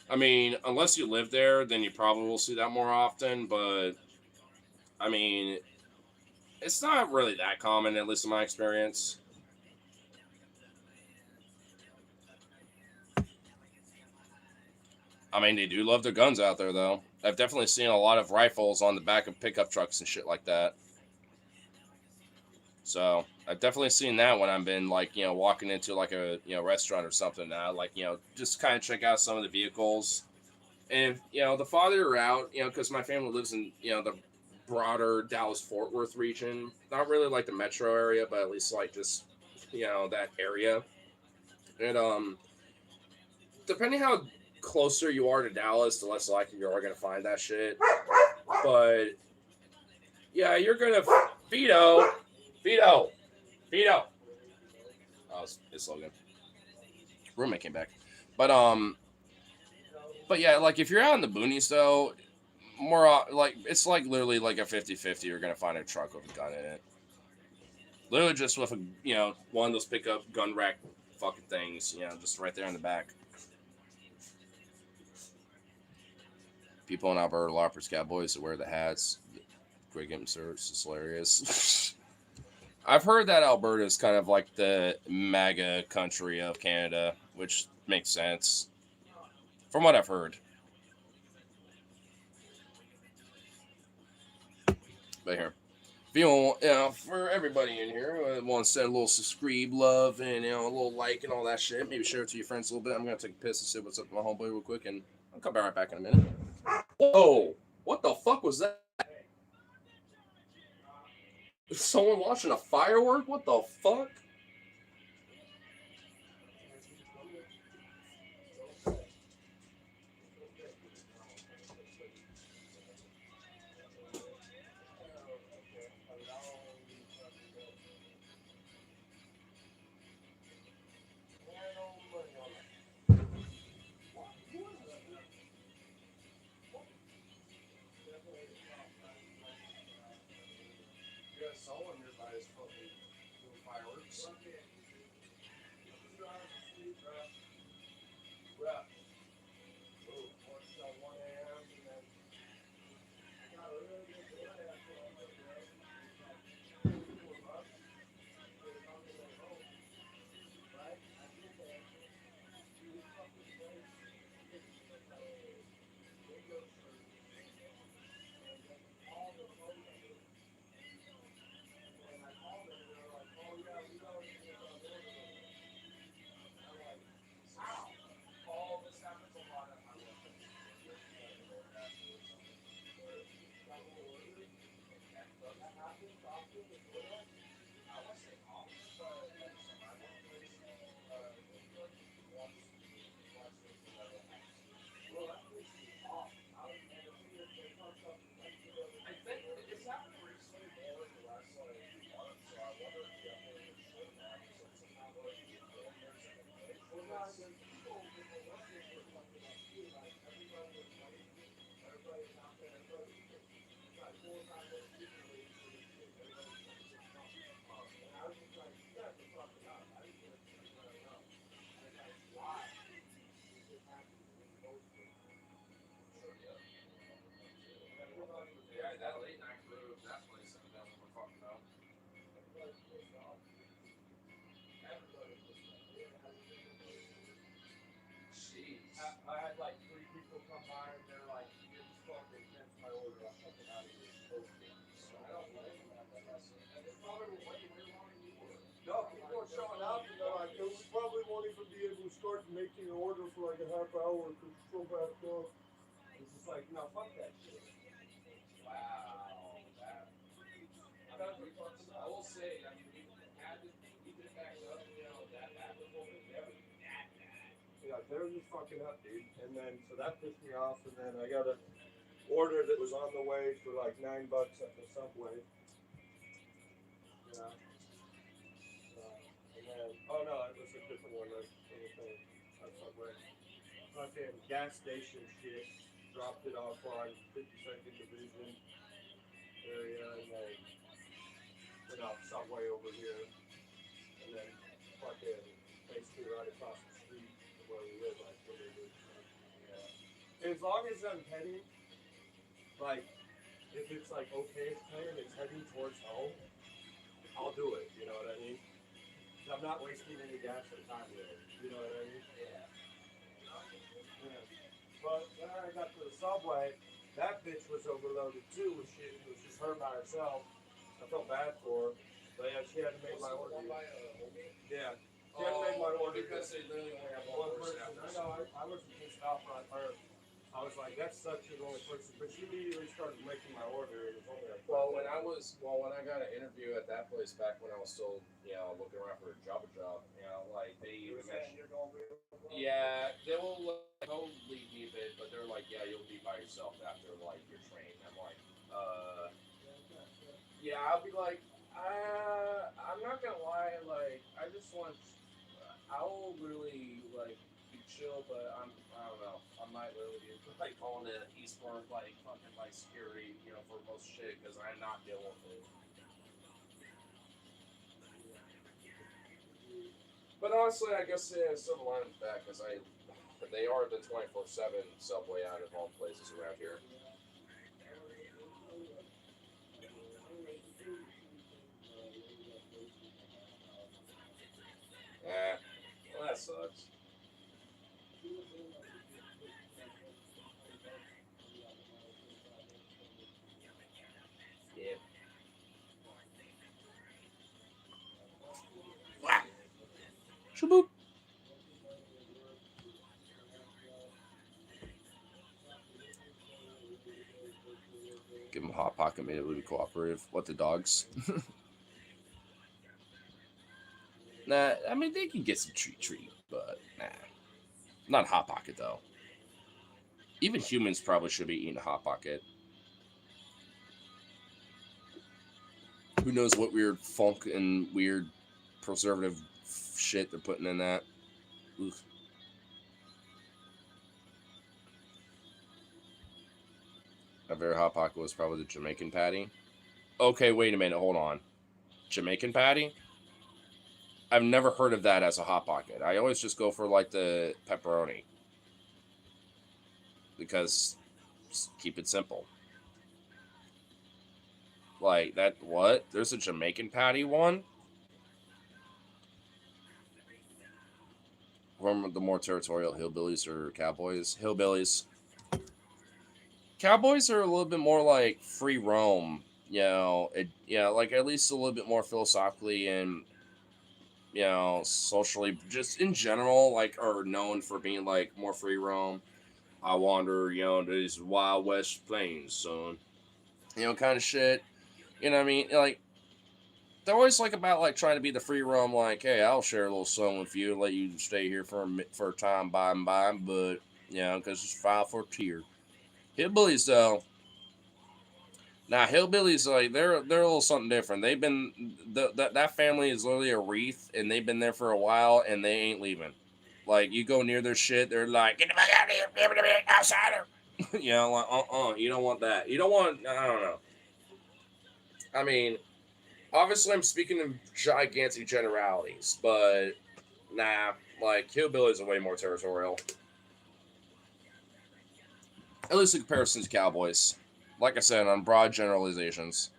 I mean, unless you live there, then you probably will see that more often. But I mean, it's not really that common, at least in my experience. I mean, they do love their guns out there, though. I've definitely seen a lot of rifles on the back of pickup trucks and shit like that. So I've definitely seen that when I've been like, walking into like a restaurant or something now, like just kind of check out some of the vehicles. And the farther you're out, because my family lives in the broader Dallas Fort Worth region, not really like the metro area, but at least like just that area. And depending how closer you are to Dallas, the less likely you are gonna find that shit. But yeah, you're gonna Vito, Vito, Vito. Oh, it's Logan. Roommate came back, but yeah, like if you're out in the boonies though, more like it's like literally like a 50-50. You're gonna find a truck with a gun in it. Literally just with a one of those pickup gun rack fucking things, just right there in the back. People in Alberta, Loppers, Cowboys that wear the hats. Great game search. It's hilarious. I've heard that Alberta is kind of like the MAGA country of Canada, which makes sense. From what I've heard. But here. If you want, for everybody in here, I want to send a little subscribe, love, and a little like and all that shit. Maybe share it to your friends a little bit. I'm gonna take a piss and see what's up with my homeboy real quick, and I'll come right back in a minute. Whoa! What the fuck was that? Is someone watching a firework? What the fuck? Someone nearby is fucking doing fireworks. start making an order for like a half hour because it's so backed up. It's just like, no, fuck that shit. Wow. That I'm not gonna fuck some. I will say. I mean, we've been backed up. You know that before, but never that bad. Yeah, they're just fucking up, dude. And then so that pissed me off. And then I got a order that was on the way for like $9 at the Subway. Yeah. And then oh no, it was a different one. Like from the thing, Subway. Fucking gas station shit. Dropped it off on 52nd Division area, and then went off Subway over here, and then fucking basically right across the street from where we live, like literally. Yeah. As long as I'm heading, like, if it's like okay pay and it's heading towards home, I'll do it. You know what I mean? 'Cause I'm not wasting any gas or time really. You know what I mean? Yeah. Yeah. But when I got to the Subway, that bitch was overloaded too with shit. It was just her by herself. I felt bad for her. But yeah, she had to make Was my it the order. one by Homie? Yeah. She had to make my order. Because they literally only have one One person person. after. I know. I was pissed off on her. I was like, that sucks. You're the only person. But she immediately started making my order. It was only like When I got an interview at that place back when I was still, looking around for a job, like they you even were saying mentioned, you're going to be yeah, they'll leave me a bit, but they're like, yeah, you'll be by yourself after like you're trained. I'm like, yeah, I'll be like, I'm not gonna lie, like I just want, I'll really like be chill, but I don't know, I might really be like calling it Eastbourne like fucking like scary, for most shit because I'm not dealing with it. But honestly, I guess silver lining with that because they are the 24/7 subway out of all places around here. Eh, well, that sucks. Yeah. Wah! Shaboop. Give them a hot pocket, made it really cooperative. What the dogs? Nah, I mean they can get some treat, but nah, not hot pocket though. Even humans probably should be eating a hot pocket. Who knows what weird funk and weird preservative shit they're putting in that? Ugh. A very hot pocket was probably the Jamaican patty. Okay, wait a minute, hold on. Jamaican patty? I've never heard of that as a hot pocket. I always just go for like the pepperoni because keep it simple. Like that what? There's a Jamaican patty one? From the more territorial hillbillies or cowboys? Hillbillies. Cowboys are a little bit more like free roam, like at least a little bit more philosophically and socially, just in general, like are known for being like more free roam. I wander, these wild west plains, son. Kind of shit. You know what I mean? Like they're always like about like trying to be the free roam. Like, hey, I'll share a little song with you, let you stay here for a time by and by, but because it's file for a tear. Hillbillies though, now hillbillies like they're a little something different. They've been that family is literally a wreath, and they've been there for a while, and they ain't leaving. Like you go near their shit, they're like, get the fuck out of here, give it to me, outsider. Like you don't want that. You don't want. I don't know. I mean, obviously, I'm speaking in gigantic generalities, but nah, like hillbillies are way more territorial. At least in comparison to cowboys. Like I said, on broad generalizations.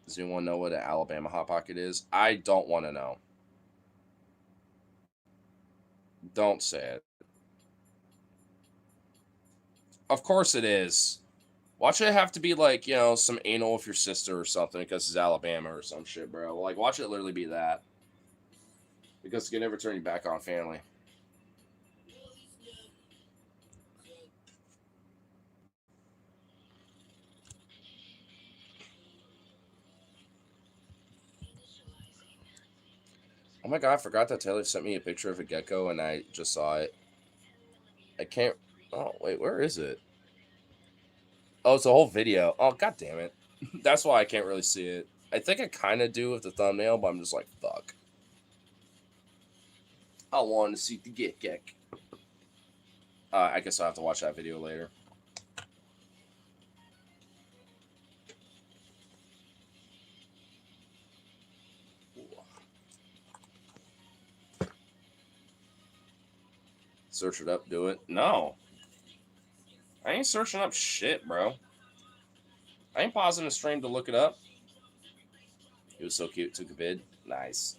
Does anyone know what an Alabama hot pocket is? I don't want to know. Don't say it. Of course it is. Watch it have to be like, some anal with your sister or something because it's Alabama or some shit, bro. Like, watch it literally be that. because you can never turn your back on family. Oh my god, I forgot that Taylor sent me a picture of a gecko and I just saw it. I can't. Oh, wait, where is it? Oh, it's a whole video. Oh, god damn it. That's why I can't really see it. I think I kind of do with the thumbnail, but I'm just like, fuck. I want to see the gecko. I guess I'll have to watch that video later. Search it up, do it. No. I ain't searching up shit, bro. I ain't pausing the stream to look it up. He was so cute, took a vid. Nice.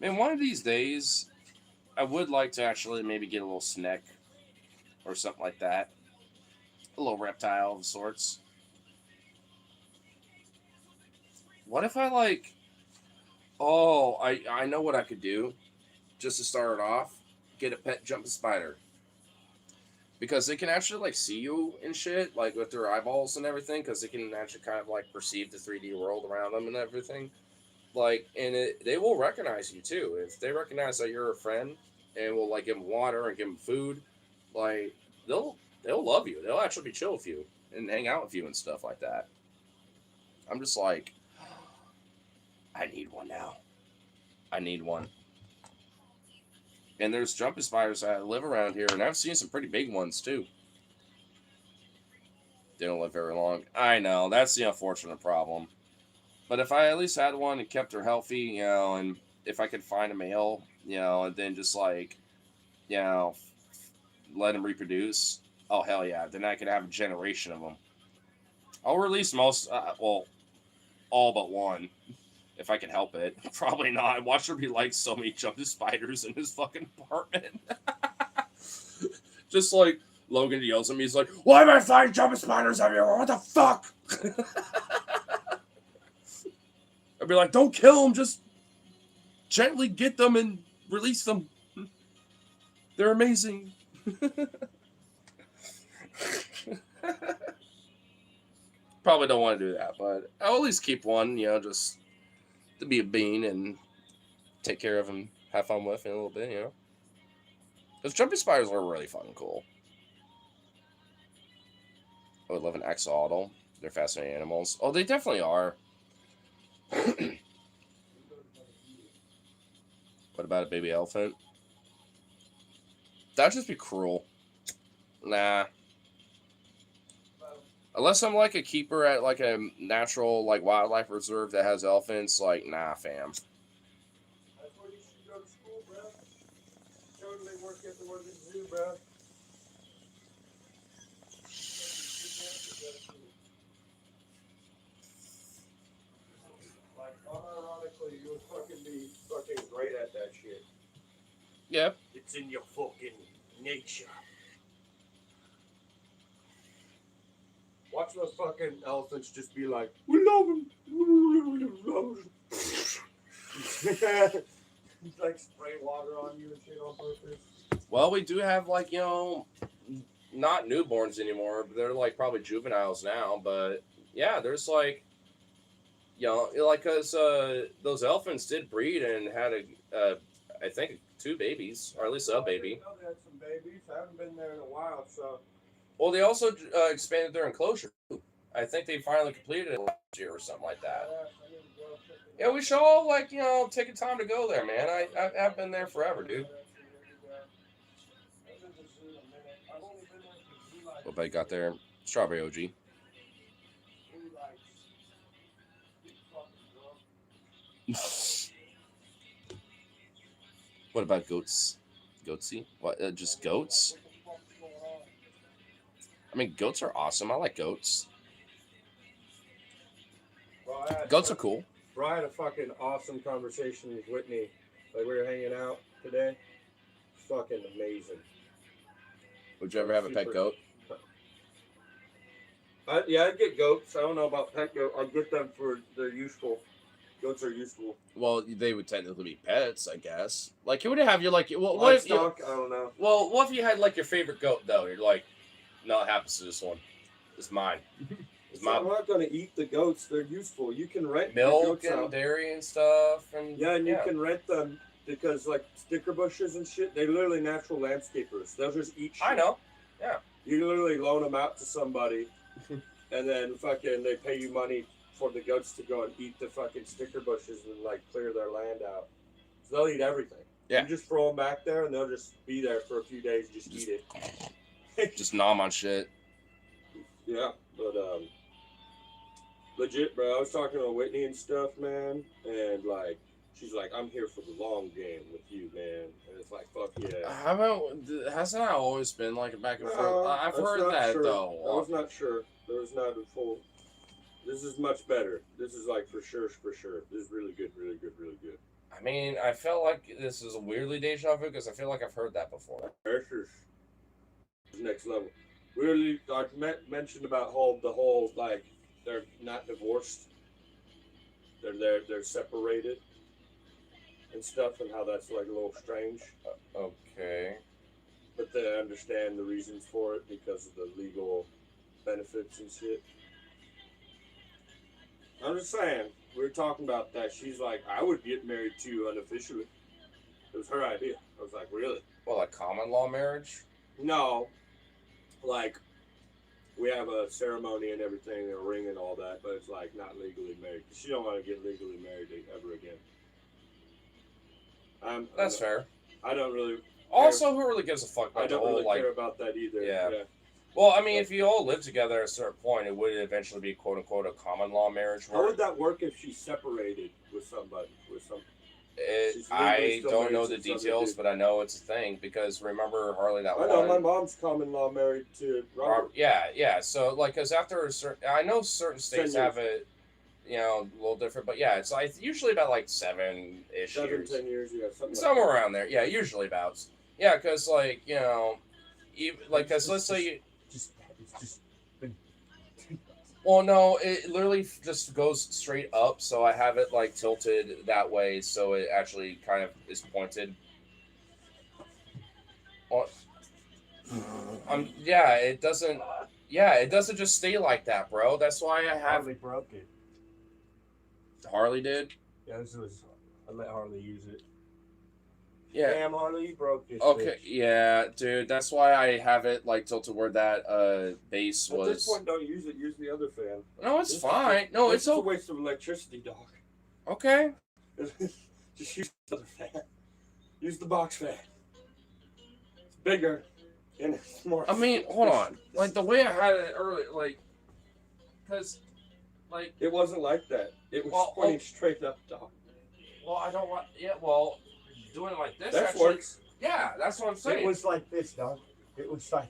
Man, one of these days, I would like to actually maybe get a little snake or something like that. A little reptile of sorts. What if I like... Oh, I know what I could do. Just to start it off. Get a pet jumping spider. Because they can actually like see you and shit, like with their eyeballs and everything, because they can actually kind of like perceive the 3D world around them and everything. Like, and they will recognize you too. If they recognize that you're a friend and will like give them water and give them food, like they'll love you. They'll actually be chill with you and hang out with you and stuff like that. I'm just like, I need one now. I need one. And there's jumping spiders that live around here, and I've seen some pretty big ones too. They don't live very long. I know, that's the unfortunate problem. But if I at least had one and kept her healthy, and if I could find a male, and then just like, let him reproduce, oh hell yeah, then I could have a generation of them. I'll release most, all but one, if I can help it. Probably not. Watch there be like so many jumping spiders in his fucking apartment. Just like Logan yells at me, he's like, "Why am I finding jumping spiders everywhere? What the fuck?" I'd be like, "Don't kill them, just gently get them and release them. They're amazing." Probably don't want to do that, but I'll at least keep one, just to be a bean and take care of him, have fun with in a little bit, Because jumping spiders are really fucking cool. I would love an axolotl. They're fascinating animals. Oh, they definitely are. What about a baby elephant? That'd just be cruel. Nah. Unless I'm like a keeper at like a natural like wildlife reserve that has elephants, like nah, fam. That's where you should go to school, bro. Totally work at the one at the zoo, bro. Like, unironically, you would fucking be fucking great at that shit. Yep. It's in your fucking nature. Watch those fucking elephants just be like, "We love him." Like spray water on you and shit on purpose. Well, we do have like not newborns anymore, but they're like probably juveniles now. But yeah, there's like like because those elephants did breed and had I think 2 babies, or at least a baby. I know they had some babies. I haven't been there in a while, so. Well, they also expanded their enclosure. I think they finally completed it last year or something like that. Yeah, we should all like take a time to go there, man. I've been there forever, dude. What about you got there? Strawberry OG. What about goats? Goatsy? What? Just goats? I mean, goats are awesome. I like goats. Goats are cool. Bro, I had a fucking awesome conversation with Whitney. Like, we were hanging out today. Fucking amazing. Would you ever have a pet goat? Yeah, I'd get goats. I don't know about pet goat. I'd get them for they're useful. Goats are useful. Well, they would technically be pets, I guess. Like, you would have your like. Well, what if you? Livestock, I don't know. Well, what if you had like your favorite goat though? You're like, no, it happens to this one. It's mine. It's So I'm my not gonna eat the goats. They're useful. You can rent the milk goats and out. dairy and stuff, and Yeah, and you can rent them because like sticker bushes and shit, they're literally natural landscapers. They'll just eat shit. I know. You literally loan them out to somebody, and then fucking they pay you money for the goats to go and eat the fucking sticker bushes and like clear their land out. So they'll eat everything. Yeah. You just throw them back there, and they'll just be there for a few days, just eat it. Just nom on shit. Yeah, but legit, bro. I was talking to Whitney and stuff, man, and like she's like, "I'm here for the long game with you, man," and it's like, "Fuck yeah." Hasn't that always been like a back and No, forth? I've that's heard not that sure. I though. was not sure. There was not a full. This is much better. This is like for sure, for sure. This is really good, really good, really good. I mean, I felt like this is a weirdly deja vu because I feel like I've heard that before. This is next level. Really, I mentioned about the whole like they're not divorced. They're separated and stuff, and how that's like a little strange. Okay. But they understand the reasons for it because of the legal benefits and shit. I'm just saying, we were talking about that. She's like, I would get married to you unofficially. It was her idea. I was like, really? Well, like common law marriage? No. Like, we have a ceremony and everything, a ring and all that, but it's like not legally married. She don't want to get legally married ever again. That's fair. I don't really. Also, who really gives a fuck about I don't the whole really care about that either. Yeah. Well, I mean, if you all live together at a certain point, it would eventually be quote unquote a common law marriage. How would that work if she's separated with somebody? I don't know the details, but I know it's a thing because remember Harley that one. I know my mom's common law married to Robert. Yeah. So like, because after a certain, I know certain states have it, you know, a little different, but yeah, it's like usually about like 7-ish years. 10 years, yeah, somewhere around there. Yeah, usually about. Yeah, because like you know, even like because let's say. It's just. Well, no, it literally just goes straight up, so I have it like tilted that way, so it actually kind of is pointed. Yeah, it doesn't. Yeah, it doesn't just stay like that, bro. That's why I have. Harley broke it. Harley did. Yeah, this was. I let Harley use it. Yeah. Damn, Harley, you broke this. Okay, bitch. yeah, dude. That's why I have it like tilted where that base was. At this point, don't use it. Use the other fan. No, it's fine. No, it's a waste of electricity, dog. Okay. Just use the other fan. Use the box fan. It's bigger and it's more. I mean, hold on. Like the way I had it earlier, like, because, like, it wasn't like that. It was pointing straight up, dog. Well, I don't want. Yeah, well. Doing it like this that actually works. Yeah, that's what I'm saying. It was like this, dog. It was like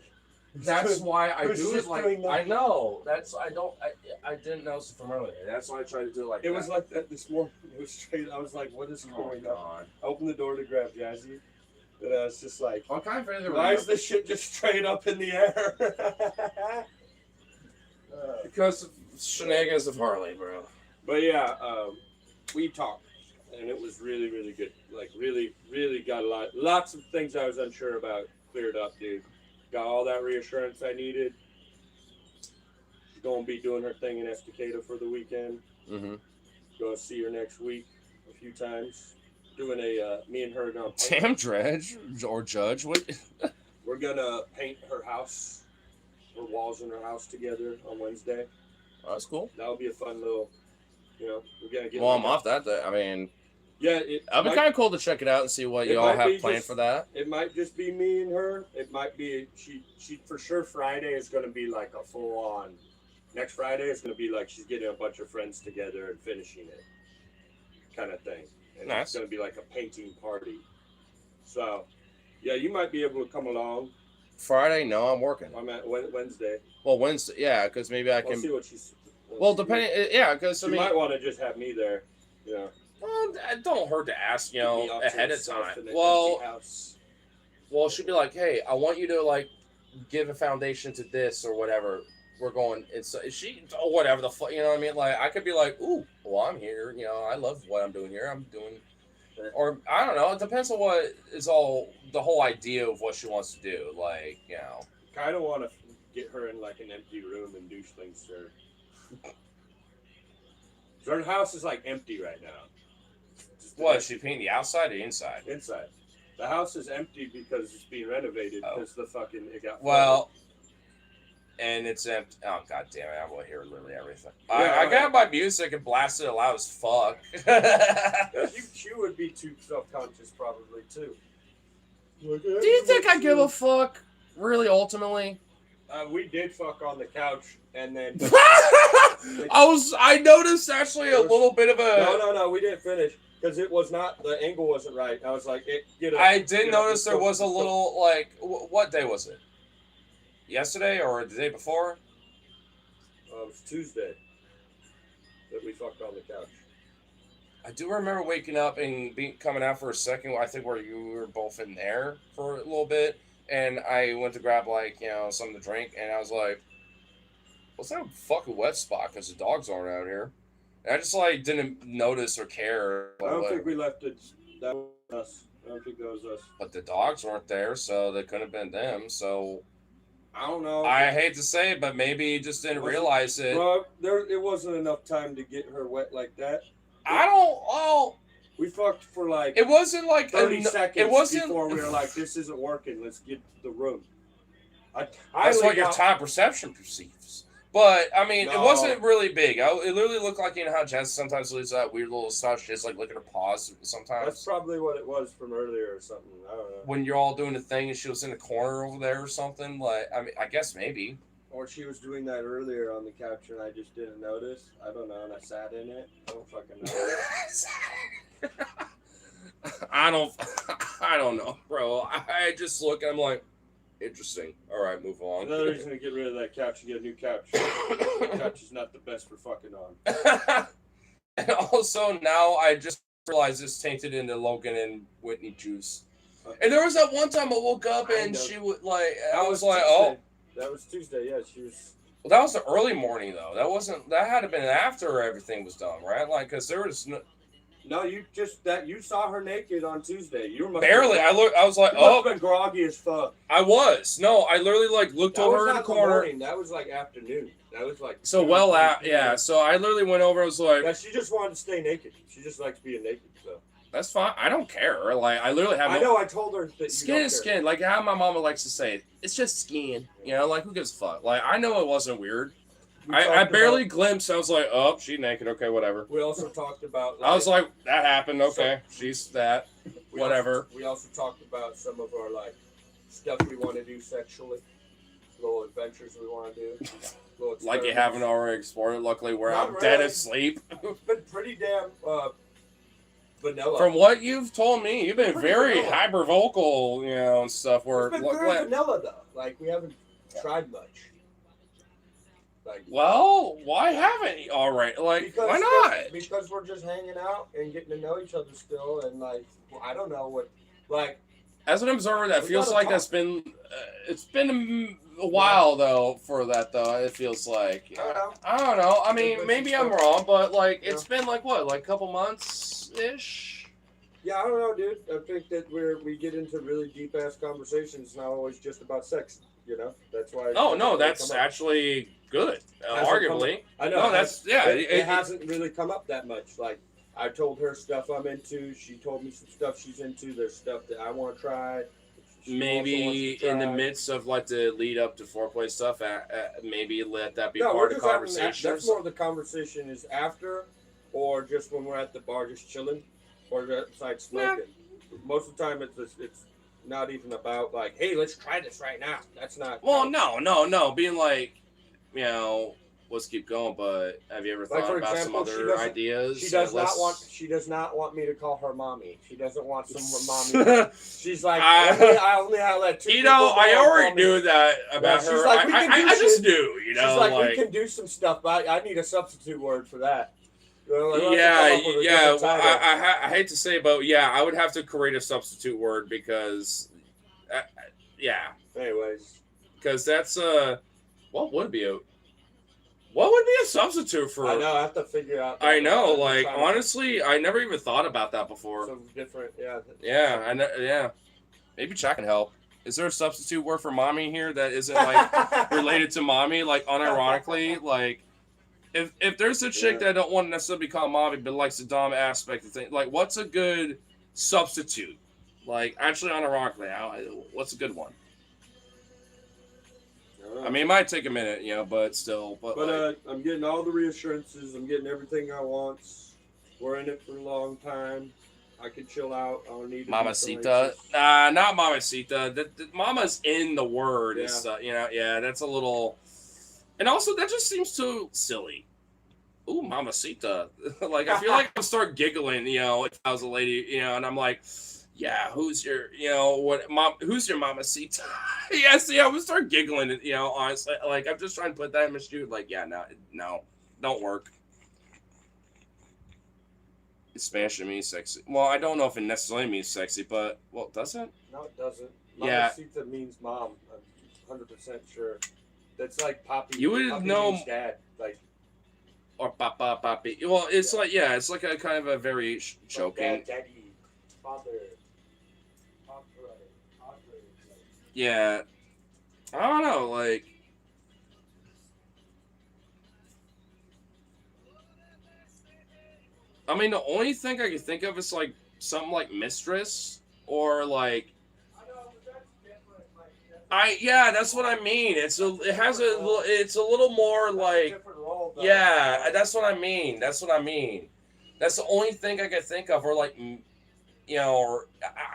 that's why I do it like I that. know. That's I didn't notice it from earlier. That's why I tried to do it like it was like that this morning. It was straight. I was like, what is going on? I opened the door to grab Jazzy. And I was just like, why is this shit just straight up in the air? Because of shenanigans of Harley, bro. But yeah, we talked. And it was really, really good. Like, really, really got lots of things I was unsure about cleared up, dude. Got all that reassurance I needed. She's going to be doing her thing in Estacada for the weekend. Mm-hmm. Going to see her next week a few times. Doing me and her going to Damn, Dredge or Judge. What? We're going to paint her house. Her walls in her house together on Wednesday. Oh, that's cool. That'll be a fun little, we're going to get... Well, I'm off that day. I mean... Yeah, it'd be kind of cool to check it out and see what y'all have planned for that. It might just be me and her. It might be she for sure. Friday is going to be like a full on. Next Friday is going to be like she's getting a bunch of friends together and finishing it, kind of thing. And nice. It's going to be like a painting party. So, yeah, you might be able to come along. Friday? No, I'm working. I'm at Wednesday. Well, Wednesday, yeah, because maybe I can. We'll see what she's. Well, depending, yeah, because I mean, might want to just have me there. Yeah. Well, it don't hurt to ask, ahead of time. Well, she'd be like, hey, I want you to, like, give a foundation to this or whatever. we're going. It's she or whatever the fuck. You know what I mean? Like I could be like, ooh, well I'm here. You know, I love what I'm doing here. I'm doing, or I don't know. It depends on what is all the whole idea of what she wants to do. Like you know, Kind of want to get her in like an empty room and do things to her. Her house is like empty right now. what is she painting the outside or the inside? Inside. The house is empty because it's being renovated Oh. because the fucking it got Well, and it's empty. Oh god damn it! I will hear literally everything. Yeah, I got my music and blasted it loud as fuck. She would be too self-conscious probably too. Like, Do you think I give a fuck? Really, ultimately? we did fuck on the couch and then I noticed actually a little bit of a. No, we didn't finish because it was not the angle wasn't right. I was like, I did notice there was a little like what day was it? Yesterday or the day before? It was Tuesday that we fucked on the couch. I do remember waking up and coming out for a second. I think where you were both in there for a little bit, and I went to grab like something to drink, and I was like, "What's that fucking wet spot?" Because the dogs aren't out here. And I just like didn't notice or care. I don't think we left it. That was us. I don't think that was us. But the dogs weren't there, so they couldn't have been them. So I don't know. I hate to say it, but maybe he just didn't realize it. Well, it wasn't enough time to get her wet like that. I don't. Oh, we fucked for like. It wasn't like 30 seconds. It wasn't before we were like, "This isn't working. Let's get to the room." That's what your time perception perceives. But I mean, it wasn't really big. It literally looked like how Jess sometimes leaves that weird little stuff. She just like look at her paws sometimes. That's probably what it was from earlier or something. I don't know. When you're all doing the thing and she was in the corner over there or something. Like I mean, I guess maybe. Or she was doing that earlier on the couch and I just didn't notice. I don't know, and I sat in it. I don't fucking know. I don't know, bro. I just look and I'm like, interesting. All right, move on. Another reason to get rid of that couch, you get a new couch. The couch is not the best for fucking on. And also now I just realized this tainted into Logan and Whitney juice. And there was that one time I woke up and she would like, I was like, oh. That was Tuesday, yeah. She was. Well, that was the early morning though. That had to been after everything was done, right? Like, cause there was no. You saw her naked on Tuesday. You were barely. I was like, oh. Been groggy as fuck. I was. No, I literally like looked over in the corner. That was like afternoon. That was like. So well out, yeah. So I literally went over. and was like, yeah, she just wanted to stay naked. She just likes being naked. So. That's fine. I don't care. Like I literally have. I know. I told her that skin is skin. Like how my mama likes to say it. It's just skin. You know, like who gives a fuck? Like I know it wasn't weird. I barely glimpsed. I was like, oh, she's naked. Okay, whatever. We also talked about. I was like, that happened. Okay, she's that. Whatever. We also talked about some of our like stuff we want to do sexually, little adventures we want to do. Like you haven't already explored it. Luckily, where I'm dead asleep. It's been pretty damn. Vanilla. From what you've told me, you've been very hyper vocal, you know, and stuff. Where it's been very vanilla though. Like we haven't tried much. Like, well, why haven't you? All right, like why not? Because we're just hanging out and getting to know each other still, and like I don't know what like. As an observer, that feels like that's been. It's been a while though for that though. It feels like I don't know. I mean, maybe I'm wrong, but like it's been like what, like a couple months ish. Yeah, I don't know, dude. I think that we get into really deep ass conversations. It's not always just about sex. You know, that's why. Oh no, that's actually good. Arguably, I know. No, that's yeah. It hasn't really come up that much. Like I told her stuff I'm into. She told me some stuff she's into. There's stuff that I want to try. Maybe in the midst of like the lead up to foreplay stuff, maybe let that be part of the conversation. That's more of the conversation is after, or just when we're at the bar just chilling, or outside smoking. Yeah. Most of the time, it's not even about like, hey, let's try this right now. That's not. Well, no. Being like, you know, let's keep going. But have you ever thought about some other ideas? She does not want me to call her mommy. She doesn't want some mommy. She's like, I only let two. You know, I already knew that about her. Like, I just knew. You know, she's like, we can do some stuff, but I need a substitute word for that. Yeah. I hate to say, but yeah, I would have to create a substitute word because, yeah. Anyways, because that's what would be a What would be a substitute for? I know. I have to figure out. I know. I'm Like trying to- honestly, I never even thought about that before. Some different. Yeah. Yeah, I know. Yeah, maybe chat can help. Is there a substitute word for mommy here that isn't like related to mommy? Like unironically, like if there's a chick that don't want to necessarily be called mommy, but likes the dom aspect of things, like what's a good substitute? Like actually, unironically, what's a good one? I mean, it might take a minute, you know, but still. But like, I'm getting all the reassurances. I'm getting everything I want. We're in it for a long time. I can chill out. I don't need to Mamacita. Nah, not Mamacita. The mama's in the word. Yeah. Is, you know, yeah, that's a little. And also, that just seems too silly. Ooh, Mamacita. Like, I feel like I'll start giggling, you know, if I was a lady, you know, and I'm like, yeah, who's your, you know, who's your Mamacita? Yes, yeah, I would start giggling, you know, honestly. Like, I'm just trying to put that in my shoe. Like, yeah, no, don't work. Spanish means sexy. Well, I don't know if it necessarily means sexy, but well, does it? No, it doesn't. Yeah. Mamacita means mom. I'm 100% sure. That's like Poppy. You would Poppy know. means dad. Like. Or papa, papi. Well, it's like, yeah, it's like a kind of a very choking. Daddy, father, Yeah. I don't know, like. I mean, the only thing I can think of is like something like mistress or like. Yeah, that's what I mean. It's a little more like. Yeah, that's what I mean. That's the only thing I can think of, or like, you know, or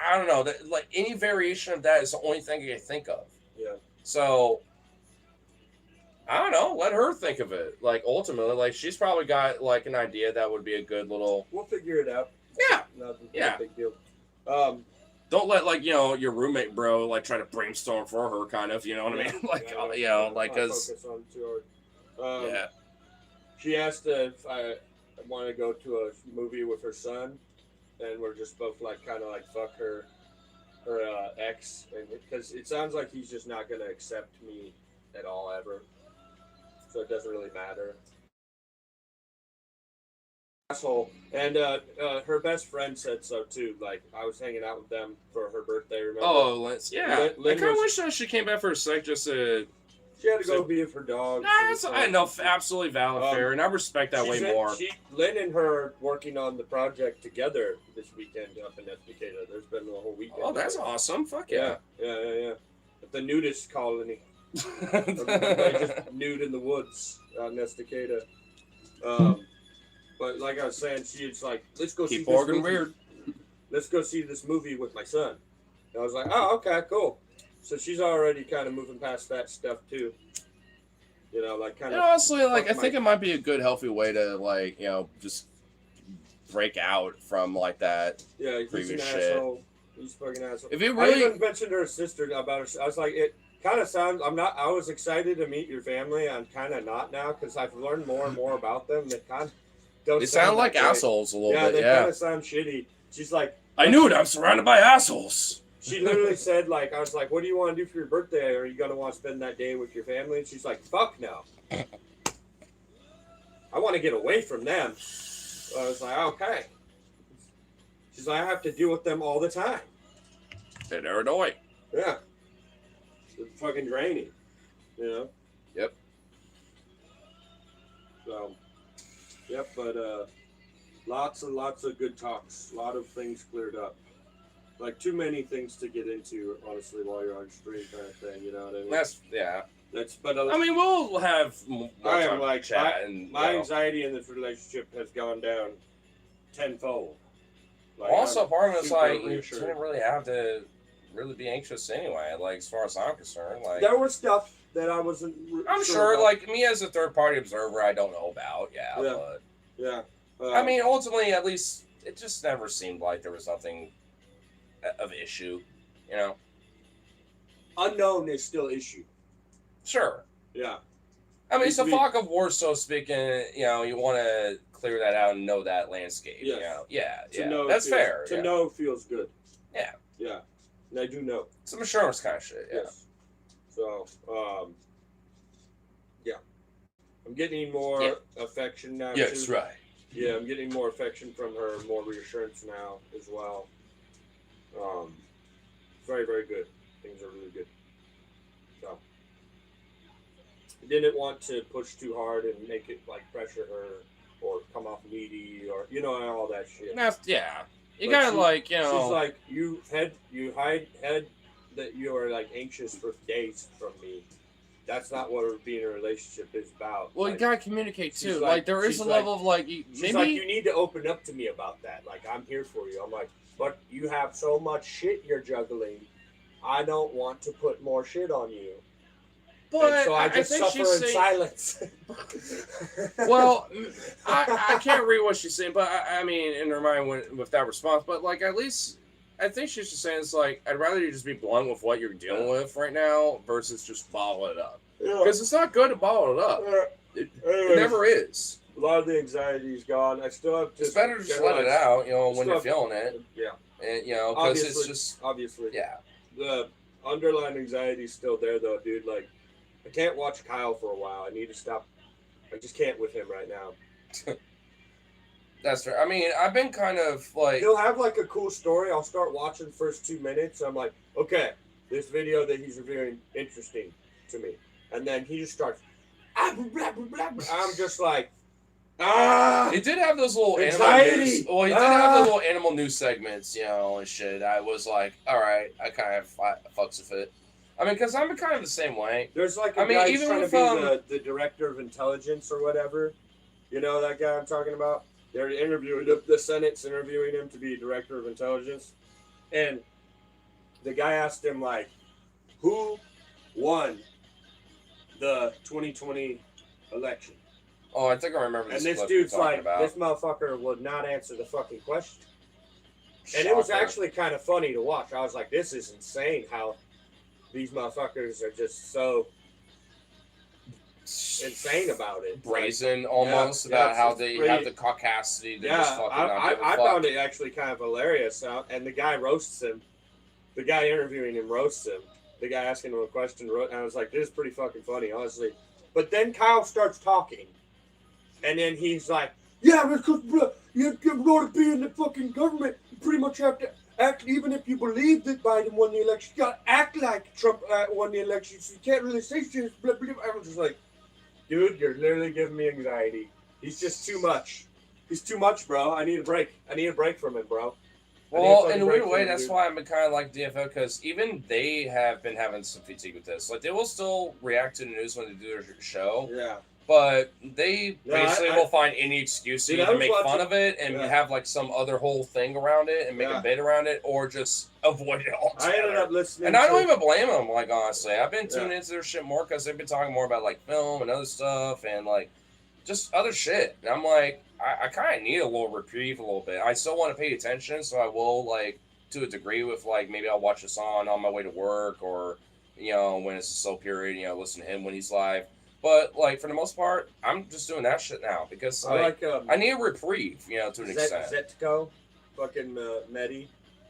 I don't know, like any variation of that is the only thing I can think of. Yeah. So I don't know. Let her think of it. Like ultimately, like she's probably got like an idea that would be a good little. We'll figure it out. Yeah. Nothing. Yeah. No big deal. Don't let like, you know, your roommate bro like try to brainstorm for her, kind of. You know what I mean? Like you know, like because. Yeah. She asked if I want to go to a movie with her son, and we're just both like kind of like fuck her ex, and because it sounds like he's just not gonna accept me at all ever, so it doesn't really matter. Asshole. And her best friend said so too. Like I was hanging out with them for her birthday. Remember? Oh, yeah. Lynn I kind of was- wish she came back for a sec just to. She had to go be with her dog. I know, absolutely valid, fair, and I respect that way more. Lynn and her are working on the project together this weekend up in Estacada. There's been a whole weekend. Oh, that's awesome! Fuck yeah! Yeah. At the nudist colony. They just nude in the woods out in Estacada. But like I was saying, she's like, let's go see this movie. Weird. Let's go see this movie with my son. And I was like, oh, okay, cool. So she's already kind of moving past that stuff too. You know, like kind of. Honestly, like I think it might be a good, healthy way to like, you know, just break out from like that. Yeah, he's previous an shit. asshole. He's a fucking asshole. If it I really even mentioned to her sister about her. I was like, it kind of sounds. I was excited to meet your family. I'm kind of not now because I've learned more and more about them. They kind of don't. They sound like assholes a little bit. They kind of sound shitty. She's like, I knew it. I'm surrounded by assholes. She literally said, like, I was like, what do you want to do for your birthday? Are you going to want to spend that day with your family? And she's like, fuck no. I want to get away from them. So I was like, okay. She's like, I have to deal with them all the time. They're annoying. Yeah. It's fucking draining. You know? Yep. So, yep, but lots and lots of good talks. A lot of things cleared up. Like too many things to get into, honestly, while you're on stream, kind of thing. You know what I mean? But I mean, we'll have more I am time like to chat and my anxiety in this relationship has gone down tenfold. Like, also, part of it's like you reassured. shouldn't really have to really be anxious anyway. Like as far as I'm concerned, like there was stuff that I wasn't. I'm sure, like me as a third party observer, I don't know about. Yeah. But Yeah. I mean, ultimately, at least it just never seemed like there was nothing of issue, you know. Unknown is still issue. Sure. Yeah. I mean, it's a fog of war, so speaking. You know, you want to clear that out and know that landscape. Yes. You know? Yeah. To know That's feels, fair. To know feels good. Yeah. Yeah. And I do know. Some assurance kind of shit. Yeah. Yes. So, yeah. I'm getting more affection now, Yes, too. right. Yeah, I'm getting more affection from her, more reassurance now as well. Very, very good. Things are really good. So, didn't want to push too hard and make it like pressure her or come off needy or all that shit. Yeah. You But gotta like, she's like you hide that you are like anxious for days from me. That's not what being in a relationship is about. well, you Like, gotta communicate too. like, Like there is a level of like she's like, maybe you need to open up to me about that. Like, I'm here for you. I'm like, but you have so much shit you're juggling. I don't want to put more shit on you. And but so I just think suffer she's in saying, silence. well, I can't read what she's saying, but I mean, in her mind with that response, but like at least I think she's just saying it's like I'd rather you just be blunt with what you're dealing with right now versus just bottle it up because it's not good to bottle it up. It never is. A lot of the anxiety is gone. I still have to. It's better to just let it out, when you're feeling it. Yeah. And because it's just obviously. Yeah. The underlying anxiety is still there though, dude. Like, I can't watch Kyle for a while. I need to stop. I just can't with him right now. That's fair. I mean, I've been kind of like he'll have like a cool story. I'll start watching the first 2 minutes. I'm like, okay, this video that he's reviewing interesting to me, and then he just starts. I'm just like, It did have those little anxiety. Animal news. Well, he did have the little animal news segments, and shit. I was like, all right, I kind of fucks with it. I mean, because I'm kind of the same way. There's like a guy even trying to be the director of intelligence or whatever. You know that guy I'm talking about? They're interviewing the Senate's interviewing him to be director of intelligence, and the guy asked him like, "Who won the 2020 election?" Oh, I think I remember this. And this dude's like, this motherfucker would not answer the fucking question. And it was actually kind of funny to watch. I was like, this is insane how these motherfuckers are just so insane about it. Brazen almost about how they have the caucasity to just fucking not give a fuck. I found it actually kind of hilarious. And the guy roasts him. The guy interviewing him roasts him. The guy asking him a question, and I was like, this is pretty fucking funny, honestly. But then Kyle starts talking. And then he's like, yeah, because in order to be in the fucking government, you pretty much have to act, even if you believe that Biden won the election, you gotta act like Trump won the election, so you can't really say shit. Blah, blah, blah. I was just like, dude, you're literally giving me anxiety. He's just too much. He's too much, bro. I need a break. I need a break from him, bro. Well, in a weird way, that's why I've been kind of like DFO, because even they have been having some fatigue with this. Like, they will still react to the news when they do their show. Yeah. But they basically will find any excuse to either make fun of it and have like some other whole thing around it and make a bit around it, or just avoid it altogether. I ended up listening, and I don't even blame them. Like, honestly, I've been tuning into their shit more because they've been talking more about like film and other stuff and like just other shit. And I'm like, I kind of need a little reprieve a little bit. I still want to pay attention, so I will like to a degree with like maybe I'll watch this on my way to work or when it's a slow period, listen to him when he's live. But, like, for the most part, I'm just doing that shit now because, I need a reprieve, to an extent. Zetko, fucking Medi.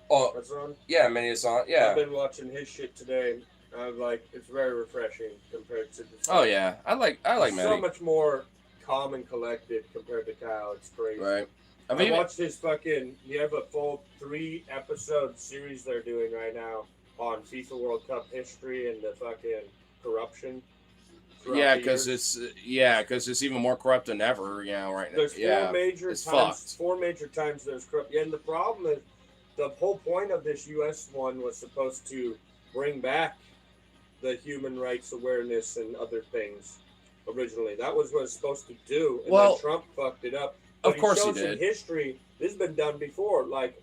Oh, that's on? Yeah, Medi is on, yeah. I've been watching his shit today. I'm like, it's very refreshing compared to the Oh, yeah. I like Medi. So much more calm and collected compared to Kyle. It's crazy. Right. I watched his fucking, you have a full 3-episode series they're doing right now on FIFA World Cup history and the fucking corruption. Yeah, because it's even more corrupt than ever, right now. There's four major times there's corrupt. And the problem is, the whole point of this U.S. one was supposed to bring back the human rights awareness and other things originally. That was what it was supposed to do. And then Trump fucked it up. But of course he did. In history, this has been done before. Like,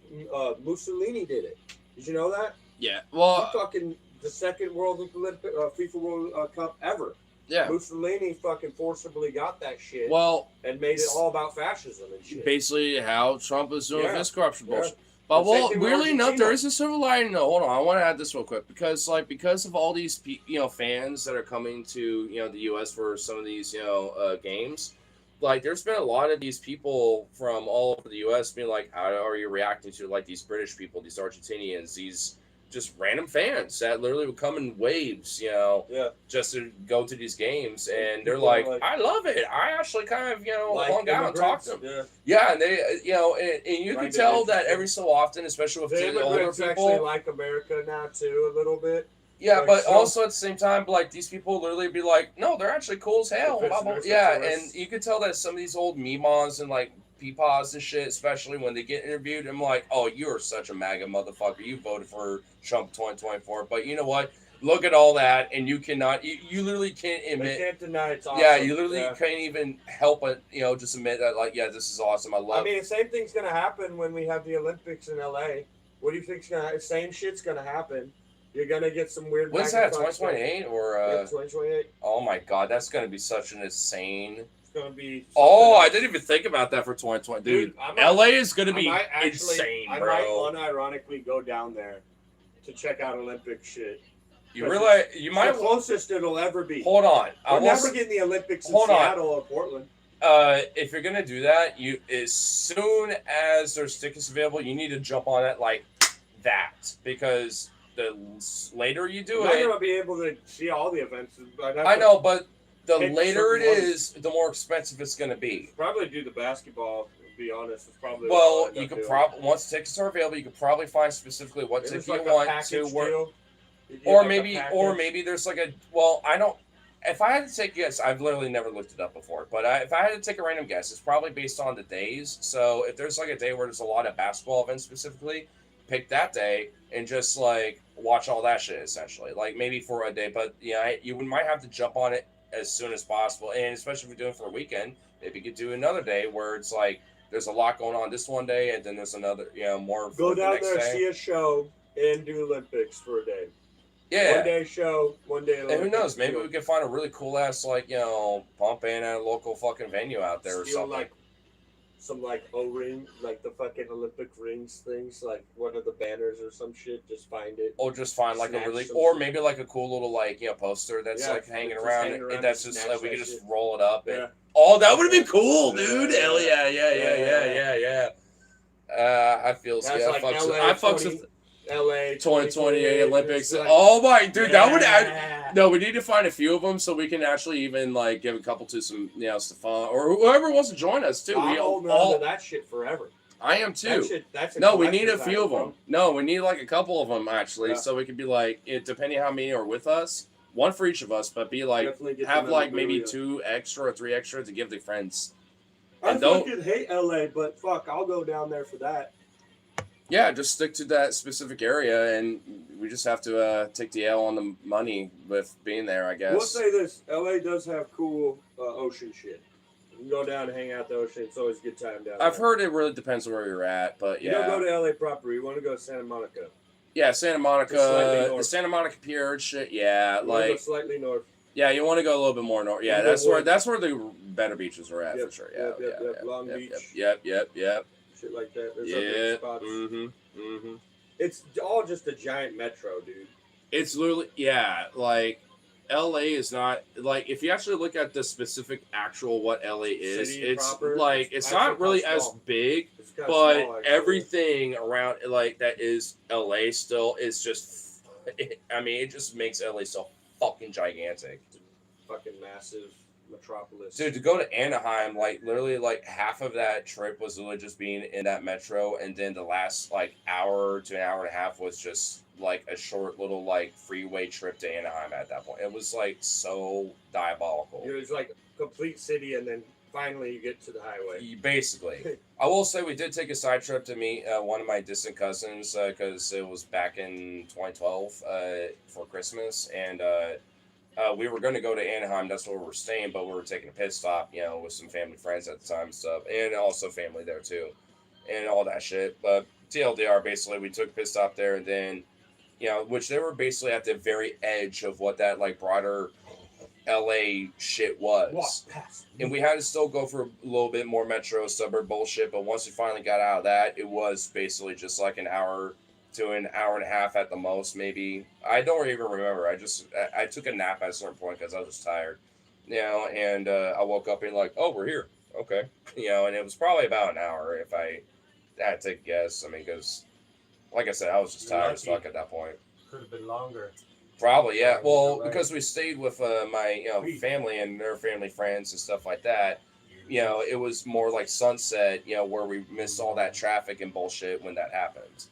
Mussolini did it. Did you know that? Yeah. Well, fucking the second FIFA World Cup ever. Yeah. Mussolini fucking forcibly got that shit. Well, and made it all about fascism and shit. Basically, how Trump is doing his corruption bullshit. But weirdly enough, there is a silver lining. No, hold on, I want to add this real quick because of all these fans that are coming to the U.S. for some of these games. Like, there's been a lot of these people from all over the U.S. being like, how are you reacting to like these British people, these Argentinians, these just random fans that literally would come in waves, Yeah. just to go to these games, and they're People like, like- I love it. I actually kind of, Like hung out and talked to them. immigrants, Yeah, and they, and you can Find it tell that interesting. every so often, especially with The the older immigrants people. actually like America now too, a little bit. Yeah, Like, but so- also at the same time, like these people literally be like, no, they're actually cool as hell. They're Blah, blah, business yeah, interests. and you can tell that some of these old memas and like peepaws and shit, especially when they get interviewed, I'm like, oh, you are such a MAGA motherfucker. You voted for Trump 2024, but you know what? Look at all that, and you cannot, you literally can't They admit. can't deny it's awesome. Yeah, you literally Yeah. can't even help it, just admit that, like, yeah, this is awesome. I love. I mean, the same thing's gonna happen when we have the Olympics in LA. What do you think's gonna? Same shit's gonna happen. You're gonna get some weird. When's that? MAGA fucks 2028 or? Yeah, 2028. Oh my God, that's gonna be such an insane. It's gonna be. Oh, something I didn't even think about that for 2020, dude. I might- LA is gonna I be might actually, insane, I bro. might unironically go down there to check out Olympic shit. You realize you might. The closest it'll ever be. Hold on, We're never getting the Olympics in hold on. Seattle or Portland. If you're gonna do that, you as soon as there's tickets available, you need to jump on it like that, because the later you do I'm not it, gonna be able to see all the events. I know, but the pick later it certain is, the more expensive it's gonna be. Probably do the basketball. To be honest, it's probably. Well, what I'll you end could up probably once tickets are available, you could probably find specifically what doing. ticket It's like you a want package to work. deal. You get Or like a maybe, package. there's like a. Well, I don't. If I had to take a guess, I've literally never looked it up before. But if I had to take a random guess, it's probably based on the days. So if there's like a day where there's a lot of basketball events specifically, pick that day and just like watch all that shit essentially. Like maybe for a day, but yeah, you might have to jump on it as soon as possible. And especially if you're doing it for a weekend, maybe you could do another day where it's like there's a lot going on this one day, and then there's another, more. Go for the down next there, day. see a show, and do Olympics for a day. Yeah. 1 day show, 1 day. And who Olympics. knows? Maybe we could find a really cool ass pump in at a local fucking venue out there or Steal something. like some like O-ring, like the fucking Olympic rings things, like one of the banners or some shit. Just find it. Or just find like Snatch a really, some or shit. maybe like a cool little poster that's Yeah, like hanging just around. hang around And that's and just snatch like we that could just shit. roll it up. Yeah. And, oh, that would have been cool, Yeah, dude. yeah, Hell yeah, yeah. I feel That's yeah. like I LA fucks with LA 2028 Olympics. Like, Oh my, dude, that would. yeah. No, we need to find a few of them so we can actually even like give a couple to some, Stefan or whoever wants to join us too. I'm We holding all, on to that shit forever. I am too. That shit, that's a No, we need a collector's few of item, them. No, we need like a couple of them actually, Yeah. so we could be like, depending how many are with us, one for each of us, but be like, Definitely get have the like maybe memorabilia. 2 extra or 3 extra to give the friends. I And don't- fucking hate LA, but fuck, I'll go down there for that. Yeah, just stick to that specific area, and we just have to take the L on the money with being there, I guess. We'll say this: LA does have cool ocean shit. You can go down and hang out the ocean. It's always a good time down there. I've heard it really depends on where you're at, but You yeah. don't go to LA proper. You want to go to Santa Monica. Yeah, Santa Just slightly Monica, north. the Santa Monica Pier and shit. Yeah, You want to go like slightly north. yeah, you want to go a little bit more north. Yeah, You go that's where the better beaches are at Yep, for sure. Yeah, yep. Long Beach. Yep. Shit like that. There's Yeah. other spots. Mm-hmm. It's all just a giant metro, dude. It's literally like LA is not like if you actually look at the specific actual what LA is, City it's proper, like it's it's not actually really kinda as small. big, It's kinda but small, actually. everything around like that is LA still is just. I mean, it just makes LA so fucking gigantic. Fucking massive metropolis. Dude, to go to Anaheim, like literally, like half of that trip was literally just being in that metro, and then the last like hour to an hour and a half was just like a short little like freeway trip to Anaheim. At that point, it was like so diabolical. It's like a complete city, and then finally you get to the highway. Basically, I will say we did take a side trip to meet one of my distant cousins because it was back in 2012 for Christmas, and we were going to go to Anaheim. That's where we were staying, but we were taking a pit stop, with some family friends at the time and stuff, and also family there too, and all that shit. But TLDR, basically, we took a pit stop there, and then, which they were basically at the very edge of what that like broader LA shit was. Walk past. And we had to still go for a little bit more metro suburb bullshit, but once we finally got out of that, it was basically just like an hour to an hour and a half at the most, maybe. I don't even remember. I took a nap at a certain point because I was just tired, and I woke up and like, oh, we're here. Okay. And it was probably about an hour if I had to take a guess. I mean, because Like I said, I was just You're tired as lucky. fuck at that point. Could have been longer. Probably, yeah. Either Well, way. because we stayed with my family and their family friends and stuff like that. It was more like sunset. Where we missed all that traffic and bullshit when that happened.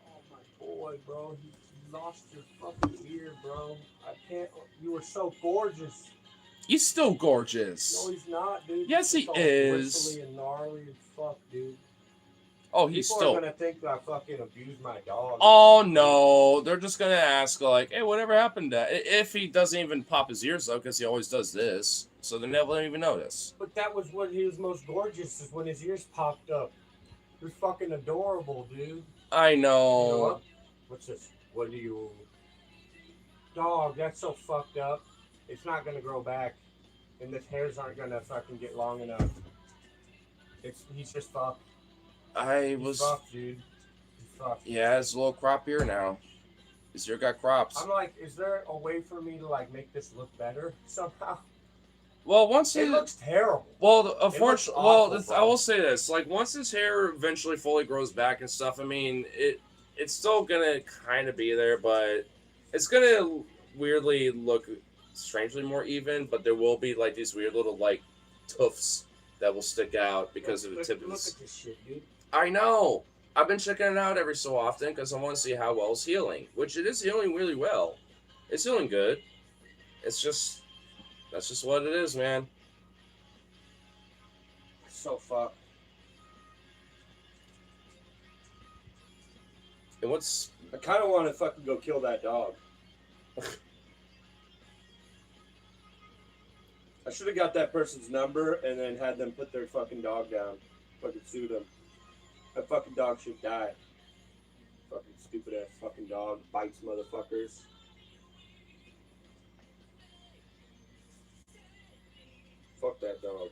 Oh my boy, bro, you lost your fucking ear, bro. I can't. You were so gorgeous. He's still No, gorgeous. he's not, dude. Yes, he It's all is. bristly and gnarly as fuck, dude. Oh, he's People still. are gonna think I fucking abused my dog. Oh no, they're just gonna ask like, "Hey, whatever happened to?" If he doesn't even pop his ears though, because he always does this, so they never even notice. But that was when he was most gorgeous, is when his ears popped up. He was fucking adorable, dude. I You know know. what? What's this? What do you? Dog, that's so fucked up. It's not gonna grow back, and his hairs aren't gonna fucking get long enough. He's just fucked. I He's was. fucked, dude. He's fucked. Yeah, it's a little crop ear now. His ear got crops. I'm like, is there a way for me to like make this look better somehow? Well, once It looks terrible. well, unfortunately, awful, I bro. will say this: like, once his hair eventually fully grows back and stuff, I mean, it's still gonna kind of be there, but it's gonna weirdly look strangely more even. But there will be like these weird little like tufts that will stick out because of the tip of Look his. at this shit, dude. I know. I've been checking it out every so often because I want to see how well it's healing, which it is healing really well. It's healing good. It's just that's just what it is, man. So fucked. And what's I kind of want to fucking go kill that dog. I should have got that person's number and then had them put their fucking dog down. Fucking sue them. That fucking dog should die. Fucking stupid ass fucking dog. Bites motherfuckers. Fuck that dog.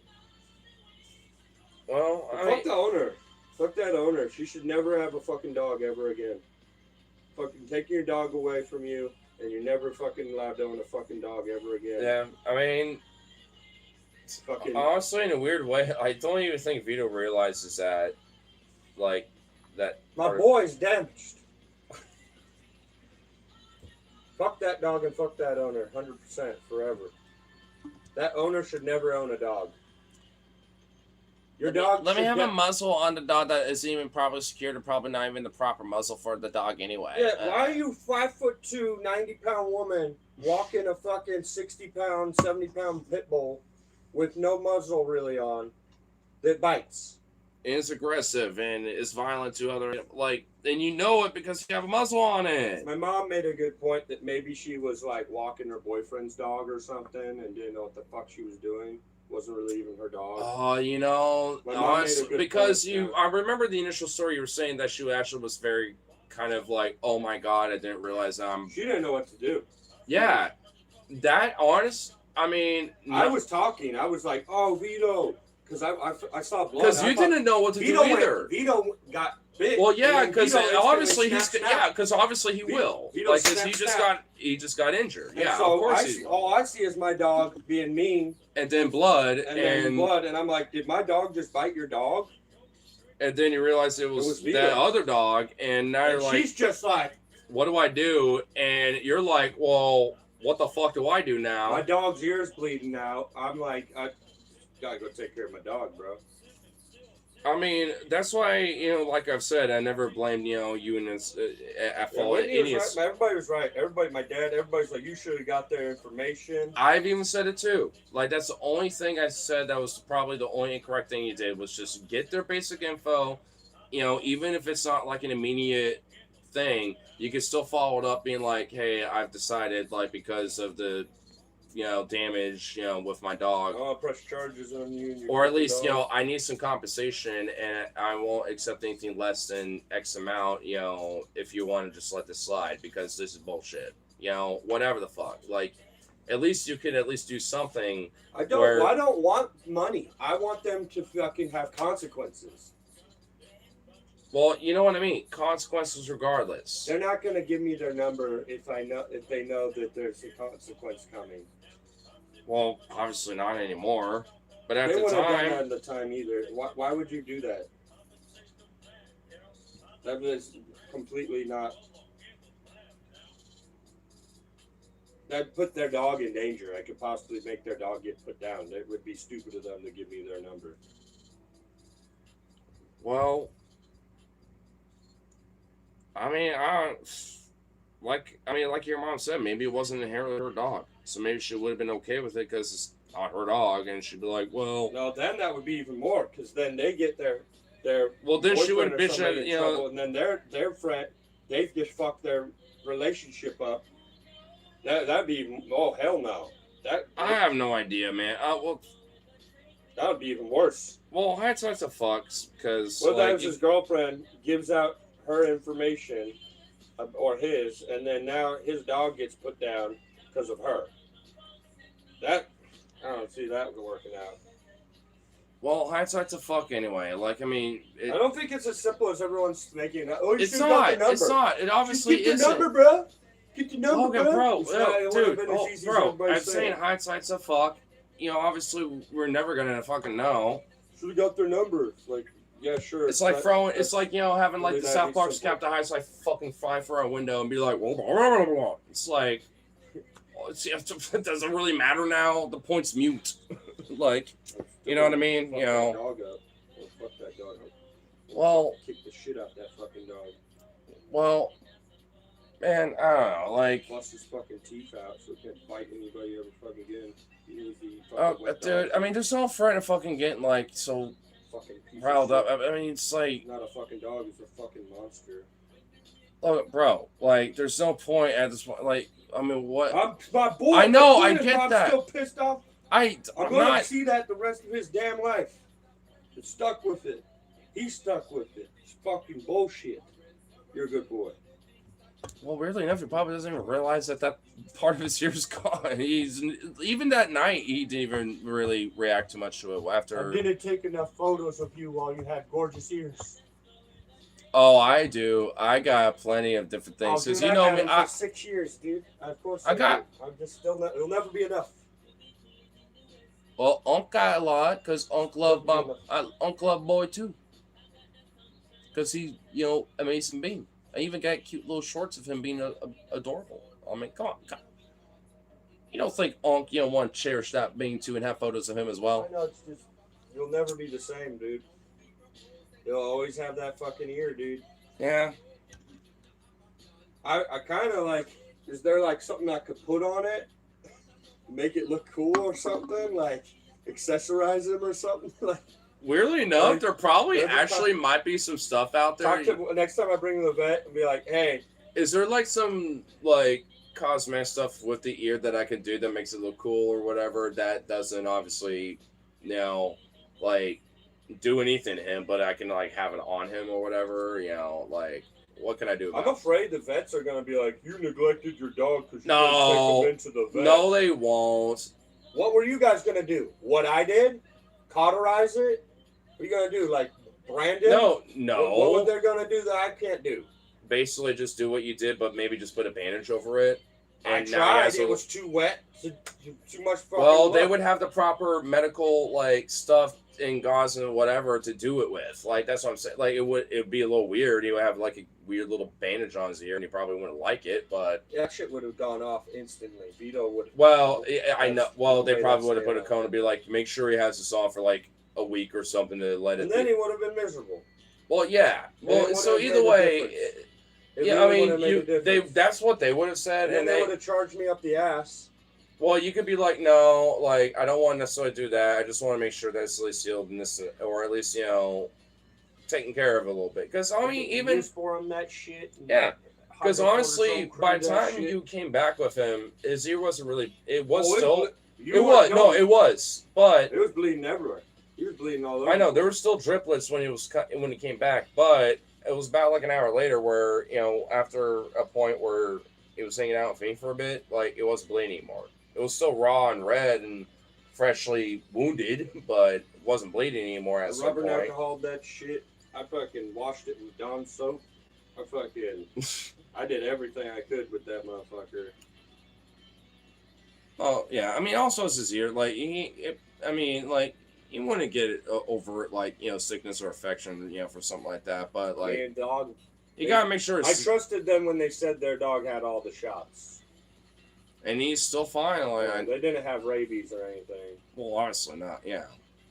well, Fuck the owner. Fuck that owner. She should never have a fucking dog ever again. Fucking taking your dog away from you, and you're never fucking allowed to own a fucking dog ever again. yeah. I mean, Fucking. honestly, in a weird way, I don't even think Vito realizes that, like, that. My boy's damaged. Fuck that dog and fuck that owner, 100% forever. That owner should never own a dog. Your dog. Let me should have get- a muzzle on the dog that isn't even properly secured, and probably not even the proper muzzle for the dog anyway. Yeah, why are you 5'2", 90-pound woman walking a fucking 60-pound, 70-pound pit bull with no muzzle really on that bites? It's aggressive and is violent to other and you know it because you have a muzzle on it. My mom made a good point that maybe she was like walking her boyfriend's dog or something and didn't know what the fuck she was doing. Wasn't really even her dog. Oh, My mom made a good because point, I remember the initial story you were saying that she actually was very kind of like, oh my god, I didn't realize She didn't know what to do. yeah, that honest. I mean, I was talking. I was like, "Oh, Vito," because I saw blood. because you didn't know what to Vito do either. Vito got bit. Well, yeah, because obviously Vito he will. Vito Like, because snapped he just got injured. Yeah, so of course he will. all I see is my dog being mean And then blood, and then blood, and I'm like, "Did my dog just bite your dog?" and then you realize it was Vito. that other dog, and now And you're like, she's just like, what do I do? And you're like, well, what the fuck do I do now? "My dog's ears bleeding now." I'm like, "I gotta go take care of my dog, bro." I mean, that's why, like I've said, I never blamed, you and this at fault. Everybody was right. Everybody, my dad, everybody's like, "You should have got their information." I've even said it too. Like, that's the only thing I said that was probably the only incorrect thing you did was just get their basic info. Even if it's not like an immediate thing, you can still follow it up being like, hey, I've decided, like, because of the, damage, with my dog. I'll press charges on you. And your Or at least, dog. I need some compensation and I won't accept anything less than X amount, if you want to just let this slide because this is bullshit. Whatever the fuck. Like, at least you could at least do something. I don't want money. I want them to fucking have consequences. Well, you know what I mean. Consequences regardless. They're not gonna give me their number if they know that there's a consequence coming. Well, obviously not anymore. But at They the wouldn't have done time, that at the time either. Why would you do that? That was completely not. That put their dog in danger. I could possibly make their dog get put down. It would be stupid of them to give me their number. Well, I mean, like your mom said, maybe it wasn't inherently her dog, so maybe she would have been okay with it because it's not her dog, and she'd be like, well, No, then that would be even more, because then they get their well, then she would boyfriend or bitch somebody at in you trouble, know. and then their friend, they've just fucked their relationship up. That'd be even, oh hell no. I have no idea, man. That would be even worse. Well, hindsight's a fucks because What like, if his girlfriend gives out her information, or his, and then now his dog gets put down because of her? That I don't see that working out. well, hindsight's a fuck anyway. Like, I mean, I don't think it's as simple as everyone's making it. Oh, you it's should have got not. the number. It's not. It obviously Get the isn't. number, bro. Get the number, Okay, bro. bro, dude, I'm I'm saying hindsight's a fuck. You know, obviously, we're never gonna fucking know. Should have got their number. Like, yeah, sure. It's like throwing. It's like, you know, having like Really the not South Park simple. Captain Hindsight fucking fly through a window and be like, well, blah, blah, blah. It's like, well, it doesn't really matter now. The point's mute. Like, you know what I mean? Fuck You that know. dog up. Fuck that dog up. Well, Kick the shit out that fucking dog. well, man, I don't know. Like, Bust his fucking teeth out so he can't bite anybody ever fucking again. dude, I mean, there's no friend of fucking getting like so fucking piece riled of up. shit. I mean, it's like, Not a fucking dog, it's a fucking monster. look, bro, like, there's no point at this point. Like, I mean, what? My boy, I know, my I boy, get I'm that. still pissed off. I'm I'm going not. to see that the rest of his damn life. He's stuck with it. He's stuck with it. It's fucking bullshit. You're a good boy. Well, weirdly enough, he probably doesn't even realize that that part of his ear's gone. He's even that night he didn't even really react too much to it after. I didn't take enough photos of you while you had gorgeous ears. Oh, I do. I got plenty of different things because you know me. For 6 years, dude. Of course. I got. I'm just still not. It'll never be enough. Well, Unc got a lot because Unc loved Unc loved boy too. Because he, you know, amazing being. I even got cute little shorts of him being adorable. I mean, come on. You don't think Unc, you know, want to cherish that being too and have photos of him as well? I know, it's just, you'll never be the same, dude. You'll always have that fucking ear, dude. Yeah. I kind of like, is there like something I could put on it? Make it look cool or something? Like, accessorize him or something? Like, weirdly enough, like, there probably every actually might be some stuff out there. next time I bring him to the vet and be like, hey. Is there like some like cosmetic stuff with the ear that I can do that makes it look cool or whatever that doesn't obviously, you know, like do anything to him, but I can like have it on him or whatever, you know, like what can I do about I'm afraid the vets are going to be like, you neglected your dog because you No. didn't take him into the vet. No, they won't. What were you guys going to do? What I did? Cauterize it? What are you going to do? Like, brand it? No. What were they going to do that I can't do? Basically just do what you did, but maybe just put a bandage over it. I And now he tried. has It a- was too wet. Too much fucking Well, they blood. would have the proper medical like stuff and gauze and whatever to do it with. Like that's what I'm saying. Like it'd be a little weird. He would have like a weird little bandage on his ear, and he probably wouldn't like it. But That shit would have gone off instantly. Vito would. well, I know. Well, they Way probably would that's have put a there. cone and be like, make sure he has this on for like a week or something to let it. And then he would have been miserable. Well, yeah. Well, it so would've either made a way, difference. It yeah. I really mean, would've made a they difference. that's what they would have said, And then and they they would have charged me up the ass. Well, you could be like, no, like I don't want to necessarily do that. I just want to make sure that it's at least sealed and this, or at least you know, taken care of a little bit. Because I mean, even for him that shit. yeah, because honestly, hydrocortisone by the cream, that time shit. you came back with him, his ear wasn't really. It was Oh, still. you It weren't was no, going. it was, but It was bleeding everywhere. He was bleeding all over. I know there were still driplets when he was when he came back, but it was about like an hour later where you know after a point where he was hanging out with me for a bit, like it wasn't bleeding anymore. It was still raw and red and freshly wounded, but it wasn't bleeding anymore at The some rubber point. alcohol, that shit. I fucking washed it with Dawn soap. I did everything I could with that motherfucker. Oh yeah, I mean, also it's his ear. Like like you wouldn't get it over like you know sickness or affection, you know, for something like that. But like, Man, dog, You gotta make sure. I trusted them when they said their dog had all the shots. And he's still fine. Like, they didn't have rabies or anything. Well, honestly, not. Yeah.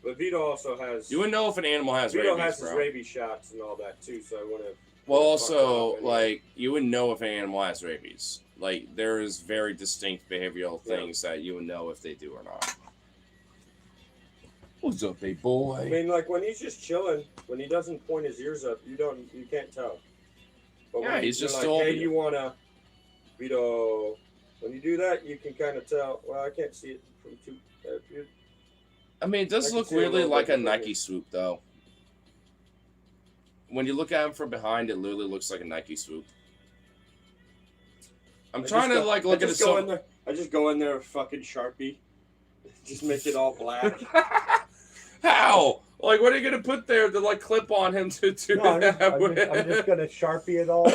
But Vito also has. You wouldn't know if an animal has rabies, Vito has his bro. rabies shots and all that too, so I wouldn't. Well, also, like, you wouldn't know if an animal has rabies. Like, there is very distinct behavioral things that you would know if they do or not. What's up, big boy? I mean, like, when he's just chilling, when he doesn't point his ears up, you can't tell. But yeah, he's just like, still. Hey, you wanna, Vito? When you do that, you can kind of tell. Well, I can't see it from too. I mean, it does look weirdly like a Nike swoop, though. When you look at him from behind, it literally looks like a Nike swoop. I'm trying to like look at it. I just go in there with fucking Sharpie, just make it all black. How? Like, what are you gonna put there to like clip on him to do that? I'm just gonna Sharpie it all.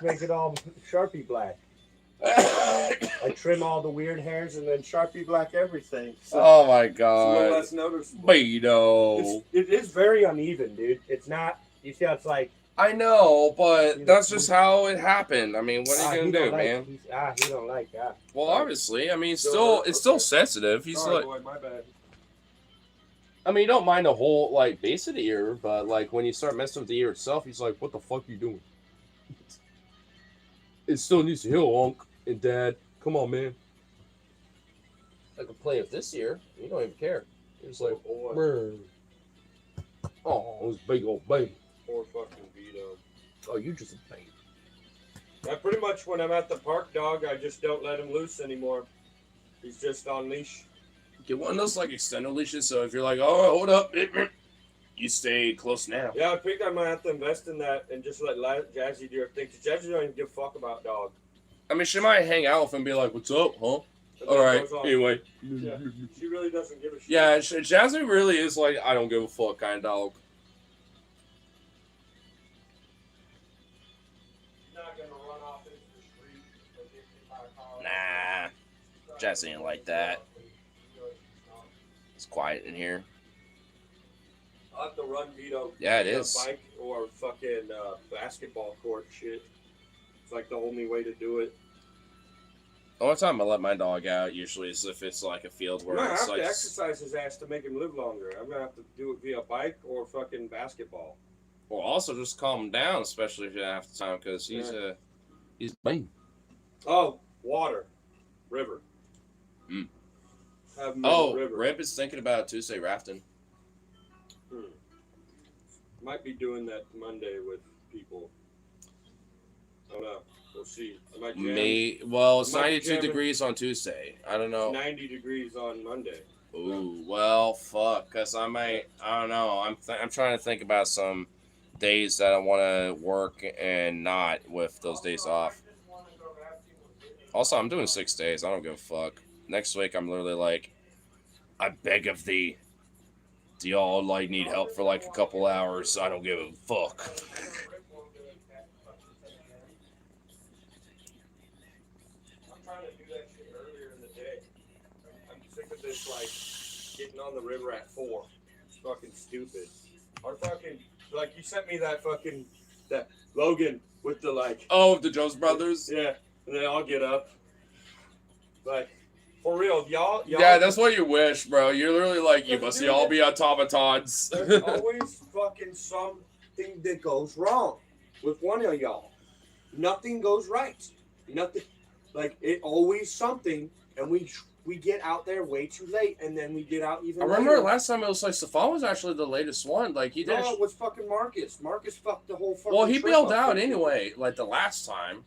just make it all Sharpie black. I trim all the weird hairs and then Sharpie black everything. So oh my god! It's a little less noticeable. Beto. It is very uneven, dude. It's not. You see how it's like. I know, but that's just how it happened. I mean, what are you gonna do, man? He don't like that. Well, obviously, I mean, it's still sensitive. He's Sorry, like, boy, my bad. I mean, you don't mind the whole like base of the ear, but like when you start messing with the ear itself, he's like, "What the fuck are you doing?" It still needs to heal, Unc and Dad. Come on, man. I could play with this ear. You don't even care. He's like, "Brr." Oh, this big old baby. Poor fucking Vito. Oh, you just a baby. I pretty much, when I'm at the park, dog, I just don't let him loose anymore. He's just on leash. Get one of those like extended leashes, so if you're like, "Oh, hold up," you stay close now. Yeah, I think I might have to invest in that and just let Jazzy do her thing. Because Jazzy don't even give a fuck about dog. I mean, she might hang out with him and be like, "What's up, huh?" All right. Anyway. Yeah, she really doesn't give a shit. Yeah, Jazzy really is like, I don't give a fuck kind of dog. Not gonna run off into the street and get hit by a car. Nah, Jazzy ain't like that. It's quiet in here. I'll have to run Vito. Yeah, it is. Bike or fucking basketball court shit. It's like the only way to do it. The only time I let my dog out usually is if it's like a field where I it's have like. to exercise his ass to make him live longer. I'm gonna have to do it via bike or fucking basketball. Well, also just calm him down, especially if you have the time, because he's bang. Oh, water, river. Oh, river. Rip is thinking about Tuesday rafting. Might be doing that Monday with people. I don't know. We'll see. I might jam. Well, it's 92 degrees on Tuesday. I don't know. It's 90 degrees on Monday. Ooh, well, fuck. Because I don't know. I'm trying to think about some days that I want to work and not with those days off. Also, I'm doing 6 days. I don't give a fuck. Next week, I'm literally like, I beg of thee. Do y'all like need help for like a couple hours? I don't give a fuck. It's like getting on the river at 4. It's fucking stupid. Or fucking, like, you sent me that Logan with the like. Oh, the Jones Brothers? Yeah. And they all get up. Like, for real, y'all. Yeah, that's what you wish, bro. You're literally like, you must all be automatons. There's always fucking something that goes wrong with one of y'all. Nothing goes right. Nothing. Like, it always something, and we get out there way too late, and then we get out even later. I remember last time it was like Stefan was actually the latest one. Like he did. No, it was fucking Marcus. Marcus fucked the whole fucking. Well, he trip bailed up. out anyway, like the last time,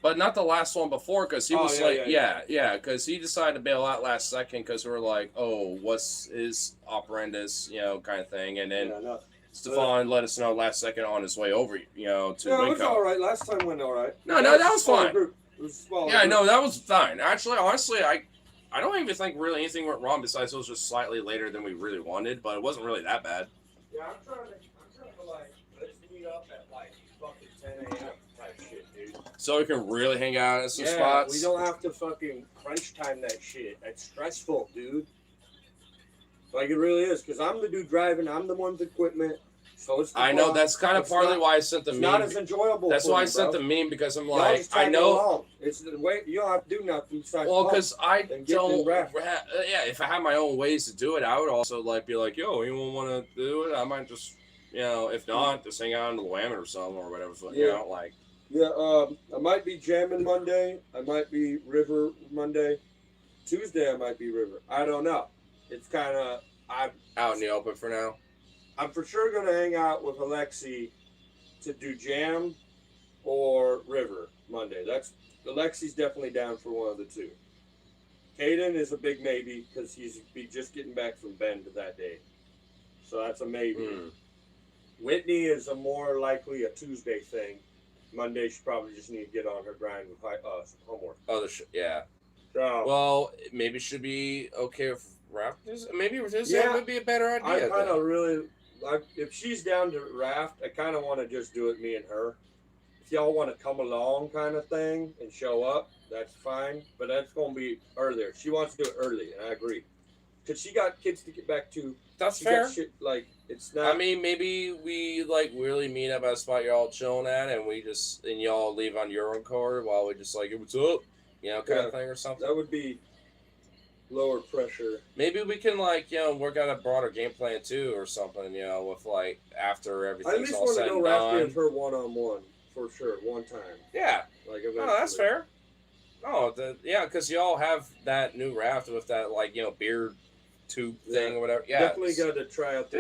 but not the last one before, because he was because he decided to bail out last second because we were like, oh, what's his operandus, kind of thing, and then Stefan let us know last second on his way over, to Winco. It was all right. Last time went all right. No, that was fine. Group. It was small. Yeah, no, that was fine. Actually, honestly, I don't even think really anything went wrong besides it was just slightly later than we really wanted, but it wasn't really that bad. Yeah, I'm trying to like, let's meet up at like fucking 10 a.m. type shit, dude. So we can really hang out at some spots? We don't have to fucking crunch time that shit. That's stressful, dude. Like, it really is, because I'm the dude driving, I'm the one with equipment. So it's the I know fun. that's kind of It's partly not- why I sent the It's meme. not as enjoyable. That's for why I you, sent bro. the meme because I'm Y'all like, just I tag know. along. It's the way you don't have to do nothing besides Well, pump because I and get don't. in raft. Yeah, if I had my own ways to do it, I would also like be like, yo, anyone want to do it? I might just, if not, just hang out in the Willamette or something or whatever. So, Yeah. like. Yeah, I might be jamming Monday. I might be river Monday. Tuesday I might be river. I don't know. It's kind of I'm Out in the open for now. I'm for sure gonna hang out with Alexi to do jam or river Monday. That's Alexi's definitely down for one of the two. Caden is a big maybe because he's be just getting back from Bend that day, so that's a maybe. Whitney is a more likely a Tuesday thing. Monday she probably just need to get on her grind with homework. Oh, yeah. So, Well, maybe it should be okay with rafters. Maybe Tuesday Yeah, would be a better I idea. kind of really like if she's down to raft. I kind of want to just do it me and her. If y'all want to come along, kind of thing, and show up, that's fine. But that's gonna be earlier. She wants to do it early, and I agree. Cause she got kids to get back to. That's She fair. got shit like it's not. I mean, maybe we like really meet up at a spot you're all chilling at, and y'all leave on your own car while we just like, hey, what's up, kind of thing or something. That would be lower pressure. Maybe we can work out a broader game plan too or something, with like after I at everything's least all want to said go and rafting done. with her one on one for sure, one time. Yeah. Like Oh, that's fair. Oh, because y'all have that new raft with that beer tube thing or whatever. Yeah, definitely got to try out the.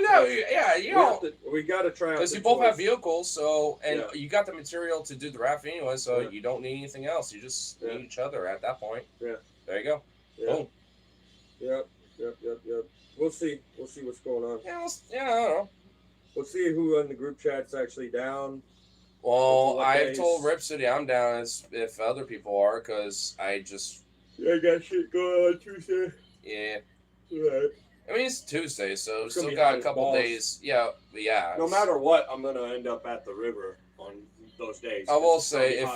We got to try out because you both have vehicles, so you got the material to do the raft anyway, so you don't need anything else. You just need each other at that point. Yeah. There you go. Yeah. Boom. Yep. We'll see. We'll see what's going on. Yeah, I don't know. We'll see who in the group chat's actually down. Well, I told Rip City I'm down as if other people are, because I just. Yeah, I got shit going on Tuesday. Yeah. Right. I mean, it's Tuesday, so It's still got a couple days. Yeah. No matter what, I'm gonna end up at the river on those days. I will say, if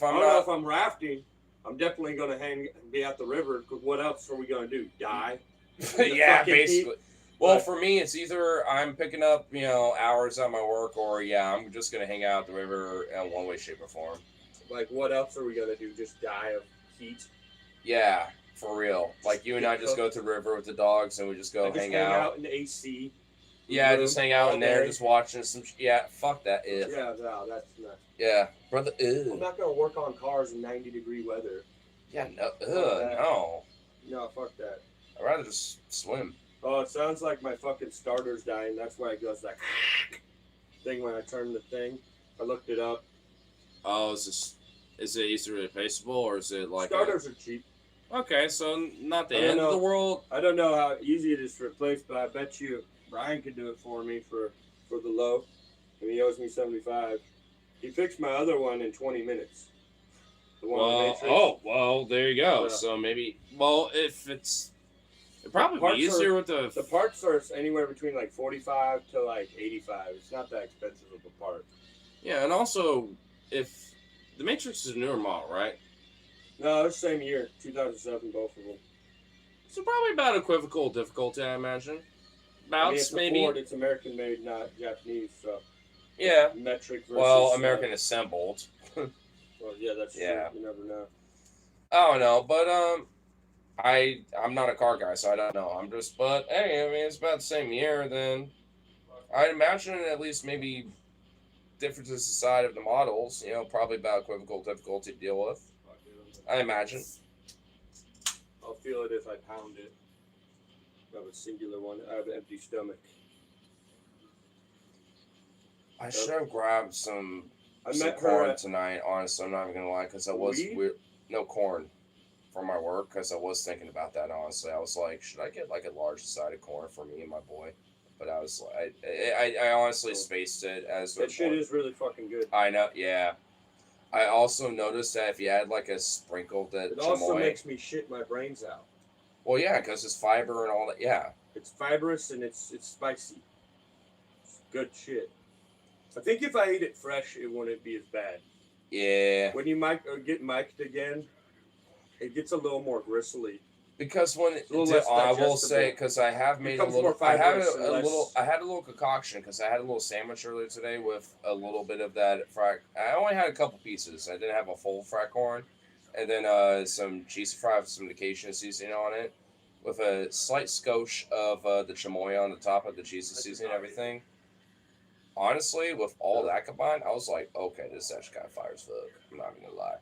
I'm know if I'm rafting, I'm definitely gonna be at the river. Because what else are we gonna do? Die? Yeah, basically. Well, for me, it's either I'm picking up, hours at my work, or I'm just gonna hang out at the river in one way, shape, or form. Like, what else are we gonna do? Just die of heat? Yeah, for real. Like you and I just go to the river with the dogs, and we just go hang out in the AC. Yeah, just hang out in there, just watching some. Yeah, fuck that. Yeah, no, that's not. Yeah, brother. Ew. I'm not gonna work on cars in 90-degree weather. Yeah, no. No. No, fuck that. I'd rather just swim. Oh, it sounds like my fucking starter's dying. That's why it goes that thing when I turn the thing. I looked it up. Oh, is it easily replaceable, or is it like starters are cheap? Okay, so not the end of the world. I don't know how easy it is to replace, but I bet you Brian could do it for me for the low, and he owes me $75. He fixed my other one in 20 minutes. The one well, there you go. So maybe, if it'd probably be easier with the parts are anywhere between like 45 to like 85. It's not that expensive of a part. Yeah, and also if the Matrix is a newer model, right? No, it's the same year, 2007, both of them. So probably about equivocal difficulty, I imagine. It's maybe. Ford, it's American made, not Japanese. So. Yeah. Metric versus. American assembled. Well, yeah, that's true. You never know. I don't know, but I'm not a car guy, so I don't know. But hey, I mean, it's about the same year. Then I'd imagine at least maybe differences aside of the models. Probably about equivocal difficulty to deal with. I imagine. I'll feel it if I pound it. I have a singular one. I have an empty stomach. I should have grabbed some corn tonight. Honestly, I'm not even gonna lie, because I was no corn for my work, because I was thinking about that. Honestly, I was like, should I get like a large side of corn for me and my boy? But I was like, I honestly spaced it as that shit is really fucking good. I know, yeah. I also noticed that if you add like a sprinkle that it also makes me shit my brains out. Well, yeah, because it's fiber and all that. Yeah, it's fibrous and it's spicy. It's good shit. I think if I ate it fresh, it wouldn't be as bad. Yeah. When you get mic'd again, it gets a little more gristly. Because when little less I will digestible. say, because I have made a Becomes little, more I had fibrous and a less- little, I had a little concoction because I had a little sandwich earlier today with a little bit of that fry. I only had a couple pieces. I didn't have a full fried corn, and then some cheese fry with some Cajun seasoning on it, with a slight skosh of the chamoy on the top of the cheese seasoning and everything. Honestly, with all that combined, I was like, okay, this is actually kind of fire as fuck. I'm not even gonna lie.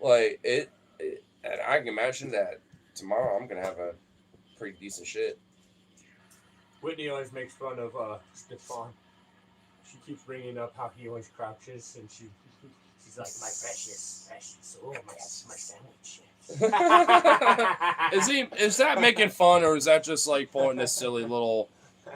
Like and I can imagine that tomorrow I'm gonna have a pretty decent shit. Whitney always makes fun of Stefan. She keeps bringing up how he always crouches, and she's like, my precious, oh my sandwich. Is that making fun, or is that just like pointing this silly little,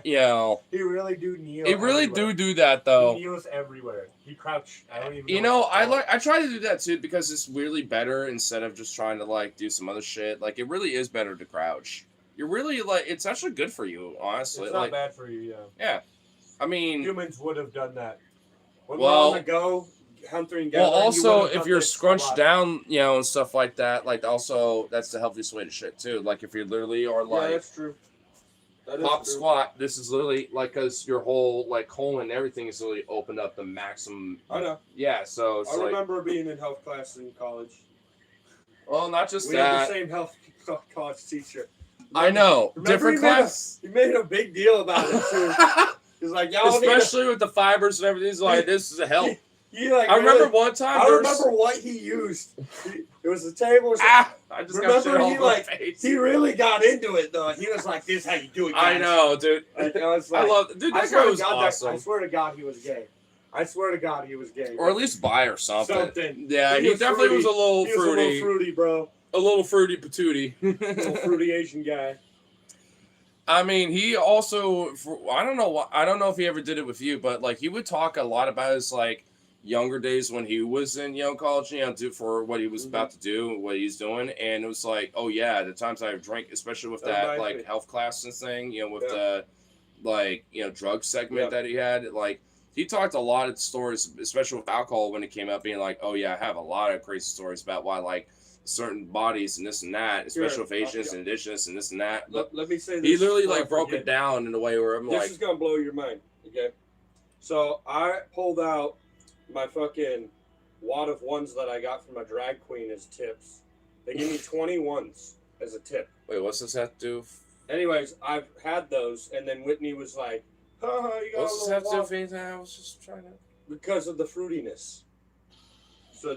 you know? He really do kneel. He really everywhere. do that though. He kneels everywhere. He crouch. I don't even. You know, I try to do that too because it's really better instead of just trying to like do some other shit. Like it really is better to crouch. You're really like it's actually good for you, honestly. It's not bad for you, yeah. Yeah, I mean, humans would have done that. When well, we're on the go, hunting. Well, also if you're scrunched down, you know, and stuff like that, like also that's the healthiest way to shit too. Like if you literally are like, yeah, that's true. Pop squat. This is literally like because your whole like colon and everything is literally opened up the maximum. I know. Yeah, so it's I remember being in health class in college. Well, not just we that. We had the same health college teacher. I know. Different class. He made a big deal about it too. He's like, y'all especially with the fibers and everything. He's like, this is a help. I remember one time. I remember what he used. It was a table. I just remember got shit all my face. He really got into it though. He was like, "This is how you do it." Guys. I know, dude. Like, I love. Dude, that guy was awesome. I swear to God, he was gay. I swear to God, he was gay. Or at least bi or something. Yeah, he definitely fruity. was a little he fruity. Was a little fruity, bro. A little fruity patootie. A little fruity Asian guy. I mean, he also. I don't know if he ever did it with you, but like he would talk a lot about his like younger days when he was in college, for what he was about to do, what he's doing, and it was like, oh yeah, the times I drank, especially with that like health classes thing, with the like drug segment that he had, like he talked a lot of stories, especially with alcohol when it came up, being like, oh yeah, I have a lot of crazy stories about why like certain bodies and this and that, especially with Asians and indigenous and this and that. But let me say this. He literally like broke it down in a way where I'm like, this is gonna blow your mind. Okay, so I pulled out my fucking wad of ones that I got from a drag queen as tips. They gave me 20 ones as a tip. Wait, what's this have to do? Anyways, I've had those, and then Whitney was like, you got what's this have to do with anything? I was just trying to... Because of the fruitiness. So,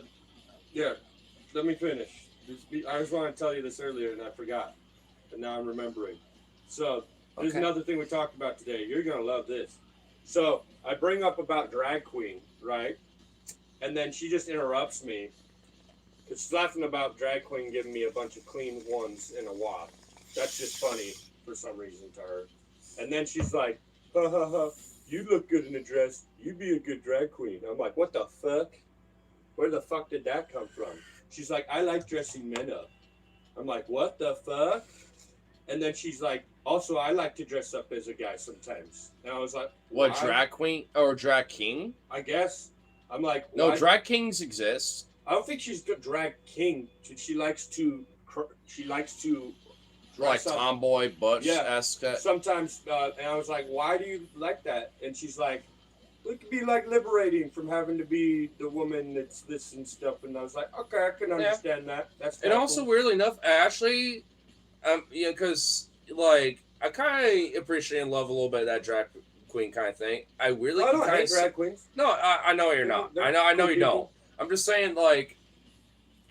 yeah, let me finish. I just wanted to tell you this earlier, and I forgot. And now I'm remembering. So, there's another thing we talked about today. You're going to love this. So, I bring up about drag queen, right? And then she just interrupts me. She's laughing about drag queen giving me a bunch of clean ones in a wad. That's just funny for some reason to her. And then she's like, ha ha ha, you look good in a dress. You'd be a good drag queen. I'm like, what the fuck? Where the fuck did that come from? She's like, I like dressing men up. I'm like, what the fuck? And then she's like, also, I like to dress up as a guy sometimes. And I was like, what, drag queen or drag king? I guess. I'm like, no, drag kings exist. I don't think she's good drag king. She likes to like tomboy, butch esque. Yeah. Sometimes, and I was like, why do you like that? And she's like, it could be like liberating from having to be the woman that's this and stuff. And I was like, okay, I can understand that. That's and also cool. Weirdly enough, actually, because like I kind of appreciate and love a little bit of that drag queen kind of thing. I really don't hate drag queens. No, I know you're not. I know you don't. I'm just saying, like,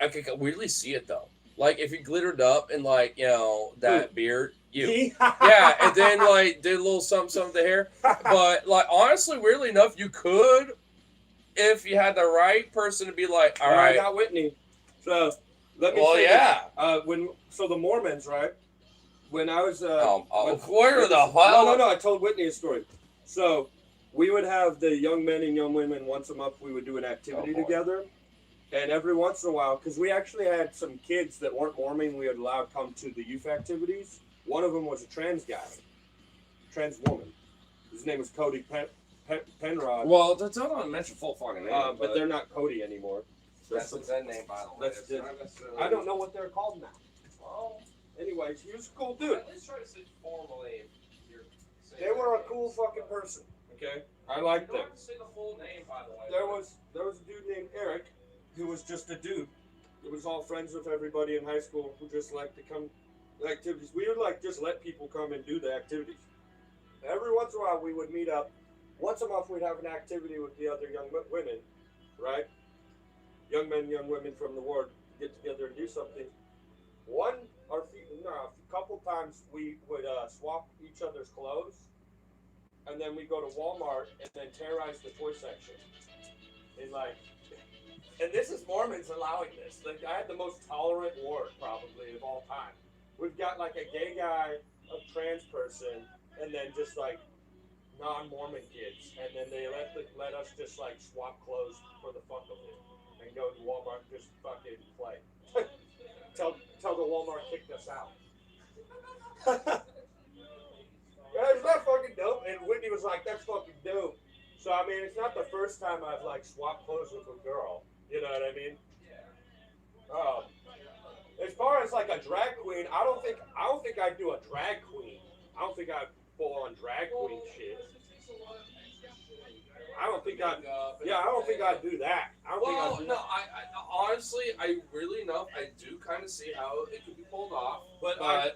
I could weirdly see it though. Like if you glittered up and like that beard, yeah, and then like did a little something to hair. But like honestly, weirdly enough, you could if you had the right person to be like, all right. I got Whitney, so let me. Well, say yeah. So the Mormons, right? When I was where the hell? No, I told Whitney a story. So we would have the young men and young women once a month. We would do an activity together. And every once in a while, because we actually had some kids that weren't Mormon, we would allow come to the youth activities. One of them was a trans trans woman. His name was Cody Penrod. Well, don't mention full fucking name. But they're not Cody anymore. That's that name, by the way. I don't know what they're called now. Well, Anyways, he was a cool dude. At least try to say formally. They were a cool fucking person. Okay, I liked You don't them. have to say the full name, by the way. There was a dude named Eric, who was just a dude. He was all friends with everybody in high school who just liked to come to activities. We would like just let people come and do the activities. Every once in a while, we would meet up. Once a month, we'd have an activity with the other young women, right? Young men, young women from the ward get together and do something. A couple times we would swap each other's clothes, and then we go to Walmart and then terrorize the toy section. And this is Mormons allowing this. Like, I had the most tolerant ward probably of all time. We've got like a gay guy, a trans person, and then just like non-Mormon kids, and then they let us just like swap clothes for the fuck of it, and go to Walmart and just fucking play. Tell the Walmart kicked us out. Yeah, it's not fucking dope. And Whitney was like, "That's fucking dope." So I mean, it's not the first time I've like swapped clothes with a girl. You know what I mean? As far as like a drag queen, I don't think I'd do a drag queen. I don't think I'd full on drag queen shit. I don't think I'd do that. Honestly, I do kind of see how it could be pulled off. But like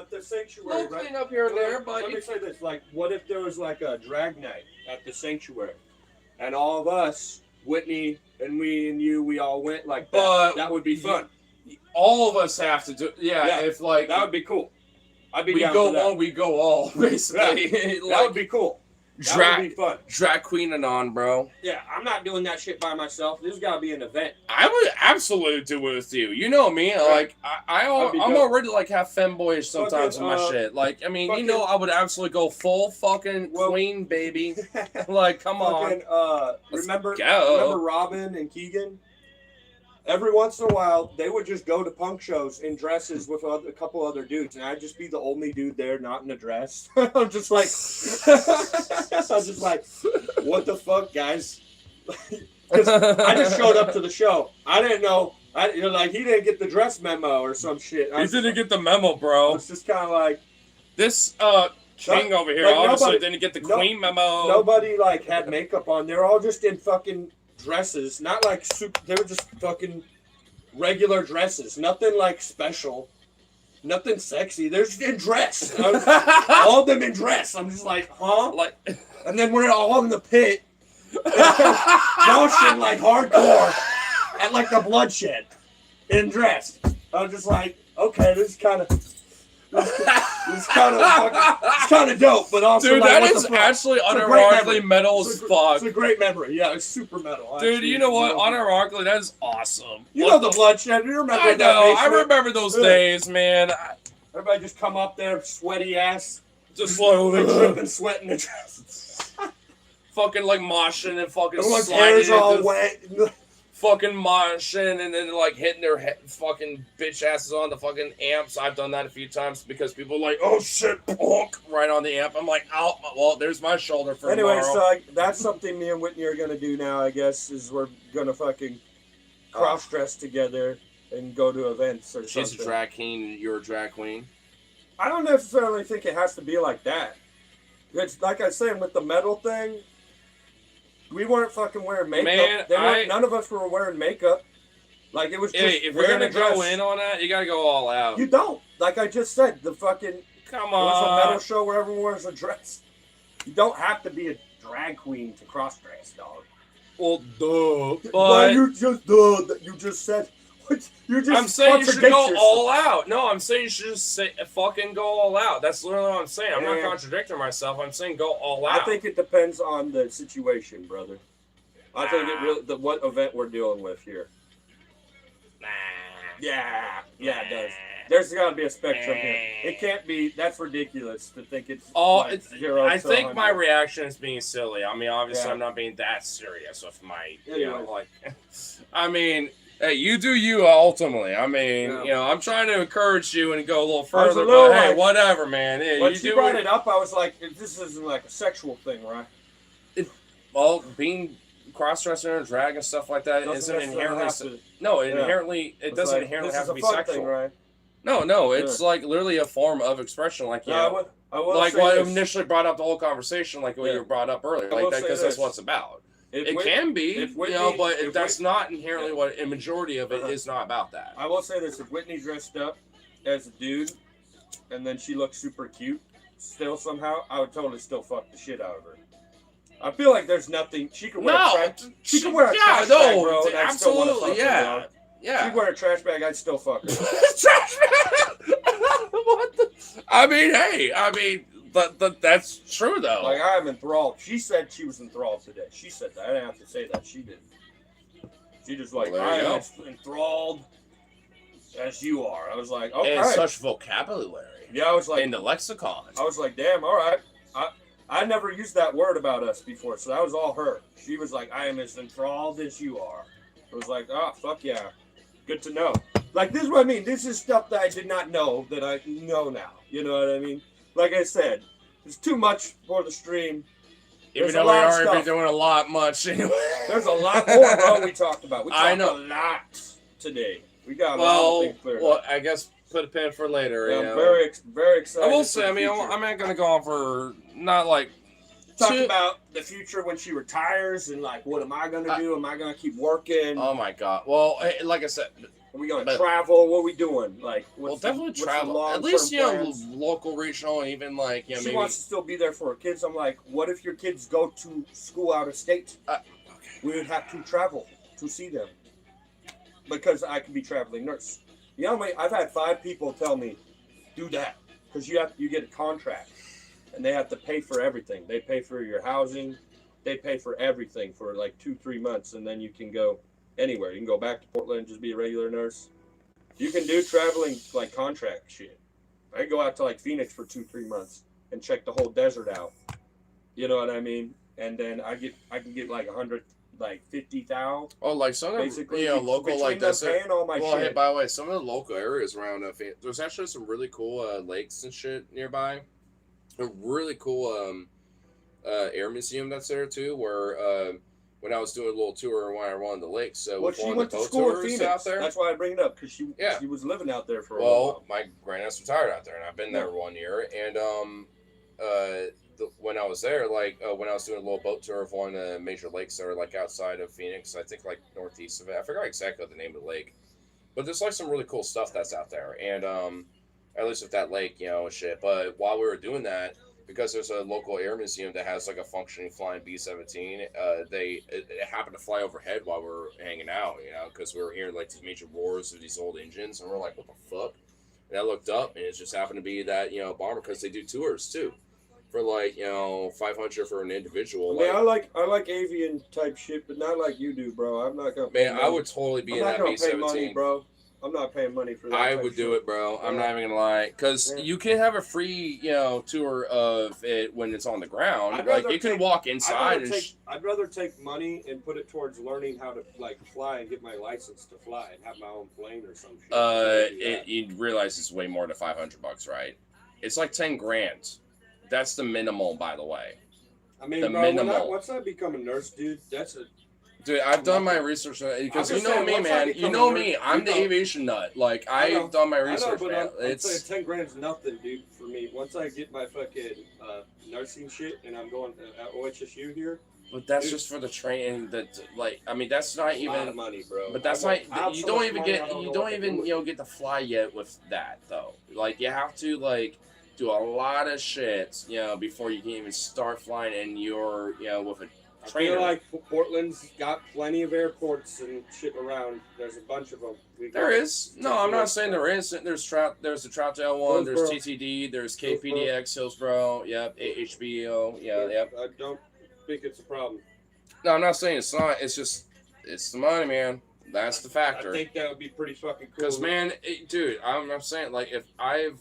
the sanctuary, little clean up here and there, but let me say this: like, what if there was like a drag night at the sanctuary, and all of us, Whitney and me and you, we all went like that? But that would be fun. All of us have to do. Yeah, if like that would be cool. I'd be we down go for that. one, we go all. Basically, That would be cool. That would be fun. Drag queen and on, bro. Yeah, I'm not doing that shit by myself. This got to be an event. I would absolutely do it with you. You know me. Like I'm already like half femboyish sometimes in my shit. Like I mean, I would absolutely go full fucking queen, baby. Like come on. Remember Robin and Keegan? Every once in a while, they would just go to punk shows in dresses with a couple other dudes, and I'd just be the only dude there not in a dress. I'm just like, what the fuck, guys? Because I just showed up to the show. I didn't know. He didn't get the dress memo or some shit. He didn't get the memo, bro. It's just kind of like this king over here. Obviously, didn't get the queen memo. Nobody had makeup on. They're all just in fucking dresses, not like super. They were just fucking regular dresses. Nothing like special. Nothing sexy. They're just in dress. All of them in dress. I'm just like, huh? And then we're all in the pit, motion like hardcore at like the bloodshed in dress. I'm just like, okay, this is kind of. It's kind of dope, but also dude, that is actually unironically metal as fuck. It's a great memory. Yeah, it's super metal. Dude, you know what? Unironically, that is awesome. You know the bloodshed. You remember? I know. I remember those days, man. Everybody just come up there, sweaty ass, just slowly dripping sweat in the dress. Fucking like moshing and fucking everyone's hair's all wet. Fucking moshing and then like hitting their fucking bitch asses on the fucking amps. I've done that a few times because people are like, oh shit, bonk, right on the amp. I'm like, ow, well, there's my shoulder for anyway, tomorrow. So that's something me and Whitney are gonna do now, I guess, is we're gonna fucking cross-dress together and go to events or something. She's a drag queen, you're a drag queen. I don't necessarily think it has to be like that. It's like I was saying with the metal thing. We weren't fucking wearing makeup. Man, none of us were wearing makeup. Like, it was just. Hey, if we're gonna go in on that, you gotta go all out. You don't. Like I just said, the fucking. Come on. It was a metal show where everyone wears a dress. You don't have to be a drag queen to cross dress, dog. Well, duh. But well, you just said. I'm saying you should go all out. No, I'm saying you should just fucking go all out. That's literally what I'm saying. I'm not contradicting myself. I'm saying go all out. I think it depends on the situation, brother. I think it really what event we're dealing with here. Nah. Yeah, it does. There's got to be a spectrum here. It can't be. That's ridiculous to think it's. Zero. I think my reaction is being silly. I mean, obviously, I'm not being that serious with my. I mean. Hey, you do you ultimately. I mean, I'm trying to encourage you and go a little further, but hey, whatever, man. Yeah, when you brought it up, I was like, this isn't like a sexual thing, right? Well, being cross-dresser and drag and stuff like that isn't inherently... No, it doesn't inherently have to be sexual. Thing, right? No, it's like literally a form of expression, like you know, I will like say what this. initially brought up the whole conversation, like what you brought up earlier, I like will that, say because that's this. what it's about. If It Whit- can be, if you Whitney, know, but if that's Whit- not inherently what a majority of it is not about that. I will say this: if Whitney dressed up as a dude, and then she looked super cute, still somehow, I would totally still fuck the shit out of her. I feel like there's nothing she could wear. She could wear a trash bag, bro, and I'd still want to fuck her, bro. Yeah. She'd wear a trash bag, I'd still fuck her. Trash bag. What the? I mean, hey, but that's true though. Like I am enthralled. She said she was enthralled today. She said that. I didn't have to say that. She did. She just like, Well, I there you am go. as enthralled as you are. I was like, okay. And such vocabulary. Yeah, I was like, in the lexicon. I was like, damn, all right. I never used that word about us before, so that was all her. She was like, I am as enthralled as you are. I was like, oh, fuck yeah. Good to know. Like, this is what I mean. This is stuff that I did not know that I know now. You know what I mean? Like I said, there's too much for the stream. Even though we already been doing a lot much anyway. There's a lot more, bro, we talked about. We talked I know. a lot today. We got a lot of things cleared up. I guess put a pin for later. Yeah, you I'm know. very excited. I will say, I mean, I'm not going to go on for not like... Talk about the future when she retires and like, what am I going to do? Am I going to keep working? Oh my God. Well, like I said... Are we going to travel? What are we doing? Like, definitely travel. At least, you know, local, regional, even like, you know, she wants to still be there for her kids. I'm like, what if your kids go to school out of state? Okay. We would have to travel to see them because I could be traveling nurse. You know, I've had 5 people tell me, do that because you get a contract and they have to pay for everything. They pay for your housing, they pay for everything for like 2-3 months, and then you can go anywhere. You can go back to Portland and just be a regular nurse. You can do traveling like contract shit. I go out to like Phoenix for 2-3 months and check the whole desert out. You know what I mean? And then I can get like 50,000. Oh, like some of basically, you know, local like desert. Paying all my well, shit. hey, by the way, some of the local areas around there's actually some really cool lakes and shit nearby. A really cool air museum that's there too, where when I was doing a little tour around one of the lakes, so she went to school in Phoenix. Out there. That's why I bring it up because she was living out there for a while. Well, my granddad's retired out there, and I've been there 1 year. And when I was there, like when I was doing a little boat tour of one of the major lakes that are like outside of Phoenix, I think like northeast of it. I forgot exactly the name of the lake, but there's like some really cool stuff that's out there, and at least with that lake, you know, shit. But while we were doing that, because there's a local air museum that has like a functioning flying B-17, it happened to fly overhead while we were hanging out, you know, because we were hearing like these major roars of these old engines, and we're like, what the fuck? And I looked up, and it just happened to be that, you know, bomber, because they do tours too, for like, you know, $500 for an individual. I mean, I like avian type shit, but not like you do, bro. I'm not gonna. Man, I would totally be in that B-17, pay money, bro. I'm not paying money for that. I would do it, bro. I'm not even gonna lie, because you can have a free, you know, tour of it when it's on the ground. Like you can walk inside. I'd rather take money and put it towards learning how to like fly and get my license to fly and have my own plane or some shit. You realize it's way more than $500, right? It's like 10 grand. That's the minimal, by the way. I mean, bro, once I become a nurse, dude, that's a. Dude, I've done my research because you know me, man. You know me. I'm the aviation nut. Like I've done my research, man. I'd say 10 grand's nothing, dude, for me. Once I get my fucking nursing shit and I'm going to OHSU here. But that's just for the training. That like, I mean, that's not even a lot of money, bro. But that's not. You don't even get to fly yet with that though. Like you have to like do a lot of shit, you know, before you can even start flying, and you're, you know, with a trainer. I feel like Portland's got plenty of airports and shit around. There's a bunch of them. There is. No, I'm not saying there isn't. There's the Troutdale one. There's TTD. There's KPDX, Hillsboro. Yep. HBO. Yeah. Yep. I don't think it's a problem. No, I'm not saying it's not. It's just, it's the money, man. That's the factor. I think that would be pretty fucking cool. Because, man, dude, I'm saying, like, if I've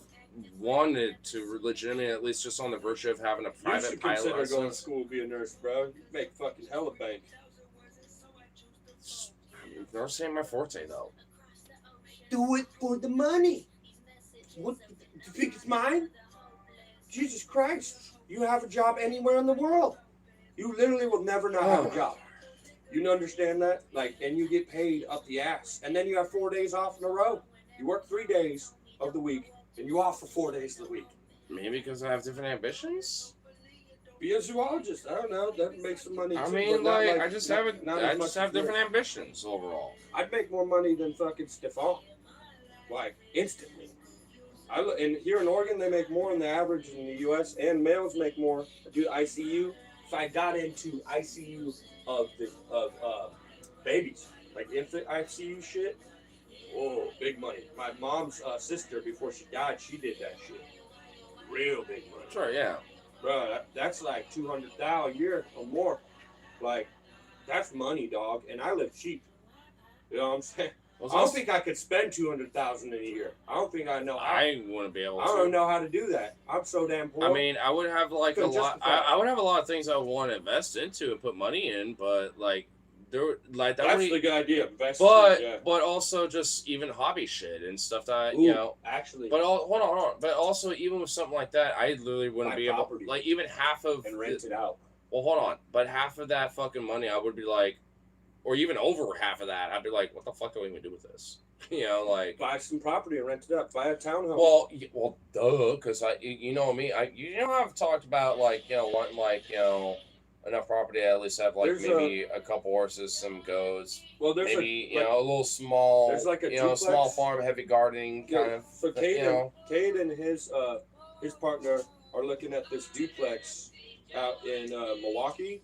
wanted to legitimately, at least just on the virtue of having a private pilot license. You should consider going to school to be a nurse, bro. You make fucking hella bank. Nursing ain't my forte, though. Do it for the money. What? Do you think it's mine? Jesus Christ. You have a job anywhere in the world. You literally will never not have a job. You understand that? Like, and you get paid up the ass. And then you have 4 days off in a row. You work 3 days. of the week, and you off for 4 days of the week. Maybe because I have different ambitions. Be a zoologist. I don't know. That makes some money too. I mean, but not like, I just have it. not I as much just have as yours. different ambitions overall. I'd make more money than fucking Stefan, like instantly. And here in Oregon, they make more than the average in the U.S. and males make more. I do ICU. If I got into ICU of babies, like infant ICU shit, whoa, big money. My mom's sister, before she died, she did that shit. Real big money. Sure, yeah. Bro, that's like $200,000 a year or more. Like, that's money, dog. And I live cheap. You know what I'm saying? I don't think I could spend $200,000 in a year. I don't think I know how. I wouldn't be able to. I don't know how to do that. I'm so damn poor. I mean, I would have like a lot. I would have a lot of things I would want to invest into and put money in, but like there, like that. That's a good idea. But also just even hobby shit and stuff that you know. Actually, but hold on. But also even with something like that, I literally wouldn't be able, like even half of and rent it out. Well, hold on. But half of that fucking money, I would be like, or even over half of that, I'd be like, what the fuck do we even do with this? You know, like buy some property and rent it up. Buy a townhome. Well, duh, because you know me, I've talked about like wanting like enough property to at least have like maybe a couple horses, some goats. Well, there's maybe a little small. There's like a small farm, heavy gardening kind of. So Cade and his partner are looking at this duplex out in Milwaukee,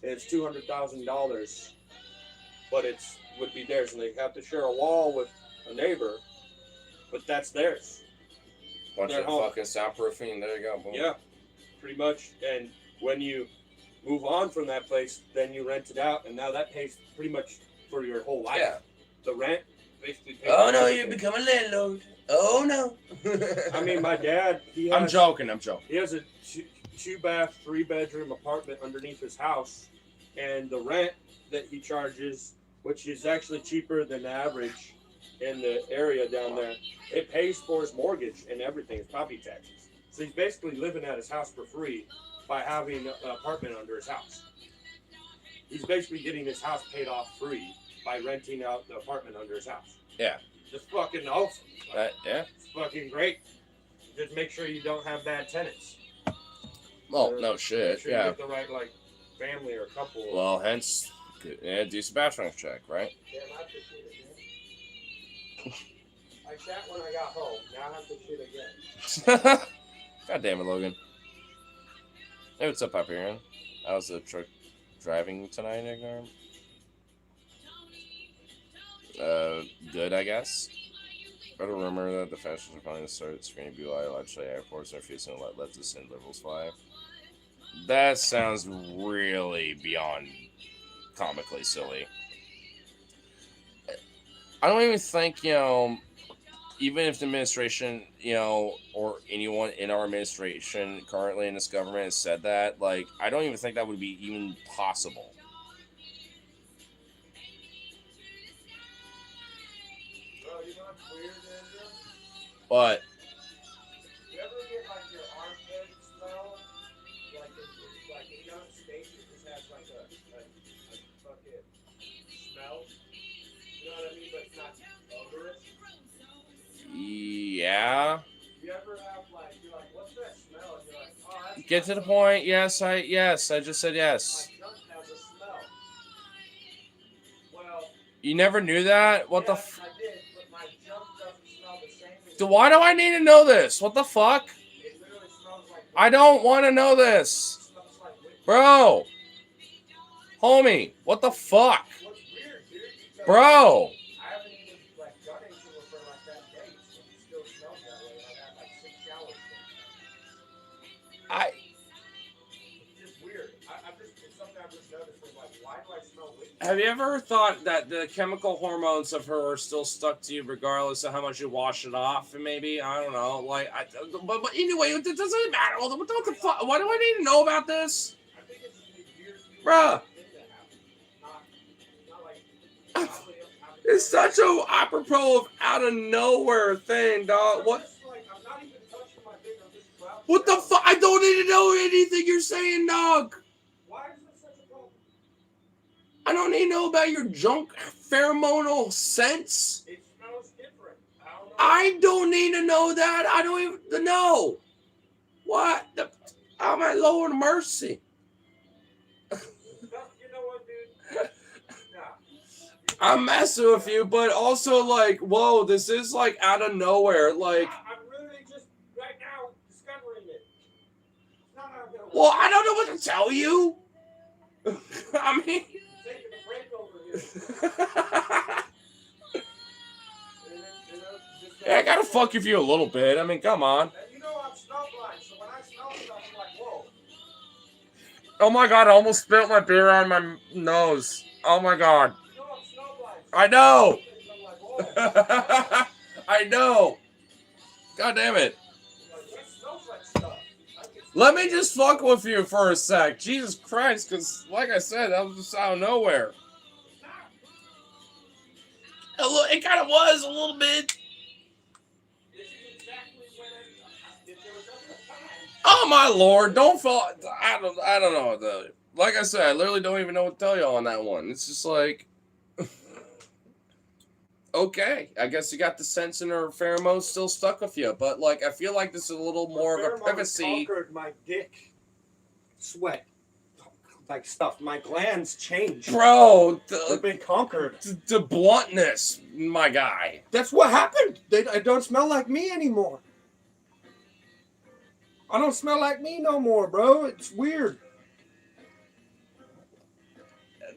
and it's $200,000, but it's would be theirs, and they have to share a wall with a neighbor, but that's theirs. Bunch of fucking soundproofing. There you go. Boom. Yeah, pretty much. And when you move on from that place, then you rent it out, and now that pays pretty much for your whole life. Yeah. The rent basically pays. Oh no, you become a landlord. Oh no. I mean, my dad. I'm joking. He has a 2-bath, 3-bedroom apartment underneath his house, and the rent that he charges, which is actually cheaper than the average in the area down there, it pays for his mortgage and everything, his property taxes. So he's basically living at his house for free by having an apartment under his house. He's basically getting his house paid off free by renting out the apartment under his house. Yeah. Just fucking awesome. Yeah. It's fucking great. Just make sure you don't have bad tenants. Well, no shit. Make sure you get the right family or couple. Well, hence, do some background check, right? Yeah, I have to shit again. I shat when I got home. Now I have to shit again. God damn it, Logan. Hey, what's up, Hyperion? How's the truck driving tonight, Ignorant? Good, I guess. Read a rumor that the fascists are planning to start screening BLI allegedly airports are refusing to let leftists and liberals fly. That sounds really beyond comically silly. I don't even think, even if the administration, or anyone in our administration currently in this government has said that, I don't even think that would be even possible. Bro, you know what's weird, Andrew? What? You ever get your armpit smell? Like in United States, it just has a fucking smell. You know what I mean? But it's not odorous. Yeah. You ever have you're like, what's that smell? And you're like, oh, that's Get to the point. Yes, I just said yes. My junk has a smell. Well. You never knew that? What the I did, but my junk doesn't smell the same. So why do I need to know this? What the fuck? It literally smells like. I don't want to know this. It smells like whipped. Bro. Homie, what the fuck? What's weird, dude? Bro. I haven't even done anything with her that day, so it still smells that way. I've had 6 showers. It's just weird. It's something I've just noticed. Why do I smell whipped? Have you ever thought that the chemical hormones of her are still stuck to you regardless of how much you wash it off? And maybe, I don't know. But anyway, it doesn't matter. What the fuck? Why do I need to know about this? I think it's just weird. Bruh. It's such a apropos of out of nowhere thing, dog. What? I'm not even touching my dick. I'm just crouching. What the fuck? I don't need to know anything you're saying, dog. Why is this such a problem? I don't need to know about your junk pheromonal scents. It smells different. I don't I don't need to know that. I don't even know. What? Oh, my Lord of mercy. You know what, dude? Nah. I'm messing with you, but also, like, whoa, this is, like, out of nowhere. Like, I'm really just right now discovering it. It's not out of nowhere. well, I don't know what to tell you. I mean, Taking a break over here. yeah, I gotta fuck with you a little bit. I mean, come on. You know I'm smell blind, so when I smell stuff, I'm like, whoa. Oh my god, I almost spilled my beer on my nose. Oh my god. You know I'm smell blind. So I know. I'm like, whoa. I know. God damn it. I'm like, it smells like stuff. Let me just fuck with you for a sec. Jesus Christ, because, like I said, that was just out of nowhere. It kind of was a little bit. This is exactly when if there was ever a time. Oh my lord, don't fall. I don't know what to tell you. Like I said, I literally don't even know what to tell you on that one. It's just like, okay, I guess you got the sense and her pheromones still stuck with you, but like I feel like this is a little more of a privacy. Conquered my dick sweat, like stuff. My glands changed. Bro, They've been conquered. The bluntness, my guy. That's what happened. They don't smell like me anymore. I don't smell like me no more, bro. It's weird.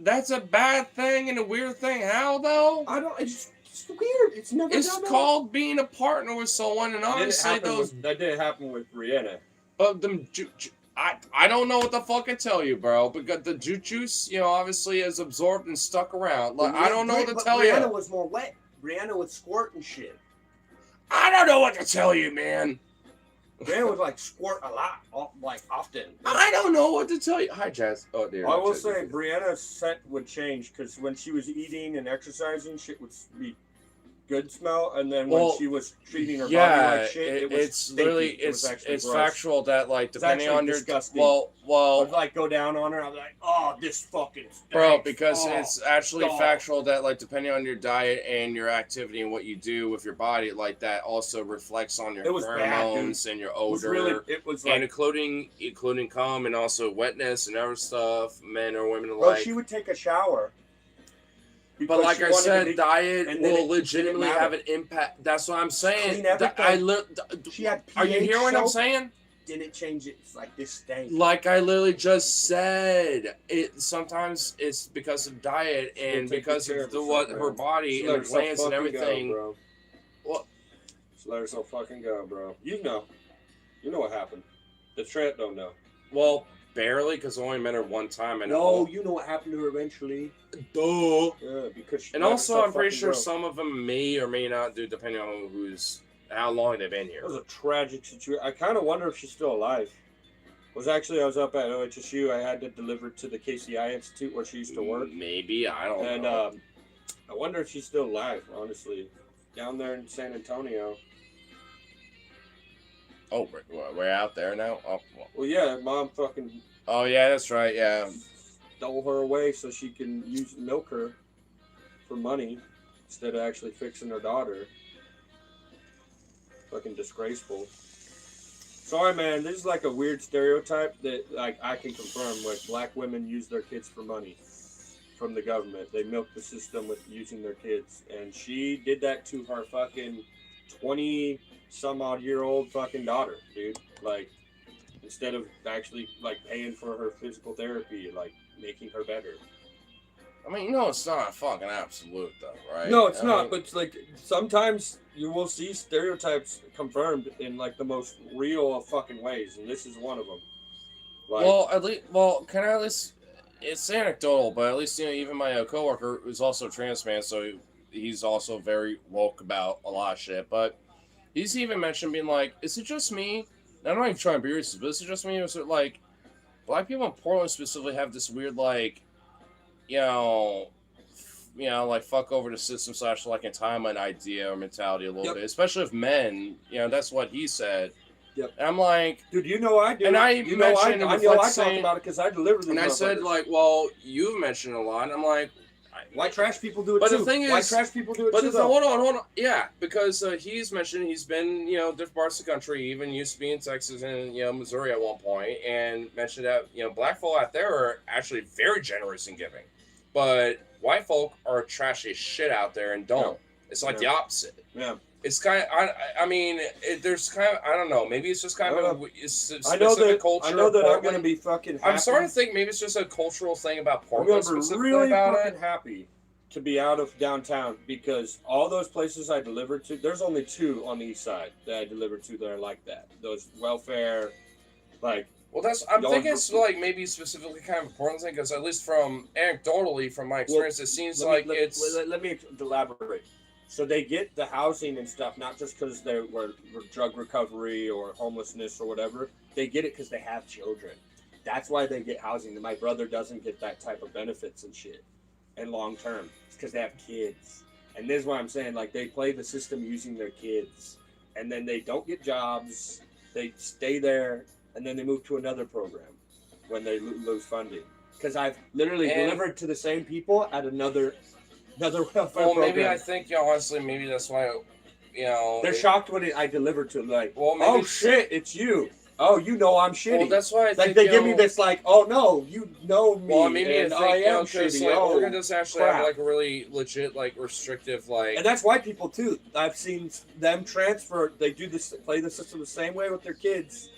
That's a bad thing and a weird thing. How though? I don't. It's weird. It's never. It's called being a partner with someone, and honestly, that did happen with Brianna. But I don't know what the fuck to tell you, bro. Because the juice, obviously is absorbed and stuck around. Like I don't know what to tell you. Brianna was more wet. Brianna would squirt and shit. I don't know what to tell you, man. Brianna would like squirt a lot, like often. I don't know what to tell you. Hi, Jazz. Oh dear. I will say Brianna's scent would change because when she was eating and exercising, shit would be good smell, and then when she was treating her body like shit, it was it's literally it's factual that like depending on your disgusting. well I'd like go down on her. I'm like, oh, this fucking stinks. Bro, because it's actually factual that like depending on your diet and your activity and what you do with your body, like that also reflects on your pheromones and your odor. It was like, and including cum and also wetness and other stuff, men or women alike. Bro, she would take a shower. But like I said, diet will legitimately have an impact. That's what I'm saying. She had pH. Are you hearing what I'm saying? Didn't change it. It's like this stank. Like I literally just said, sometimes it's because of diet and because of her body and her glands and everything. Bro. What? Just let her so fucking go, bro. You know what happened. The Trent don't know. Well, barely, because I only met her one time. You know what happened to her eventually. Duh. Yeah, because and also, I'm pretty sure some of them may or may not do, depending on how long they've been here. It was a tragic situation. I kind of wonder if she's still alive. I was up at OHSU. I had to deliver to the KCI Institute where she used to work. Maybe, I don't know. And I wonder if she's still alive, honestly. Down there in San Antonio. Oh, we're out there now? Oh, well, yeah, Mom fucking... Oh, yeah, that's right, yeah. Stole her away so she can milk her for money instead of actually fixing her daughter. Fucking disgraceful. Sorry, man, this is like a weird stereotype that like I can confirm. Like black women use their kids for money from the government. They milk the system with using their kids, and she did that to her fucking 20-some-odd-year-old fucking daughter, dude. Like instead of actually like paying for her physical therapy, like making her better. I mean, it's not a fucking absolute though, right? No, it's not. But it's like sometimes you will see stereotypes confirmed in like the most real of fucking ways, and this is one of them. Like, can I at least? It's anecdotal, but at least even my coworker who's also trans man, so he's also very woke about a lot of shit. But he's even mentioned being like, "Is it just me?" And I'm not even trying to be racist, but is it just me? Or is it like black people in Portland specifically have this weird like, like fuck over the system / like entitlement idea or mentality a little bit, especially if men, that's what he said. Yep. And I'm like, dude, I do. And I mentioned, I talk about it because I deliver them. And I said like, well, you've mentioned a lot. And I'm like, Why trash people do it But too? the thing Why is- trash people do it But too? hold on. Yeah, because he's mentioned he's been, different parts of the country, even used to be in Texas and, Missouri at one point, and mentioned that, black folk out there are actually very generous in giving. But white folk are trashy shit out there and don't. It's like the opposite. Yeah. It's kind of, there's kind of, I don't know, maybe it's just kind of a specific culture. I know that I'm Portland. going to be fucking happy. I'm starting to think maybe it's just a cultural thing about I'm Portland going to be specifically really about fucking it. happy to be out of downtown because all those places I delivered to, there's only 2 on the east side that I delivered to that are like that. Those welfare, like. Well, I'm thinking it's like maybe specifically kind of a Portland thing because at least from anecdotally from my experience, it seems like it's. Let me elaborate. So they get the housing and stuff not just because they were drug recovery or homelessness or whatever. They get it because they have children. That's why they get housing. My brother doesn't get that type of benefits and shit. And long term, it's because they have kids. And this is why I'm saying, like, they play the system using their kids, and then they don't get jobs. They stay there, and then they move to another program when they lose funding. Because I've literally delivered to the same people at another welfare program. Maybe I think, honestly, maybe that's why, they're shocked when I deliver to them, like, well, maybe oh shit, it's you. Oh, you know I'm shitty. Well, that's why I think, they give me this like, oh no, you know me. Well, maybe and I think, am because shitty. Oregon does actually crap. have like a really legit, like restrictive, like. And that's white people too. I've seen them transfer. They do this, play the system the same way with their kids.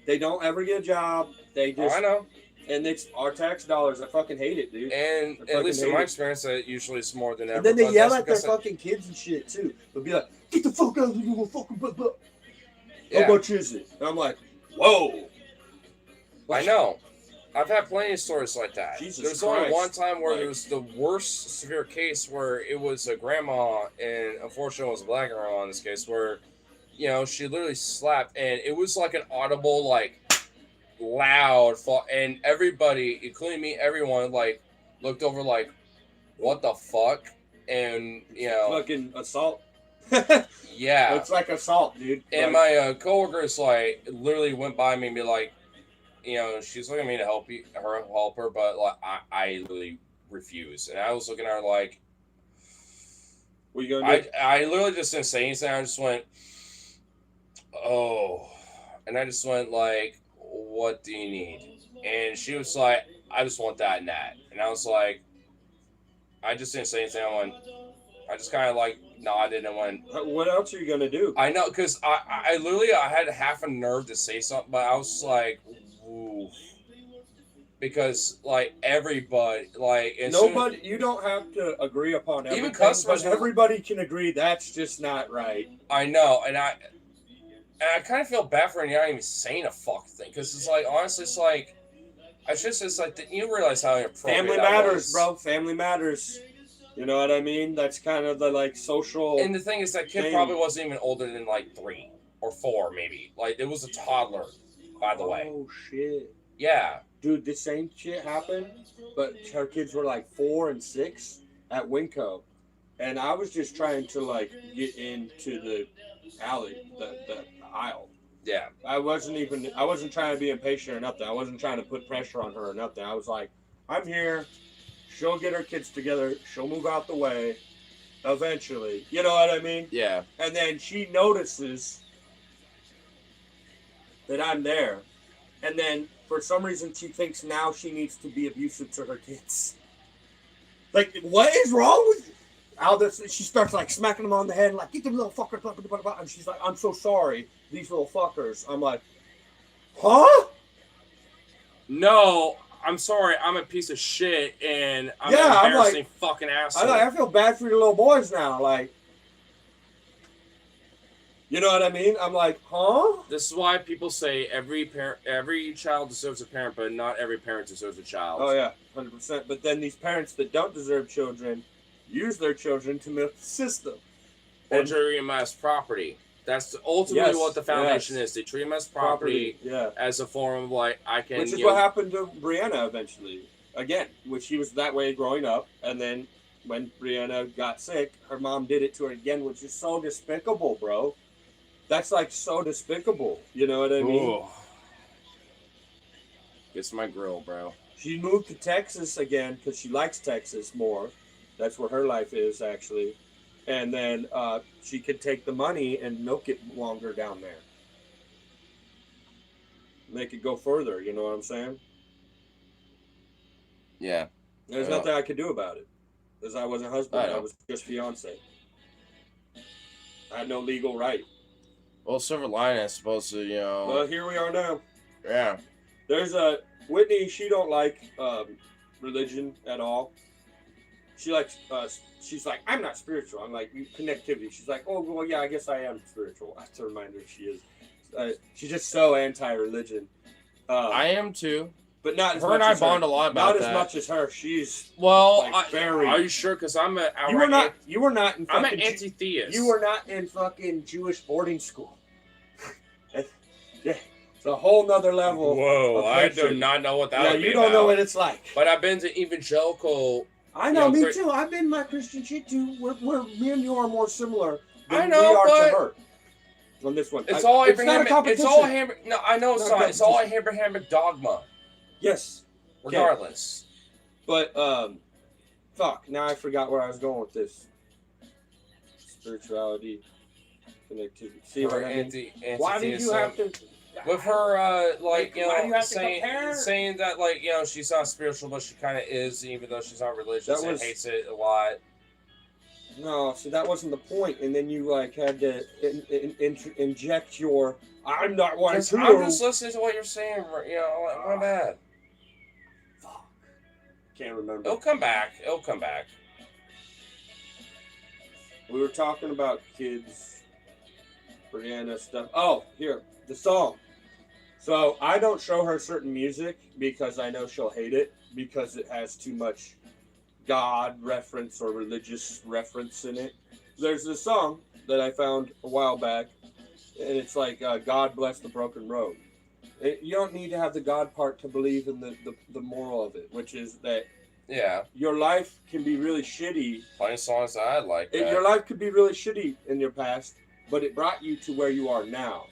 They don't ever get a job. They just. I know. And it's our tax dollars. I fucking hate it, dude. And at least in my experience, that usually it's more than ever. And then they yell at their fucking kids and shit too. They'll be like, "Get the fuck out of here, you fucking blah blah." Yeah. How much is it? And I'm like, whoa. I know. I've had plenty of stories like that. Jesus There's Christ. only one time where there was the worst severe case where it was a grandma, and unfortunately it was a black grandma in this case, where, she literally slapped, and it was like an audible, like, loud fall, and everybody, including me, everyone, like, looked over like, what the fuck? And, Fucking assault. Yeah. It's like assault, dude. And my coworkers, like, literally went by me and be like, she's looking at me to help her, but like I literally refuse. And I was looking at her like, what you gonna do? I literally just didn't say anything. I just went, oh, and I just went like, what do you need? And she was like, I just want that and that. And I was like, I just didn't say anything. I just kind of like nodded and went, what else are you gonna do? I know, because I literally I had half a nerve to say something, but I was like, ooh. Because like everybody, like nobody, you don't have to agree upon everything. Even customers, but everybody can agree that's just not right. I know, and I kind of feel bad for not even saying a fuck thing, because it's like, honestly, it's like, it's like, you realize how inappropriate family that matters, was. bro. Family matters. You know what I mean? That's kind of the like social. And the thing is, that kid probably wasn't even older than like 3 or 4, maybe. Like, it was a toddler, by the way. Oh shit. Yeah. Dude, the same shit happened, but her kids were like 4 and 6 at Winco, and I was just trying to like get into the alley, the aisle. Yeah. I wasn't trying to be impatient or nothing. I wasn't trying to put pressure on her or nothing. I was like, I'm here. She'll get her kids together. She'll move out the way eventually. You know what I mean? Yeah. And then she notices that I'm there. And then for some reason she thinks now she needs to be abusive to her kids. Like, what is wrong with you? She starts like smacking them on the head and like, get them little fuckers. Blah, blah, blah, blah. And she's like, I'm so sorry. These little fuckers. I'm like, huh? No. I'm sorry, I'm a piece of shit, and I'm an embarrassing fucking asshole. I feel bad for your little boys now, like, you know what I mean? I'm like, huh? This is why people say every child deserves a parent, but not every parent deserves a child. Oh yeah, 100%. But then these parents that don't deserve children use their children to milk the system. Or treat them as property. That's ultimately what the foundation is. They treat them as property as a form of like, which is what happened to Brianna eventually. Again, which she was that way growing up, and then when Brianna got sick, her mom did it to her again, which is so despicable, bro. That's like so despicable. You know what I mean? Ooh. It's my grill, bro. She moved to Texas again because she likes Texas more. That's where her life is actually. And then she could take the money and milk it longer down there. Make it go further, you know what I'm saying? Yeah. There's nothing I could do about it. Because I wasn't husband, I was just fiance. I had no legal right. Well, Silver Lining is supposed to, Well, here we are now. Yeah. There's a Whitney. She don't like religion at all. She likes. She's like, I'm not spiritual. I'm like connectivity. She's like, oh well, yeah, I guess I am spiritual. I have to remind her she is. She's just so anti-religion. I am too. But not as her much and I as bond her. a lot about not that. Not as much as her. She's very. Are you sure? Because I'm a. You were not. You were not in. I'm an anti-theist. You were not in fucking Jewish boarding school. It's a whole nother level. Whoa! I do not know what that. Yeah, would be you don't about. know what it's like. But I've been to evangelical. I know, me too. I've been my Christian shit too. We're me and you are more similar than I know, we are but to her. On this one, it's all Abrahamic. It's all No, I know it's not. It's all Abrahamic dogma. Yes. Regardless. Okay. But fuck. Now I forgot where I was going with this. Spirituality, connectivity. See what I mean? Why did you have to? With her, saying that, she's not spiritual, but she kind of is, even though she's not religious and hates it a lot. No, see, that wasn't the point. And then you, had to inject your, I'm not one too. I'm just listening to what you're saying, my bad. Fuck. Can't remember. It'll come back. We were talking about kids, Brianna stuff. Oh, here, the song. So I don't show her certain music because I know she'll hate it because it has too much God reference or religious reference in it. There's this song that I found a while back, and it's like God bless the broken road. You don't need to have the God part to believe in the moral of it, which is that your life can be really shitty. Playing songs that I like. Your life could be really shitty in your past, but it brought you to where you are now.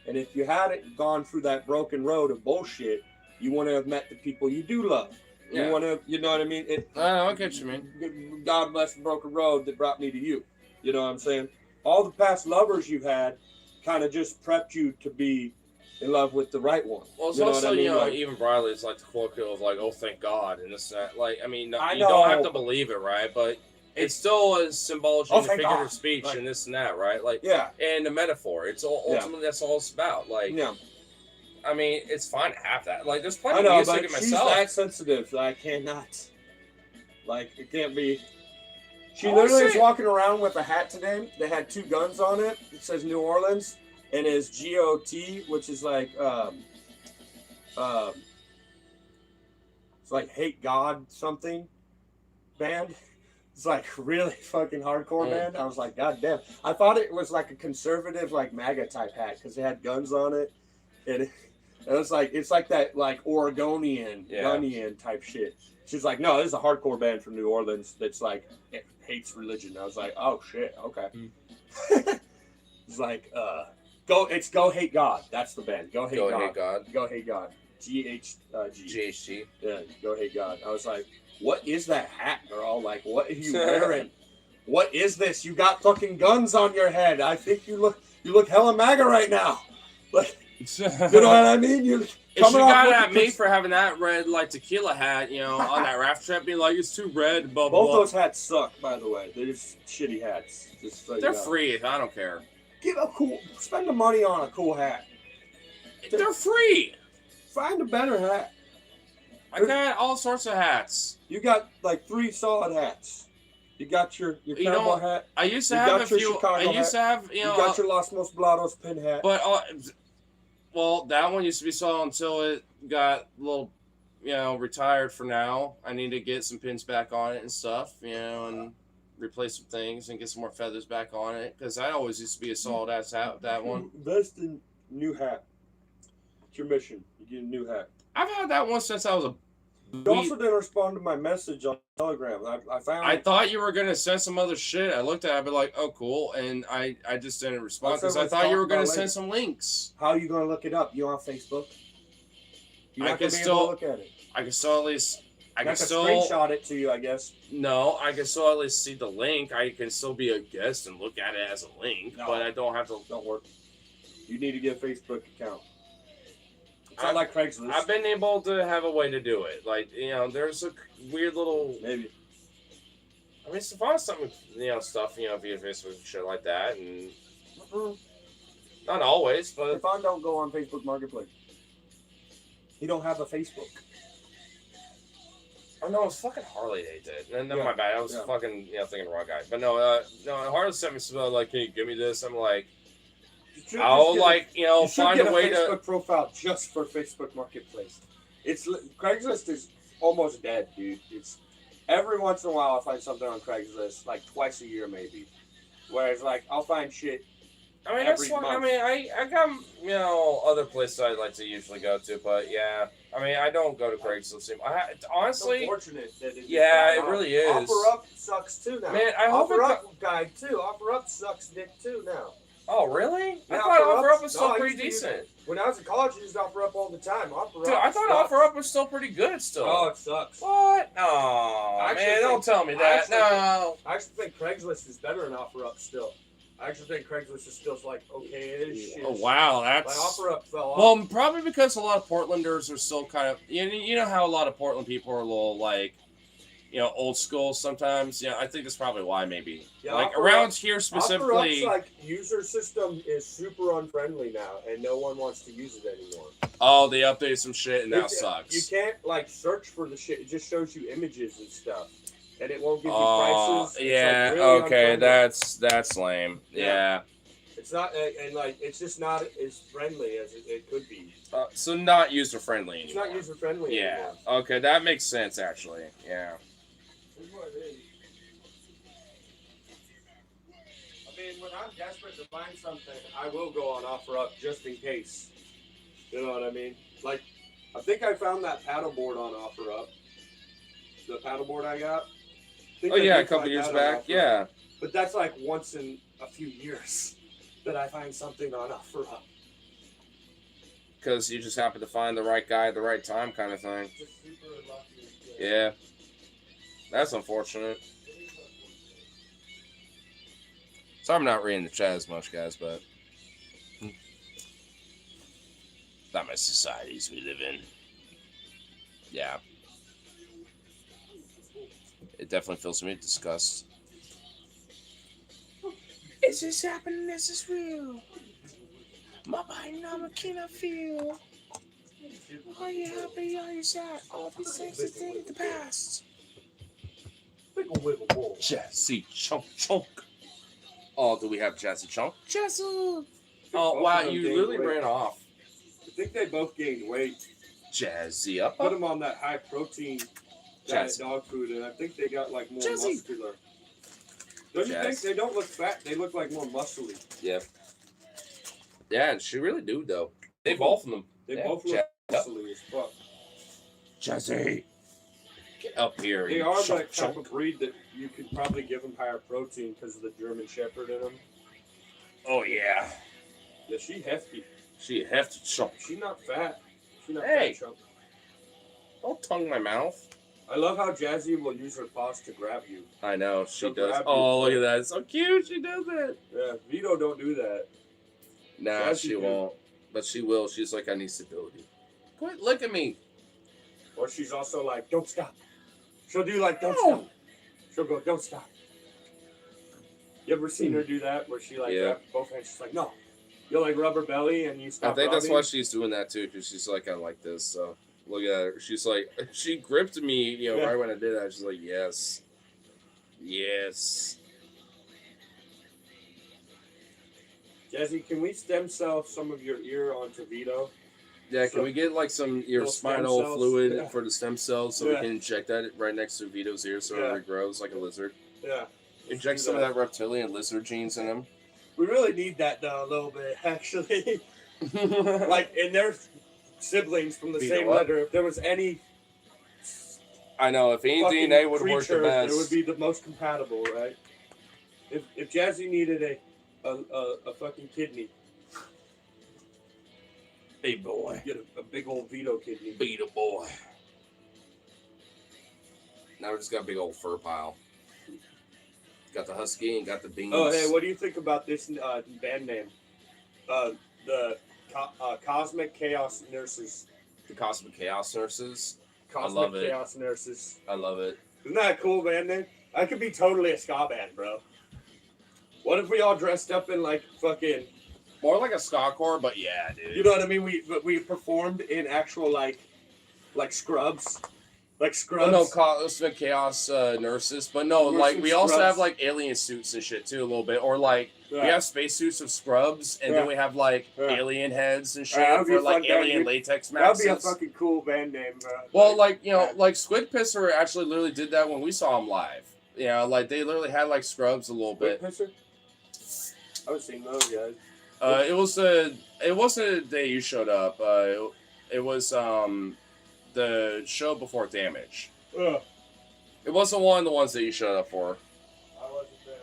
And if you hadn't gone through that broken road of bullshit, you want to have met the people you do love. You want to, you know what I mean? I get what you mean. God bless the broken road that brought me to you. You know what I'm saying? All the past lovers you've had kind of just prepped you to be in love with the right one. Well, it's you know also, what I mean? even broadly, it's like the colloquial of oh, thank God, and this and that. you don't have to believe it, right? But it's still a symbology and figurative speech and this and that, right? And the metaphor. It's ultimately that's all it's about. I mean, it's fine to have that. There's plenty of music in myself. She's that sensitive that I cannot. It can't be. She literally is walking around with a hat today that had 2 guns on it. It says New Orleans and is GOT, which is it's like Hate God something band. It's really fucking hardcore band. I was like, God damn. I thought it was a conservative MAGA type hat because it had guns on it. And it was it's like that Oregonian, Gunnian type shit. She's like, no, this is a hardcore band from New Orleans that's it hates religion. I was like, oh shit, okay. It's Go Hate God. That's the band. Go Hate God. Go Hate God. GHG. Yeah, Go Hate God. I was like, what is that hat, girl? What are you wearing? What is this? You got fucking guns on your head. I think you look hella MAGA right now. You know what I mean? You're coming off at me for having that red tequila hat, on that raft trip, being it's too red. Blah, blah, Both those hats suck, by the way. They're just shitty hats. They're free. I don't care. Spend the money on a cool hat. They're free. Find a better hat. I got all sorts of hats. You got 3 solid hats. You got your cowboy hat. I used to have a few. I used to have you got your Los Mosblados pin hat. But that one used to be solid until it got a little, retired for now. I need to get some pins back on it and stuff, and replace some things and get some more feathers back on it because I always used to be a solid ass hat with that one. Invest in new hat. It's your mission. You get a new hat. I've had that one since I was a. You also didn't respond to my message on Telegram. I thought you were gonna send some other shit. I looked at it, but oh cool, and I just didn't respond because I thought you were gonna send some links. How are you gonna look it up? You on Facebook? You're not gonna be able to look at it. I can still at least I can can still screenshot it to you, I guess. No, I can still at least see the link. I can still be a guest and look at it as a link, No. but I don't have to. Don't work. You need to get a Facebook account. It's not like Craigslist. I've been able to have a way to do it. Like, there's a weird little. Maybe. I mean, if I want something, stuff, via Facebook and shit like that, and not always, but Stefan don't go on Facebook Marketplace. He don't have a Facebook. oh no, it was fucking Harley they did. And then Yeah. my bad, I was fucking thinking the wrong guy. But no, Harley sent me some like, hey, give me this. I'm like, I'll find a way Facebook to. profile just for Facebook Marketplace. Craigslist is almost dead, dude. It's every once in a while I find something on Craigslist, like twice a year maybe. Whereas like I'll find shit. I mean, that's what I mean. I got other places I like to usually go to, but yeah, I mean, I don't go to Craigslist anymore. Honestly, It's unfortunate that it really is. OfferUp sucks too now. Man, I hope OfferUp guy too. OfferUp sucks dick too now. Oh really? Yeah, I thought OfferUp OfferUp was still I pretty used to use decent. When I was in college, I used OfferUp all the time. OfferUp. Dude, I thought sucks. OfferUp was still pretty good still. Oh, it sucks. What? No, man, don't tell me that. No. I actually think Craigslist is better than OfferUp still. I actually think Craigslist is still like okay-ish. Oh wow, Like that's. OfferUp fell off. Well, probably because a lot of Portlanders are still kind of. You know how a lot of Portland people are a little like. Old school sometimes. Yeah, I think that's probably why maybe. Yeah, like OfferUp- around here specifically. OfferUp's like user system is super unfriendly now, and no one wants to use it anymore. Oh, they updated some shit and now sucks. You can't like search for the shit. It just shows you images and stuff, and it won't give you prices. It's, yeah. like, really Okay, unfriendly. that's lame. Yeah. It's not, and like it's just not as friendly as it could be. So not user friendly It's anymore. not user friendly Yeah. anymore. Okay, that makes sense actually. Yeah. That's what it is. I mean, when I'm desperate to find something, I will go on OfferUp just in case. You know what I mean? Like, I think I found that paddleboard on OfferUp. The paddleboard I got. I think Oh I yeah, a did couple find years that on back. OfferUp. Yeah. But that's like once in a few years that I find something on OfferUp. Because you just happen to find the right guy at the right time, kind of thing. Just super lucky. Yeah. That's unfortunate. So I'm not reading the chat as much, guys, but not my societies we live in. Yeah. It definitely fills me with disgust. Is this happening? Is this real? My body number cannot feel. Are you happy? Are you sad? All these things are things of the past. Wiggle, wiggle, wiggle. Jazzy Chunk Chunk. Oh, do we have Jazzy Chunk? Jazzy! Oh, Both wow, of them you gained literally weight. ran off. I think they both gained weight. Jazzy up. Put them on that high protein diet Jazzy. dog food, and I think they got like more Jazzy. muscular. Don't you think Jazz. they don't look fat? They look like more muscly. Yeah. Yeah, and she really do, though. They both of them. They Yeah, both look muscly as fuck. Jazzy. Get up here. They you are chunk, that type chunk. of breed that you could probably give them higher protein because of the German Shepherd in them. Oh, yeah. Yeah, she hefty. She hefty chunk. She not fat. She not Hey. fat chunk. Don't tongue my mouth. I love how Jazzy will use her paws to grab you. I know, she She'll does. grab you. Oh, look at that. It's so cute. She does it. Yeah, Vito don't do that. Nah, Jazzy she do. won't. But she will. She's like, I need stability. Quit, look at me. Or she's also like, don't stop. She'll do like, don't No. stop. She'll go, don't stop. You ever seen her do that where she like Yeah. grabs both hands? She's like, no. You'll like rub her belly and you stop. I think that's rubbing. why she's doing that too, because she's like, I like this. So look at her. She's like, she gripped me, Yeah. right when I did that. She's like, yes. Yes. Jazzy, can we stem cell some of your ear onto Vito? Yeah, So- can we get like some your Little stem spinal cells? fluid Yeah. for the stem cells so we Yeah. can inject that right next to Vito's ear so Yeah. it regrows like a lizard? Yeah. Inject do some of that. that reptilian lizard genes in him. We really need that though a little bit, actually. Like, and their siblings from the Vito same what? letter. If there was any I know, if any fucking DNA would work the creature, best. it would be the most compatible, right? If Jazzy needed a fucking kidney, Hey boy. get a big old Vito kidney. Beat a boy. Now we just got a big old fur pile. Got the husky and got the beans. Oh, hey, what do you think about this band name? The Cosmic Chaos Nurses. The Cosmic Chaos Nurses. Cosmic I love it. Chaos Nurses. I love it. Isn't that a cool band name? I could be totally a ska band, bro. What if we all dressed up in like fucking... More like a ska-core, but yeah, dude. You know what I mean? We performed in actual like scrubs. Like scrubs. No, Cosmic Chaos Nurses. But no, We're like, some we also scrubs. have, like, alien suits and shit, too, a little bit. Or, like, we have spacesuits of scrubs, and then we have, like, alien heads and shit that'd be for, a like, fun alien band, latex That'd masks. be a fucking cool band name, bro. Well, like, you know, like, Squid Pisser actually literally did that when we saw him live. You know, like, they literally had, like, scrubs a little bit. Pisser? I was seeing those guys. It wasn't the day you showed up. It was, the show before Damage. Ugh. It wasn't one of the ones that you showed up for. I wasn't there.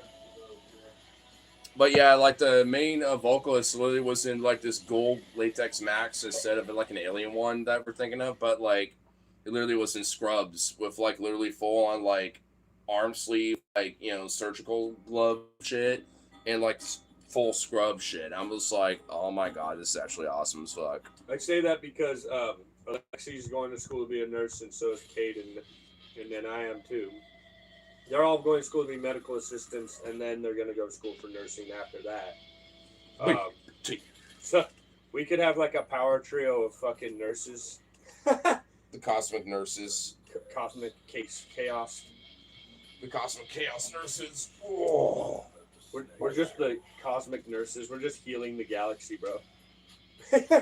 But yeah, like the main vocalist literally was in like this gold latex max instead of like an alien one that we're thinking of. But like, it literally was in scrubs with like literally full on like arm sleeve, like, you know, surgical glove shit and like full scrub shit. I'm just like, oh my god, this is actually awesome as fuck. I say that because Alexi's going to school to be a nurse, and so is Caden, and then I am too. They're all going to school to be medical assistants, and then they're going to go to school for nursing after that. So we could have like a power trio of fucking nurses. The Cosmic Nurses. Cosmic Chaos. The Cosmic Chaos Nurses. Oh. We're just the cosmic nurses. We're just healing the galaxy, bro.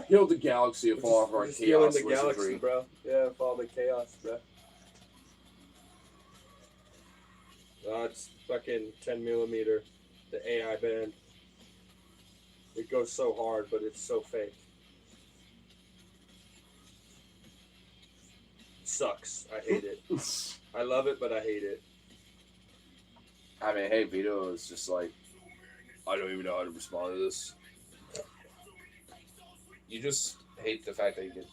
Heal the galaxy of all of our chaos the galaxy, wizardry. bro. Yeah, of all the chaos, bro. It's fucking 10mm, the AI band. It goes so hard, but it's so fake. It sucks. I hate it. I love it, but I hate it. I mean, hey, Vito is just like, I don't even know how to respond to this. You just hate the fact that you get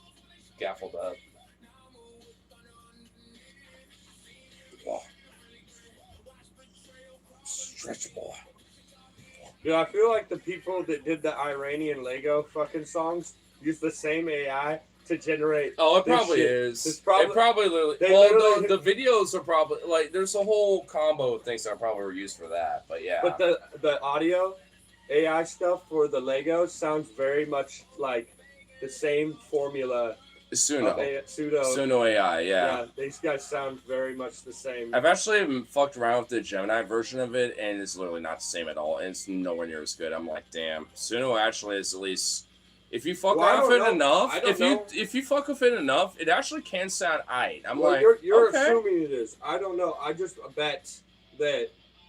gaffled up. Oh. Stretch boy. Yeah, I feel like the people that did the Iranian Lego fucking songs used the same AI to generate. Oh, it probably shit. is. It's probably, it probably literally. they Well, literally the videos are probably like there's a whole combo of things that probably were used for that. But yeah. But the audio AI stuff for the Legos sounds very much like the same formula. Suno. Pseudo. Suno AI, yeah. These guys sound very much the same. I've actually fucked around with the Gemini version of it, and it's literally not the same at all. And it's nowhere near as good. I'm like, damn. Suno actually is at least. If you fuck around with it enough, if you fuck with it enough, it actually can sound aight. I'm like, you're okay. assuming it is. I don't know. I just bet that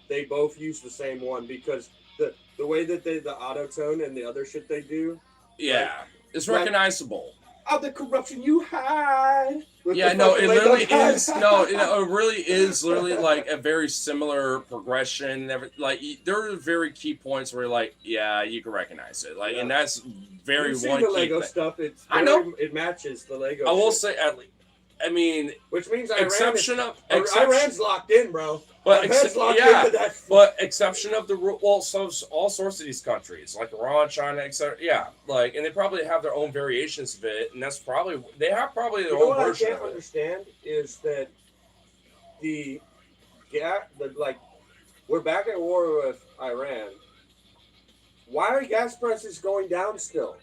they both use the same one because the way that the auto tone and the other shit they do. Yeah, it's recognizable. Of the corruption you hide. Yeah, no, it literally is. No, it really is literally like a very similar progression. Like there are very key points where, like, yeah, you can recognize it. Like, and that's very you see one the key Lego thing. stuff. It's I know it matches the Lego. I will say at least. I mean, which means Iran's locked in, bro. But locked into that. But exception of the rule. Well, so all sorts of these countries, like Iran, China, etc. Yeah, like, and they probably have their own variations of it, and that's probably their own version of it. What I can't understand is that we're back at war with Iran. Why are gas prices going down still?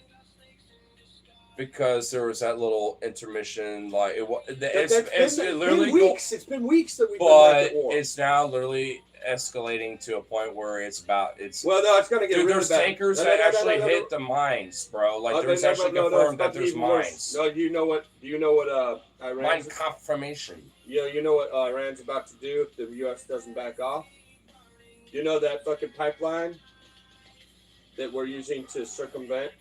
Because there was that little intermission, like it's literally been weeks. It's been weeks that we've been back at war. But it's now literally escalating to a point where it's well, no, it's gonna get really there's bad. tankers that actually hit the mines, bro. Like there's actually confirmed that there's mines. No, do you know what Iran? Mine confirmation. You know what Iran's about to do if the U.S. doesn't back off? You know that fucking pipeline that we're using to circumvent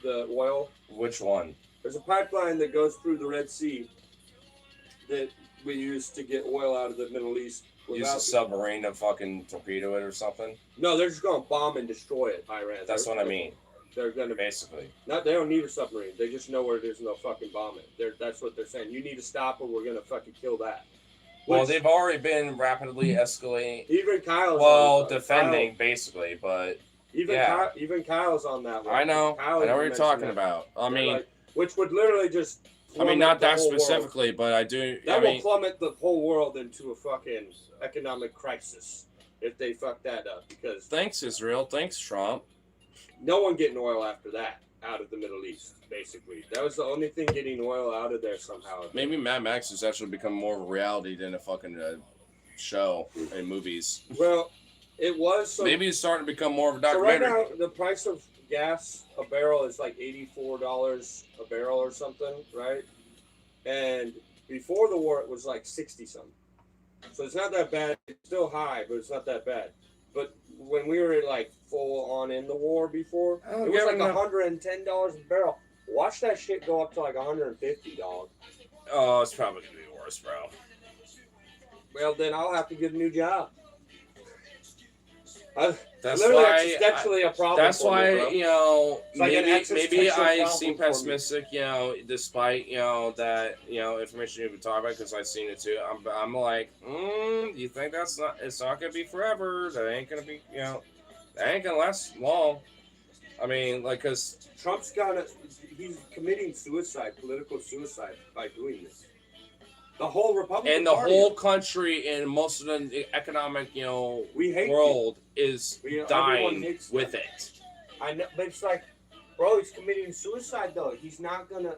the oil? Which one? There's a pipeline that goes through the Red Sea that we use to get oil out of the Middle East. Use a submarine to fucking torpedo it or something? No, they're just going to bomb and destroy it, Iran. That's what I mean. They're going to basically. They don't need a submarine. They just know where there's no fucking bomb it. That's what they're saying. You need to stop or we're going to fucking kill that. Well, Which- they've already been rapidly escalating. Even Kyle's Well, on, defending basically, but yeah. Even Kyle's on that one. I know. Kyle I know what even you're talking mentioned that. about. I They're mean, like, which would literally just. not plummet the that whole world. specifically, but I do. That I will mean, plummet the whole world into a fucking economic crisis if they fuck that up. Because thanks Israel, thanks Trump. no one getting oil after that out of the Middle East. Basically, that was the only thing getting oil out of there somehow. Maybe Mad Max has actually become more of a reality than a fucking show in movies. Well, it was. So, maybe it's starting to become more of a so right documentary. now, the price of gas a barrel is like $84 a barrel or something, right? And before the war, it was like 60 something. So it's not that bad. It's still high, but it's not that bad. But when we were like full on in the war before, Oh, it was yeah, like no. $110 a barrel. Watch that shit go up to like 150, dog. Oh, it's probably gonna be worse, bro. Well, then I'll have to get a new job. That's literally why. existentially a problem. That's for why me, bro. you know It's like an maybe existential I problem seem for me. pessimistic. You know, despite that information you've been talking about because I've seen it too. I'm like, you think it's not gonna be forever? That ain't gonna be that ain't gonna last long. I mean, like, cause Trump's he's committing suicide, political suicide by doing this. The whole Republican and the Party, whole country and most of the economic we hate world is everyone dying hates with them. it. I know, but it's like, bro, he's committing suicide though. He's not gonna.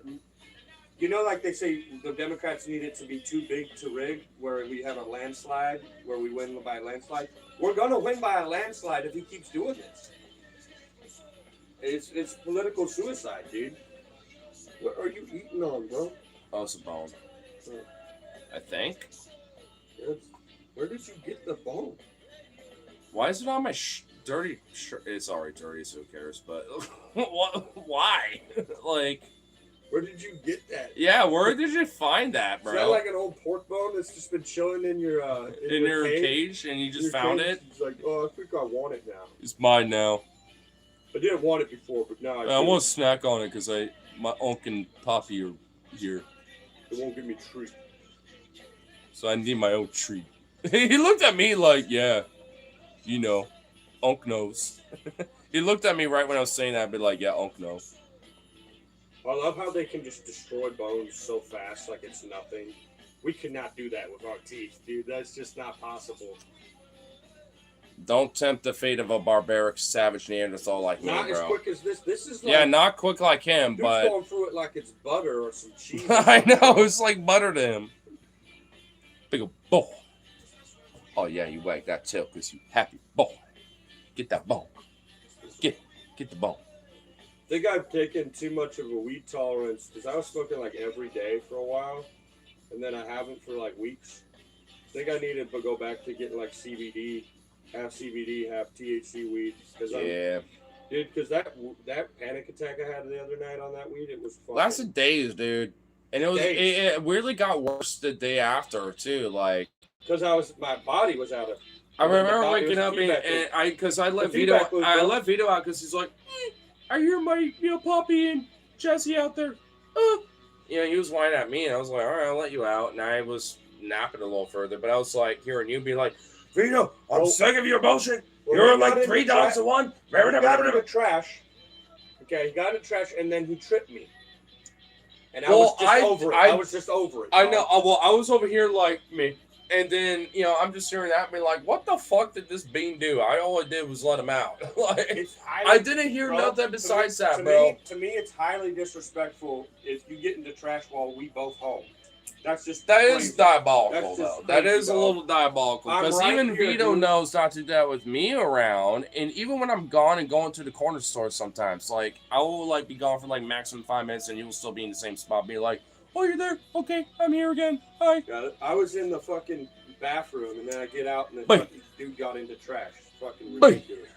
Like they say, the Democrats need it to be too big to rig, where we have a landslide, where we win by a landslide. We're gonna win by a landslide if he keeps doing this. It's political suicide, dude. What are you eating on, bro? Oh, it's a bone. I think. Where did you get the bone? Why is it on my dirty shirt? It's already dirty, so who cares? But why? Like, where did you get that? Yeah, where did you find that, bro? Is that like an old pork bone that's just been chilling in your cage, and you just found it? It's like, oh, I think I want it now. It's mine now. I didn't want it before, but now I want to snack on it because my uncle and Poppy are here. They won't give me a treat. So I need my own treat. He looked at me like, yeah, Unc knows. He looked at me right when I was saying that, but like, yeah, Unc knows. I love how they can just destroy bones so fast, like it's nothing. We cannot do that with our teeth, dude. That's just not possible. Don't tempt the fate of a barbaric, savage Neanderthal like not me, bro. Not as quick as this. This is like... Yeah, not quick like him, dude's but... going through it like it's butter or some cheese. I know, it's like butter to him. Big ol' boy. Oh, yeah, you wag that tail because you happy boy. Get that bone. Get the bone. I think I've taken too much of a weed tolerance because I was smoking like every day for a while, and then I haven't for like weeks. I think I needed to go back to getting like CBD, half CBD, half THC weed. Yeah. Dude, because that panic attack I had the other night on that weed, it was fucking... Lasted days, dude. And it weirdly got worse the day after, too. Like... Because my body was out of... I remember waking up because I let Vito out because he's like, I hear my Poppy and Jesse out there. He was whining at me, and I was like, all right, I'll let you out. And I was napping a little further, but I was like hearing you be like, Vito, I'm sick of your bullshit. You're like 3 dogs to 1. He got into the trash. Okay, he got in the trash, and then he tripped me. And I was just over it. I know. Well, I was over here like me. And then, I'm just hearing that and be like, what the fuck did this bean do? All I did was let him out. I didn't hear nothing besides that, bro. To me, it's highly disrespectful if you get into trash while we both home. That is diabolical, though. That is a little diabolical. Because even Vito knows not to do that with me around. And even when I'm gone and going to the corner store sometimes, like, I will, be gone for, maximum 5 minutes and you will still be in the same spot. Be like, oh, you're there? Okay, I'm here again. Hi. Got it. I was in the fucking bathroom, and then I get out, and the fucking dude got into trash. Fucking ridiculous.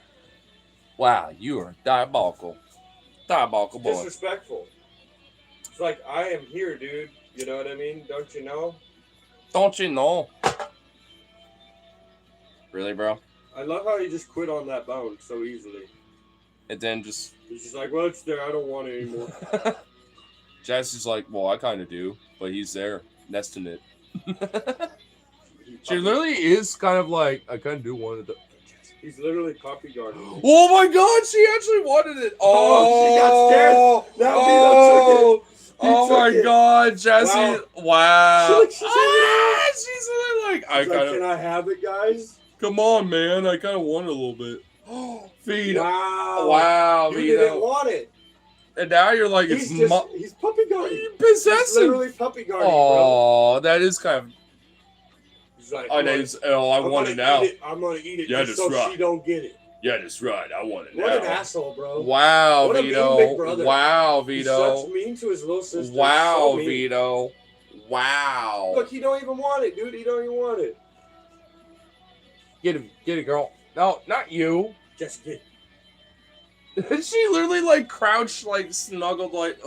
Wow, you are diabolical. Diabolical boy. Disrespectful. It's like, I am here, dude. You know what I mean? Don't you know? Don't you know? Really, bro? I love how he just quit on that bone so easily. And then just... He's just like, well, it's there. I don't want it anymore. Jess is like, well, I kind of do, but he's there, nesting it. She literally is kind of like, I kind of do want it. He's literally puppy guarding me. Oh my god, she actually wanted it. Oh, she got scared. Now oh, Vito took it. oh my god, Jesse. Wow. She's She's like, She's like, can I have it, guys? Come on, man. I kind of want it a little bit. Vito. Wow. Wow, You Vito. didn't want it. And now you're like, He's puppy guarding. You possessive. He's literally puppy guarding, bro. That is kind of. He's like, I want it now. I'm gonna eat it. Yeah, that's right. She don't get it. Yeah, that's right. I want it now. What an asshole, bro. Wow, what Vito. A mean big brother. Wow, Vito. He's such mean to his little sister. Wow, so Vito. Wow. Look, he don't even want it, dude. He don't even want it. Get it, girl. No, not you. Just get it. She literally like crouched, like snuggled, like,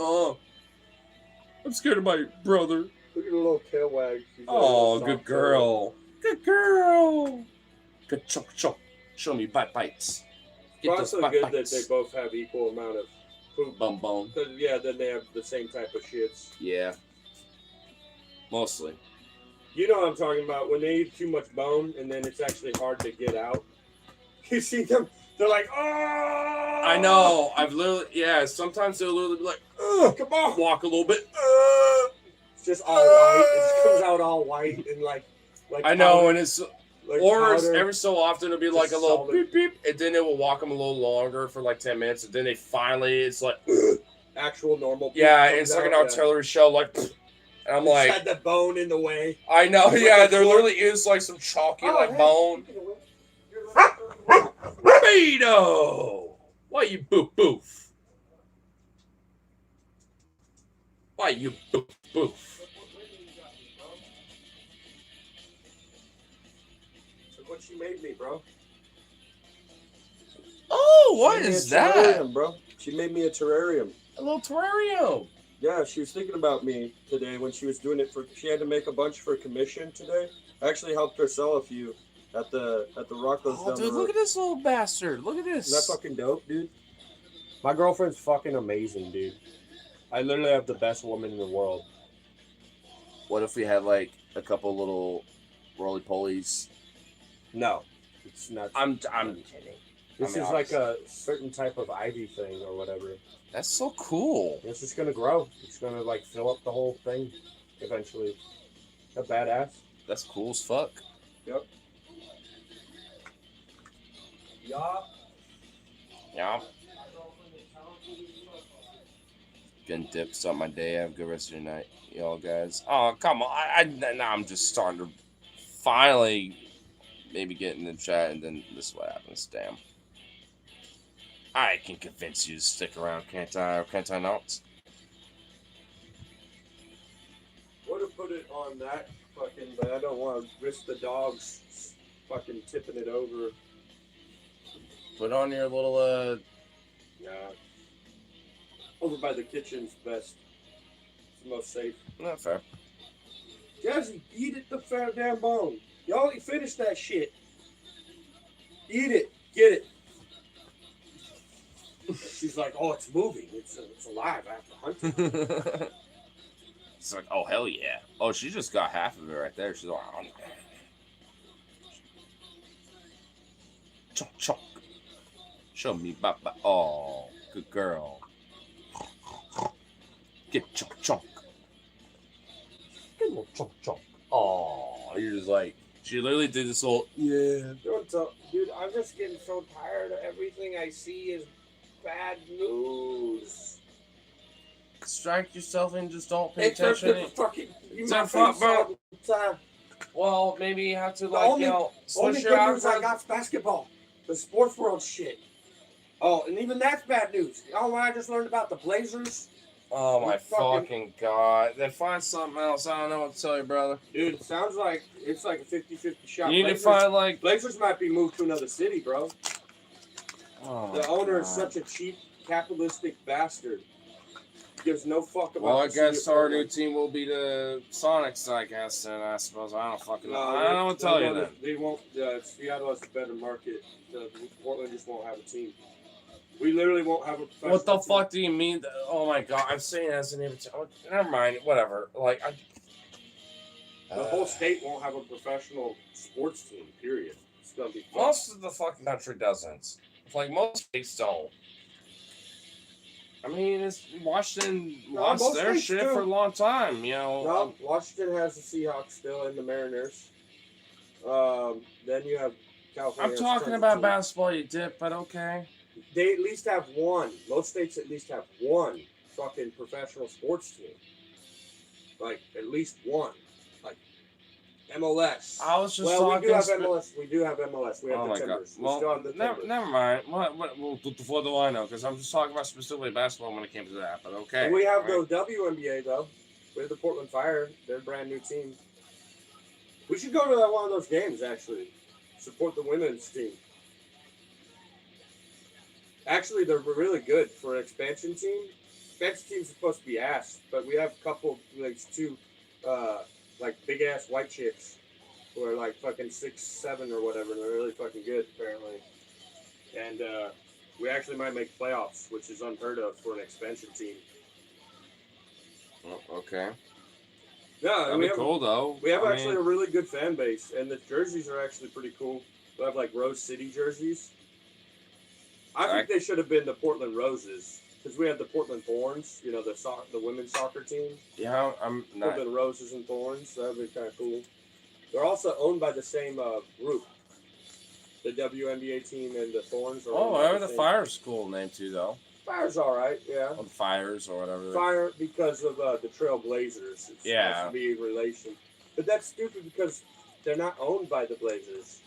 I'm scared of my brother. Look at the little tail wag. Oh, good girl. Good girl. Good choke. Show me bites. Get those good bites. That they both have equal amount of poop. Bum. Yeah, then they have the same type of shits. Yeah. Mostly. You know what I'm talking about. When they eat too much bone and then it's actually hard to get out. You see them? They're like, oh! I know. I've literally, sometimes they'll literally be like, come on. Walk a little bit. It's just all white. It just comes out all white and like I know, powder, and it's, like or every so often it'll be like a little solid. beep, and then it will walk them a little longer for like 10 minutes, and then they finally, it's like, actual normal. Yeah, it's like an artillery shell, like, and I'm like. Had the bone in the way. I know, yeah, there literally is like some chalky bone. Vito! Why you boof? Why you boof? Look what she made me, bro. Oh, what is that? Bro. She made me a terrarium. A little terrarium. Yeah, she was thinking about me today when she was doing it she had to make a bunch for commission today. I actually helped her sell a few at the Rocco's down the road. Look at this little bastard. Look at this. Isn't that fucking dope, dude? My girlfriend's fucking amazing, dude. I literally have the best woman in the world. What if we had like a couple little roly-polies? No. It's not. I'm kidding. This is like a certain type of ivy thing or whatever. That's so cool. It's just gonna grow. It's gonna like fill up the whole thing eventually. A badass. That's cool as fuck. Yep. Yeah. Getting dips on my day. Have a good rest of your night, y'all guys. Oh, come on. Now I'm just starting to finally maybe get in the chat, and then this is what happens. Damn. I can convince you to stick around, can't I? Or can't I not? Would have put it on that fucking, but I don't want to risk the dogs fucking tipping it over. Put on your little, Yeah. Over by the kitchen's best. It's the most safe. Not fair. Jazzy, eat it the fat damn bone. You already finished that shit. Eat it. Get it. She's like, oh, it's moving. It's alive. I have to hunt it. It's like, oh, hell yeah. Oh, she just got half of it right there. She's like, oh, chunk. Show me, baba. Oh, good girl. Get chunk. Get a little chunk. Oh, you're just like, she literally did this whole, yeah. Dude, I'm just getting so tired of everything I see is bad news. Distract yourself and just don't pay attention. Well, maybe you have to, like, switch your news I got basketball. The sports world shit. Oh, and even that's bad news. You know what I just learned about the Blazers? Oh my fucking god. Then find something else. I don't know what to tell you, brother. Dude, it sounds like it's like a 50-50 shot. You need to find like Blazers might be moved to another city, bro. Oh, the owner is such a cheap capitalistic bastard. Gives no fuck about. Well, I guess our new team will be the Sonics, I guess, and I suppose I don't fucking know. I don't know what to tell you then. They won't. Seattle has a better market. Portland just won't have a team. We literally won't have a professional What the team. fuck do you mean? Oh my god, I'm saying as an invitation. Oh, never mind, whatever. Like, The whole state won't have a professional sports team. Period. It's gonna be fun. Most of the fucking country doesn't. Like most states don't. I mean, it's Washington No, lost most their states shit do. for a long time. You know. No, Washington has the Seahawks still and the Mariners. Then you have California. I'm talking about basketball, you dip, but okay. They at least have one. Most states at least have one fucking professional sports team. Like at least one. Like MLS. I was just well, talking. we do have MLS. We do have MLS. We have Oh the my god. Timbers. We Well, still have the Timbers. never mind. What do I know? Because I'm just talking about specifically basketball when it came to that. But okay. And we have right? the WNBA though. We have the Portland Fire. They're a brand new team. We should go to one of those games actually. Support the women's team. Actually, they're really good for an expansion team. Expansion teams are supposed to be ass, but we have a couple, like two, like big ass white chicks who are like fucking 6'7" or whatever. And they're really fucking good apparently. And we actually might make playoffs, which is unheard of for an expansion team. Oh, okay. Yeah, That'd be cool though. We have actually a really good fan base, and the jerseys are actually pretty cool. We have like Rose City jerseys. I think they should have been the Portland Roses because we had the Portland Thorns. You know, the women's soccer team. Yeah, I'm not. Portland Roses and Thorns. That'd be kind of cool. They're also owned by the same group. The WNBA team and the Thorns are. Oh, the Fire's a cool name too, though. Fire's all right, yeah. Or the Fires or whatever. Fire because of the Trailblazers. It's supposed to be a relation, but that's stupid because they're not owned by the Blazers.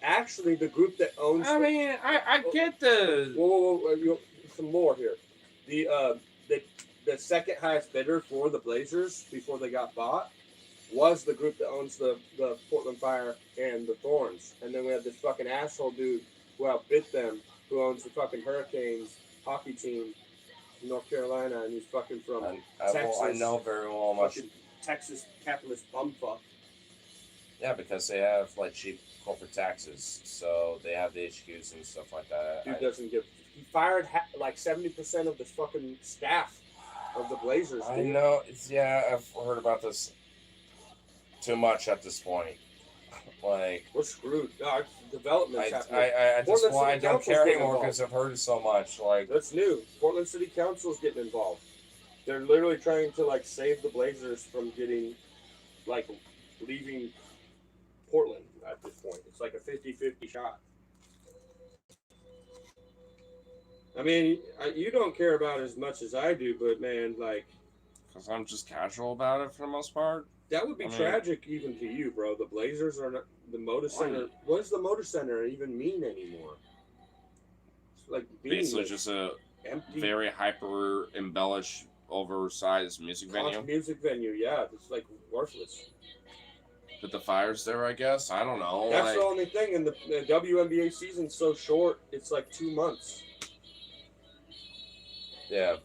Actually, the group that owns. I get the. Whoa, some more here. The second highest bidder for the Blazers before they got bought was the group that owns the Portland Fire and the Thorns, and then we have this fucking asshole dude who outbid them, who owns the fucking Hurricanes hockey team in North Carolina, and he's fucking from Texas. I know very well much. Texas capitalist bumfuck. Yeah, because they have like cheap corporate taxes, so they have the HQs and stuff like that. Dude doesn't give. He fired like 70% of the fucking staff of the Blazers. Dude. I know. I've heard about this too much at this point. Like we're screwed. Development's happening. I don't care anymore because I've heard it so much. Like that's new. Portland City Council's getting involved. They're literally trying to like save the Blazers from getting like leaving Portland at this point. It's like a 50-50 shot. I mean, you don't care about it as much as I do, but man, like, because I'm just casual about it for the most part. That would be tragic even to you, bro. The Blazers are not the Motor Center. What does the Motor Center even mean anymore? It's like basically just a empty, very hyper embellished, oversized music venue. Music venue, yeah. It's like worthless. But the Fire's there, I guess. I don't know. That's the only thing. And the WNBA season's so short. It's like 2 months. Yeah.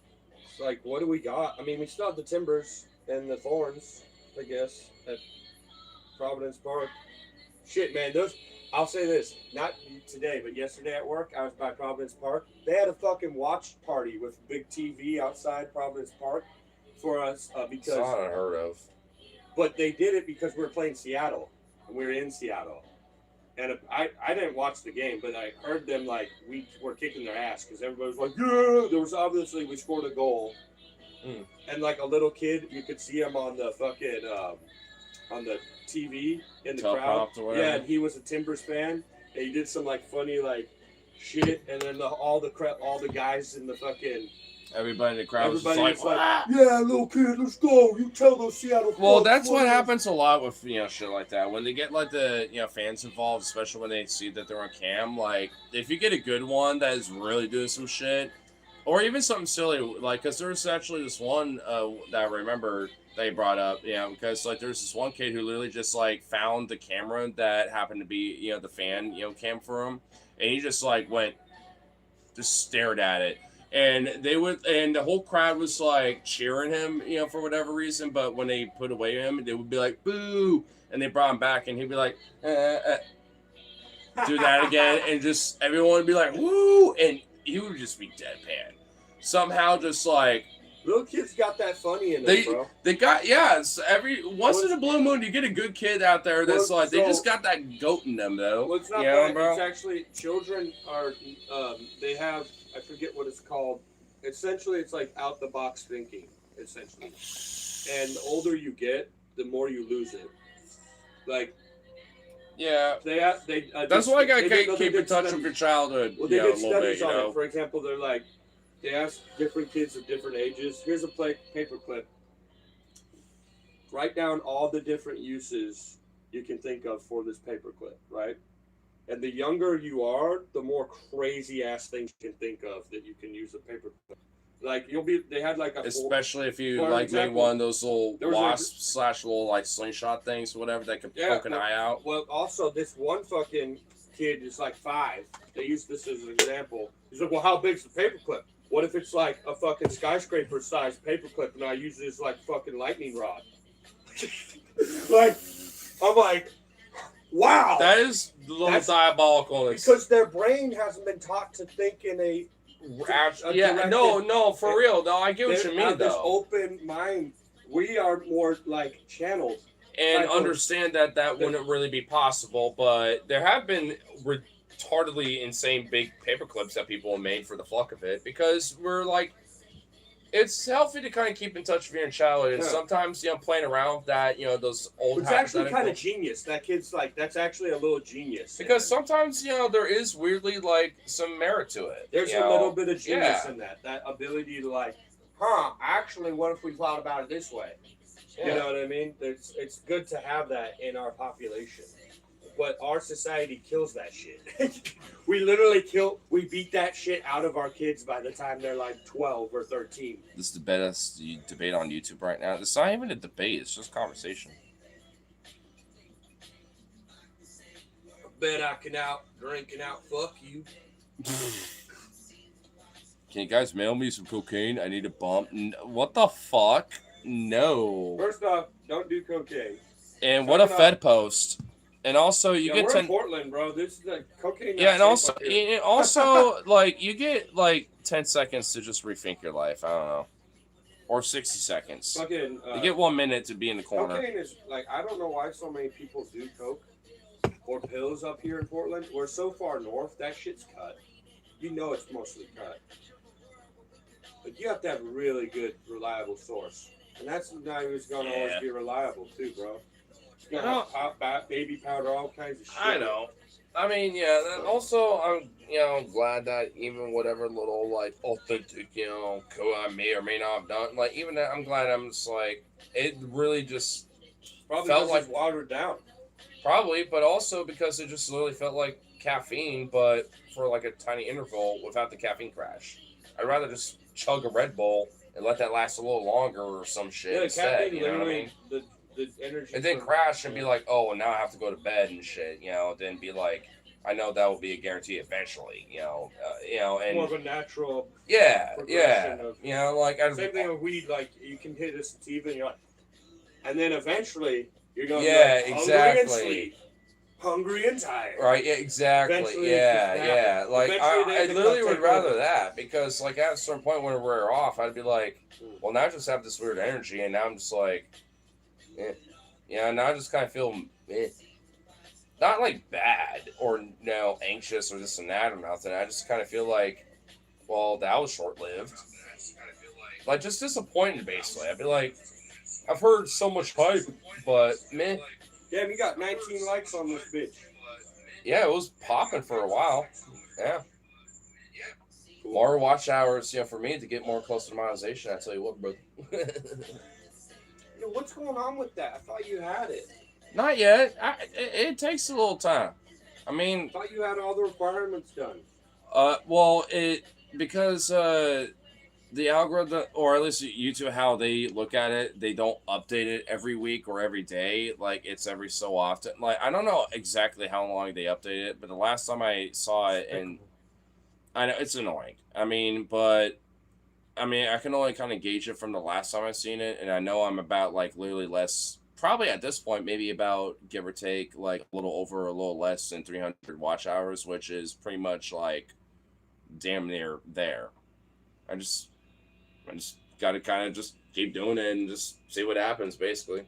It's like, what do we got? I mean, we still have the Timbers and the Thorns, I guess, at Providence Park. Shit, man, I'll say this, not today, but yesterday at work, I was by Providence Park. They had a fucking watch party with big TV outside Providence Park for us because... It's not unheard of. But they did it because we were playing Seattle, and we were in Seattle. And I didn't watch the game, but I heard them, like, we were kicking their ass because everybody was like, yeah! There was obviously, we scored a goal. And like a little kid, you could see him on the fucking on the TV in the crowd. Yeah, and he was a Timbers fan, and he did some like funny like shit, and then all the guys in the fucking everybody in the crowd was just like, yeah, little kid, let's go. You tell those Seattle. Well, that's what happens a lot with shit like that when they get like the fans involved, especially when they see that they're on cam. Like if you get a good one that is really doing some shit. Or even something silly, like, because there was actually this one that I remember they brought up, because, like, there's this one kid who literally just, like, found the camera that happened to be, the fan, cam for him, and he just, like, just stared at it, and and the whole crowd was, like, cheering him, for whatever reason, but when they put away him, they would be like, boo, and they brought him back, and he'd be like, do that again, and just, everyone would be like, woo, and he would just be deadpan. Somehow just like Little kids got that funny in them, bro. They got it's every once in a blue moon you get a good kid out there that's like they just got that goat in them though. Well, it's not that, bro. It's actually children are they have, I forget what it's called. Essentially, it's like out the box thinking. Essentially, and the older you get, the more you lose it. Like. Yeah, they that's why I gotta keep in touch with your childhood. Well, they did studies on it. For example, they're like, they asked different kids of different ages. Here's a paperclip. Write down all the different uses you can think of for this paperclip, right? And the younger you are, the more crazy ass things you can think of that you can use a paperclip. Like they had like a especially if you like made one of those little wasp / little like slingshot things or whatever that could poke an eye out. Well, also this one fucking kid is like 5. They use this as an example. He's like, well, how big's the paperclip? What if it's like a fucking skyscraper sized paperclip and I use this like fucking lightning rod? Like, I'm like, wow. That is a little diabolical. Because their brain hasn't been taught to think in a for real. No, I get what you mean, though. This open mind. We are more like channeled. And understand that wouldn't really be possible, but there have been retardedly insane big paper clips that people have made for the fuck of it, because we're like, it's healthy to kind of keep in touch with your childhood, and sometimes, playing around with that, those old it's actually kind of genius. That kid's like, that's actually a little genius. Because sometimes, there is weirdly, like, some merit to it. There's a little bit of genius in that ability to like, actually, what if we thought about it this way? Yeah. You know what I mean? It's good to have that in our population. But our society kills that shit. We literally beat that shit out of our kids by the time they're like 12 or 13. This is the best debate on YouTube right now. It's not even a debate, it's just conversation. I bet I can drinking out, fuck you. Can you guys mail me some cocaine? I need a bump. What the fuck? No. First off, don't do cocaine. And what a Fed post. And also, you get we're in Portland, bro. This is the cocaine. Yeah, and also, like, you get like 10 seconds to just rethink your life. I don't know, or 60 seconds. Fucking, you get 1 minute to be in the corner. Cocaine is like, I don't know why so many people do coke or pills up here in Portland. We're so far north, that shit's cut. You know, it's mostly cut. But you have to have a really good, reliable source, and that's not always going to always be reliable too, bro. You got pop, baby powder, all kinds of shit. I know. I mean, also, I'm, glad that even whatever little, like, authentic, code I may or may not have done, like, even that, I'm glad I'm just, like, it really just felt like watered down. Probably, but also because it just literally felt like caffeine, but for, like, a tiny interval without the caffeine crash. I'd rather just chug a Red Bull and let that last a little longer or some shit instead, you know what I mean? The energy and then crash and be like, oh, well, now I have to go to bed and shit, then be like, I know that will be a guarantee eventually, and more of a natural like same thing with weed, like you can hit a sativa and you're like, and then eventually you're going hungry and tired, right? Yeah, exactly. Eventually, like I literally would rather that, because like at a certain point when we're off, I'd be like, well, now I just have this weird energy, and now I'm just like, now I just kind of feel not like bad or anxious or this and that or nothing. I just kind of feel like, well, that was short lived. Like, just disappointed, basically. I'd be like, I've heard so much hype, but meh. Yeah, we got 19 likes on this bitch. Yeah, it was popping for a while. Yeah. More watch hours, for me to get more close to monetization. I tell you what, brother. What's going on with that? I thought you had it. Not yet. It takes a little time. I mean, I thought you had all the requirements done. Because the algorithm, or at least YouTube, how they look at it, they don't update it every week or every day. Like, it's every so often. Like, I don't know exactly how long they update it, but the last time I saw it, and I know it's annoying. I can only kind of gauge it from the last time I've seen it, and I know I'm about, like, literally less, probably at this point, maybe about, give or take, like, a little over, a little less than 300 watch hours, which is pretty much, like, damn near there. I just got to kind of just keep doing it and just see what happens, basically.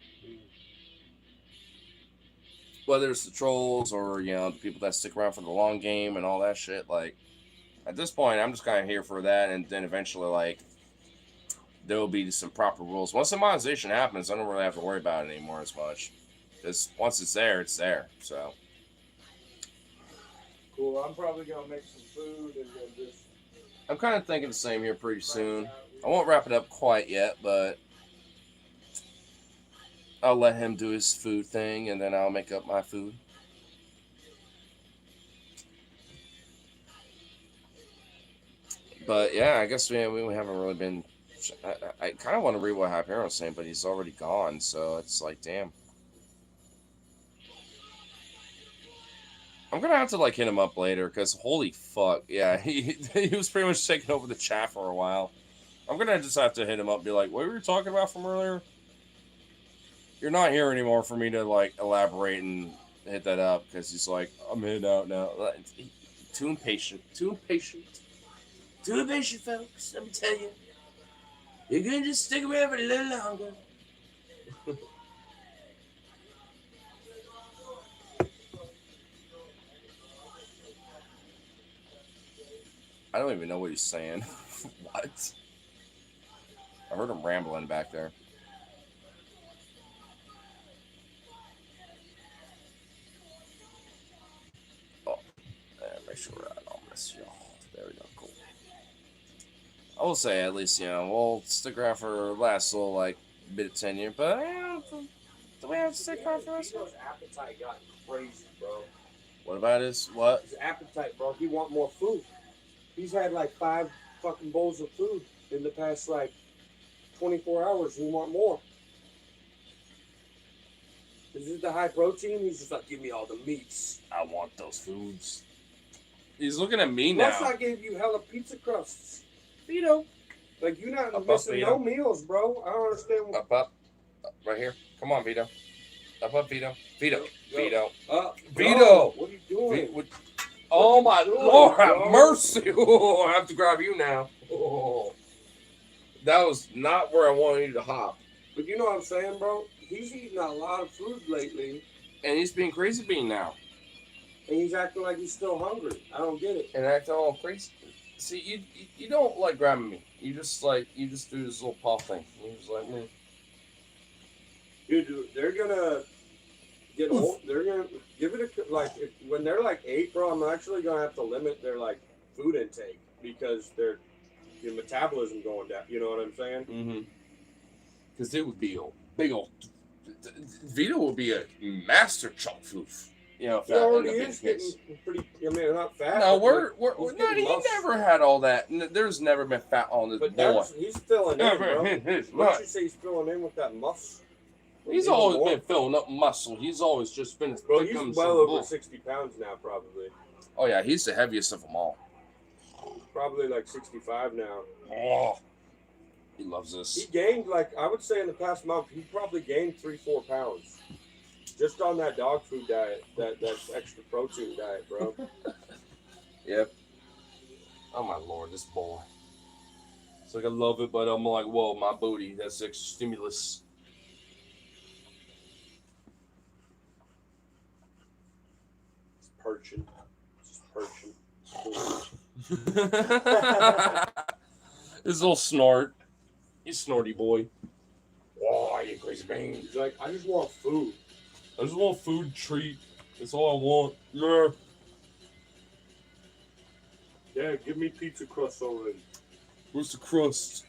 Whether it's the trolls or, you know, the people that stick around for the long game and all that shit, like, at this point, I'm just kind of here for that, and then eventually, like, there will be some proper rules. Once the monetization happens, I don't really have to worry about it anymore as much. Because once it's there, so. Cool. I'm probably gonna make some food and then just. I'm kind of thinking the same here pretty soon. I won't wrap it up quite yet, but I'll let him do his food thing, and then I'll make up my food. But yeah, I guess we haven't really been. I kind of want to read what Hyperion was saying, but he's already gone, so it's like, damn. I'm gonna have to like hit him up later, because holy fuck, yeah, he was pretty much taking over the chat for a while. I'm gonna just have to hit him up and be like, what were you talking about from earlier? You're not here anymore for me to like elaborate and hit that up, because he's like, I'm heading out now. Too impatient, folks. Let me tell you, you're gonna just stick around for a little longer. I don't even know what he's saying. What? I heard him rambling back there. Oh, make sure I don't miss y'all. There we go, cool. I will say, at least, you know, we'll stick around for the last little, like, bit of tenure, but, do we have to stick around for us? His appetite got crazy, bro. What about his appetite, bro? He want more food. He's had like 5 fucking bowls of food in the past like 24 hours. He want more. Is it the high protein? He's just like, give me all the meats. I want those foods. He's looking at me now. Plus, I gave you hella pizza crusts. Vito. Like, you're not missing no meals, bro. I don't understand. Up. Right here. Come on, Vito. Up, Vito. Vito. Vito. Vito. What are you doing? Oh my Lord, have mercy! Oh, I have to grab you now. Oh. That was not where I wanted you to hop. But you know what I'm saying, bro? He's eating a lot of food lately. And he's being crazy bean now. And he's acting like he's still hungry. I don't get it. And acting all crazy. See, you don't like grabbing me. You just do this little paw thing. You're just like me. Dude, they're gonna get old. They're gonna give it a like when they're like 8, bro. I'm actually gonna have to limit their like food intake because their metabolism going down. You know what I'm saying? Mm-hmm. Because it would be a big old. Vito would be a master chunk food. You know, if he already is getting pretty. I mean, not fat. No, we're not. He never had all that. There's never been fat on this boy. He's filling in, bro. What you say? He's filling in with that muscle. He's always been filling up muscle. He's always just been. Bro, he's well over 60 pounds now, probably. Oh yeah, he's the heaviest of them all. Probably like 65 now. Oh, he loves this. He gained like I would say in the past month. He probably gained 3-4 pounds. Just on that dog food diet, that extra protein diet, bro. Yep. Oh my Lord, this boy. It's like I love it, but I'm like, whoa, my booty. That's extra stimulus. It's perching. His little snort. He's snorty boy. Oh, you crazy man. He's like, I just want food. I just want a food treat. That's all I want. Yeah. Yeah, give me pizza crust already. Where's the crust?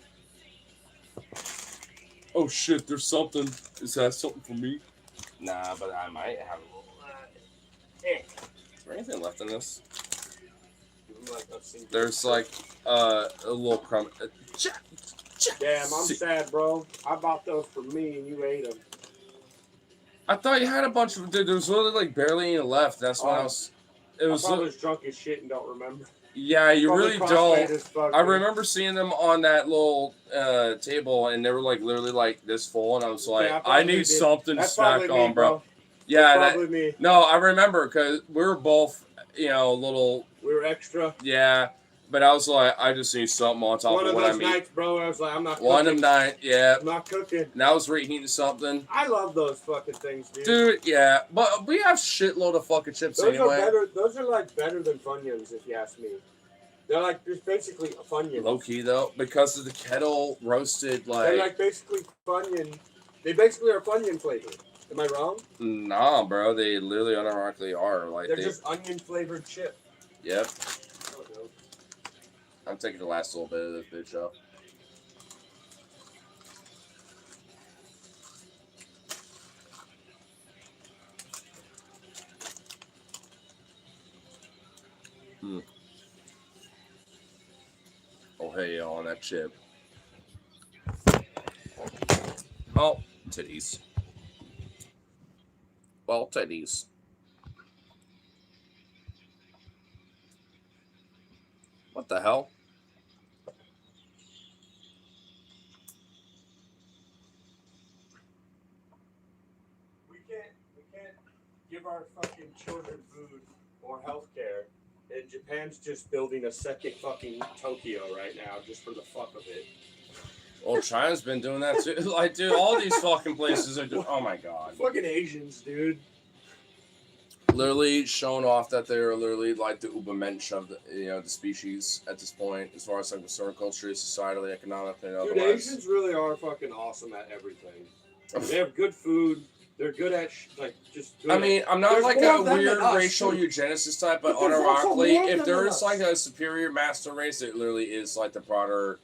Oh shit, there's something. Is that something for me? Nah, but I might have a little. Is there anything left in this? There's like a little crumb. Damn, I'm sad, bro. I bought those for me and you ate them. I thought you had a bunch of. Dude, there was really like barely any left. That's when I was. It was. I was drunk as shit and don't remember. Yeah, you really don't. I remember seeing them on that little table, and they were like literally like this full, and I was like, yeah, I need something to snack on, bro. Yeah, that's me. No, I remember because we were both, you know, little. We were extra. Yeah, But I was like, I just need something on top One of of what those I'm eating. nights, bro, I was like, I'm not One cooking. of night, yeah. I'm not cooking. And I was reheating something. I love those fucking things, dude. Dude, yeah. But we have shitload of fucking chips Those anyway. are better. Those are like better than Funyuns, if you ask me. They're like just basically a Funyun. Low key though, because of the kettle roasted They're like basically Funyun. They basically are Funyun flavored. Am I wrong? Nah, bro. They literally unironically are. Like They're just onion flavored chip. Yep. I'm taking the last little bit of this bitch up. Oh, hey, on that chip. Oh, titties. Well, titties. What the hell? We can't give our fucking children food or health care. And Japan's just building a second fucking Tokyo right now just for the fuck of it. Well, China's been doing that too. Like, dude, all these fucking places are doing. Oh my god. Fucking Asians, dude. Literally showing off that they're literally like the Ubermensch of the species at this point, as far as like concerned, culturally, societally, economically, and Dude, otherwise. Asians really are fucking awesome at everything. They have good food. They're good at just. Good I mean, I'm not There's like more a of them weird than us, racial too. eugenicist type, but But there's also unironically, more of if them there than is us. like a superior master race, it literally is like the broader,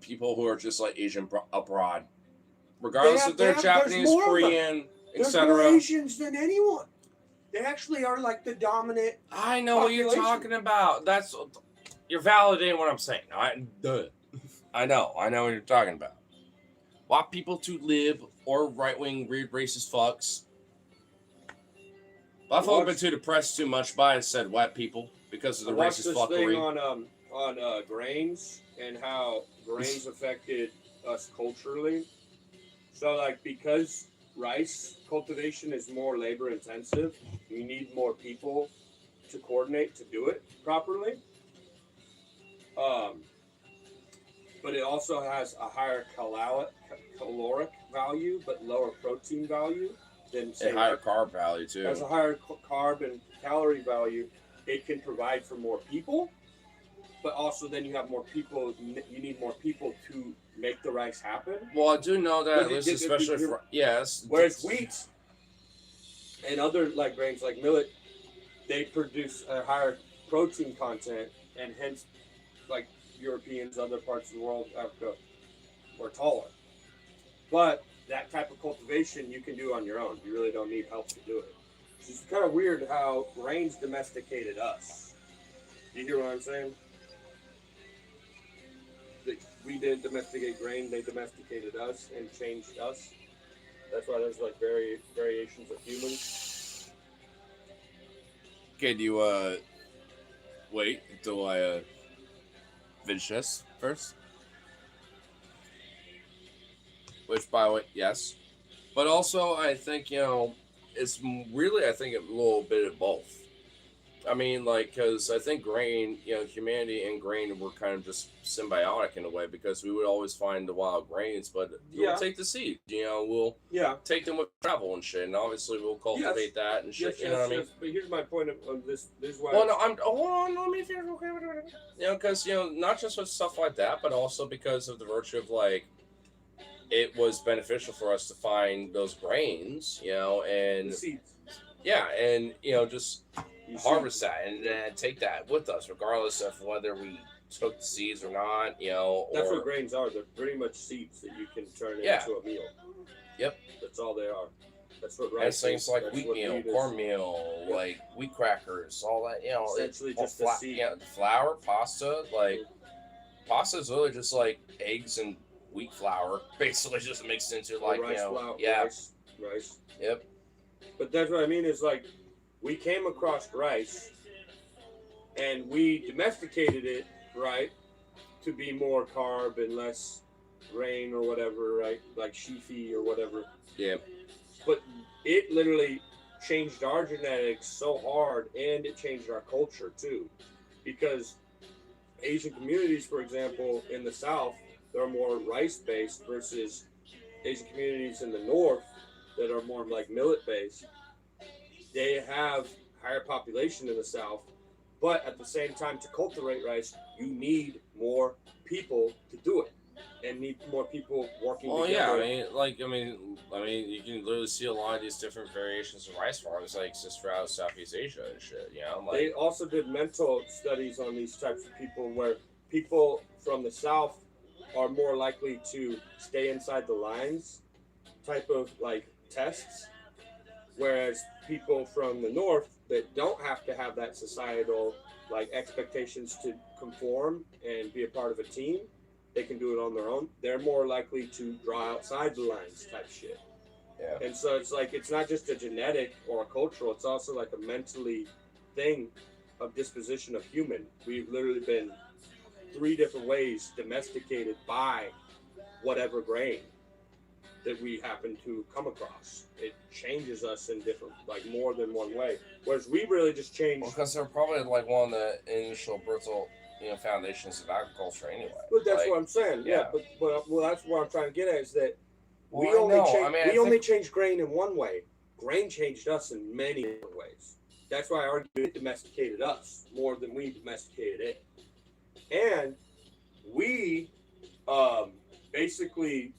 people who are just like Asian abroad, regardless if they're Japanese, Korean, There's more etc. Asians than anyone. They actually are like the dominant. I know what you're talking about. You're validating what I'm saying. I know what you're talking about. White people to live or right-wing weird racist fucks. I've been too depressed too much by said white people because of the racist fuckery. I watched this thing on grains and how grains affected us culturally. So like because rice cultivation is more labor intensive, you need more people to coordinate to do it properly. But it also has a higher caloric value, but lower protein value than say, a higher carb value too. It has a higher carb and calorie value. It can provide for more people, but also then you have more people. You need more people to make the rice happen. Well, I do know that, especially for yes. Whereas wheat and other like grains like millet, they produce a higher protein content, and hence, like Europeans, other parts of the world, Africa, are taller. But that type of cultivation you can do on your own. You really don't need help to do it. It's kind of weird how grains domesticated us. You hear what I'm saying? We didn't domesticate grain; they domesticated us and changed us. That's why there's like variations of humans. Okay, do you wait until I finish this first? Which, by the way, yes. But also, I think, it's really, I think, a little bit of both. I mean, like, because I think grain, humanity and grain were kind of just symbiotic in a way because we would always find the wild grains, but we'll take the seed, we'll take them with travel and shit, and obviously we'll cultivate that and shit, you know what I mean? But here's my point of this is why. Well, no, hold on, let me finish, because, not just with stuff like that, but also because of the virtue of, like, it was beneficial for us to find those grains, and the seeds. Yeah, and just harvest that and take that with us, regardless of whether we took the seeds or not. That's what grains are. They're pretty much seeds that you can turn into a meal. Yep, that's all they are. That's what rice is. Things like wheat meal, cornmeal, like wheat crackers, all that. Essentially just the seed. Yeah, flour, pasta. Like pasta is really just like eggs and wheat flour, basically just mixed into like rice flour, rice. Yep. But that's what I mean is like we came across rice and we domesticated it, right, to be more carb and less grain or whatever, right, like sheafy or whatever. Yeah. But it literally changed our genetics so hard, and it changed our culture too, because Asian communities, for example, in the South, they're more rice based versus Asian communities in the North that are more like millet based. They have higher population in the South, but at the same time, to cultivate rice, you need more people to do it, and need more people working Well, yeah, together. you can literally see a lot of these different variations of rice farms like exist throughout Southeast Asia and shit. You know, They like also did mental studies on these types of people, where people from the South are more likely to stay inside the lines, type of like tests, whereas people from the North that don't have to have that societal like expectations to conform and be a part of a team, they can do it on their own. They're more likely to draw outside the lines type shit. yeah. And so it's like it's not just a genetic or a cultural, it's also like a mentally thing of disposition of human. We've literally been three different ways domesticated by whatever grain that we happen to come across. It changes us in different, like more than one way. Whereas we really just change. Well, because they're probably like one of the initial brutal, foundations of agriculture anyway. But that's Like, what I'm saying. Yeah, yeah. but well, that's what I'm trying to get at is that we Well, I only know. change. I mean, I We only think changed grain in one way. Grain changed us in many different ways. That's why I argue it domesticated us more than we domesticated it. And we basically,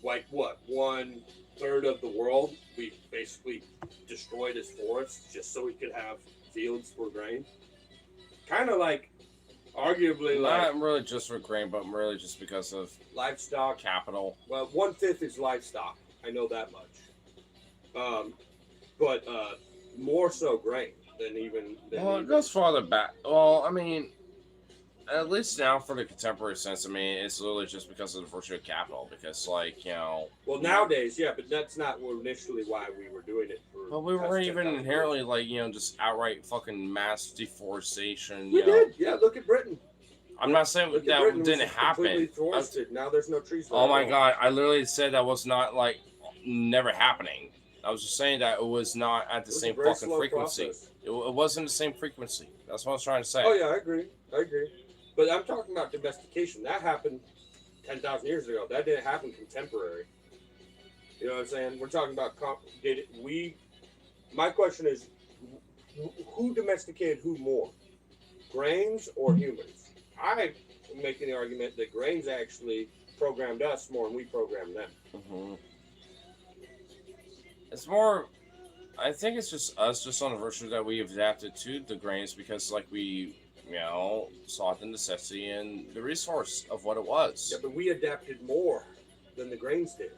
like what, 1/3 of the world we basically destroyed as forests just so we could have fields for grain. Kind of like, arguably, like not really just for grain, but really just because of livestock. capital. Well, 1/5 is livestock. I know that much. But more so grain than even. Well, it goes farther back. Well, I mean, at least now for the contemporary sense, I mean, it's literally just because of the virtue of capital. Because, like, Well, nowadays, yeah, but that's not initially why we were doing it. But we weren't even inherently, like, just outright fucking mass deforestation. We did, yeah. Look at Britain. I'm not saying Look at that Britain, didn't which is happen. completely forested. Now there's no trees. Oh my god, I literally said that was not, like, never happening. I was just saying that it was not at the same fucking frequency. It wasn't the same frequency. That's what I was trying to say. Oh yeah, I agree. But I'm talking about domestication. That happened 10,000 years ago. That didn't happen contemporary. You know what I'm saying? We're talking about did it, we. My question is, who domesticated who more, grains or humans? I am making the argument that grains actually programmed us more than we programmed them. Mm-hmm. It's more. I think it's just us, just on the virtue that we adapted to the grains because, like, we, saw the necessity and the resource of what it was. Yeah, but we adapted more than the grains did.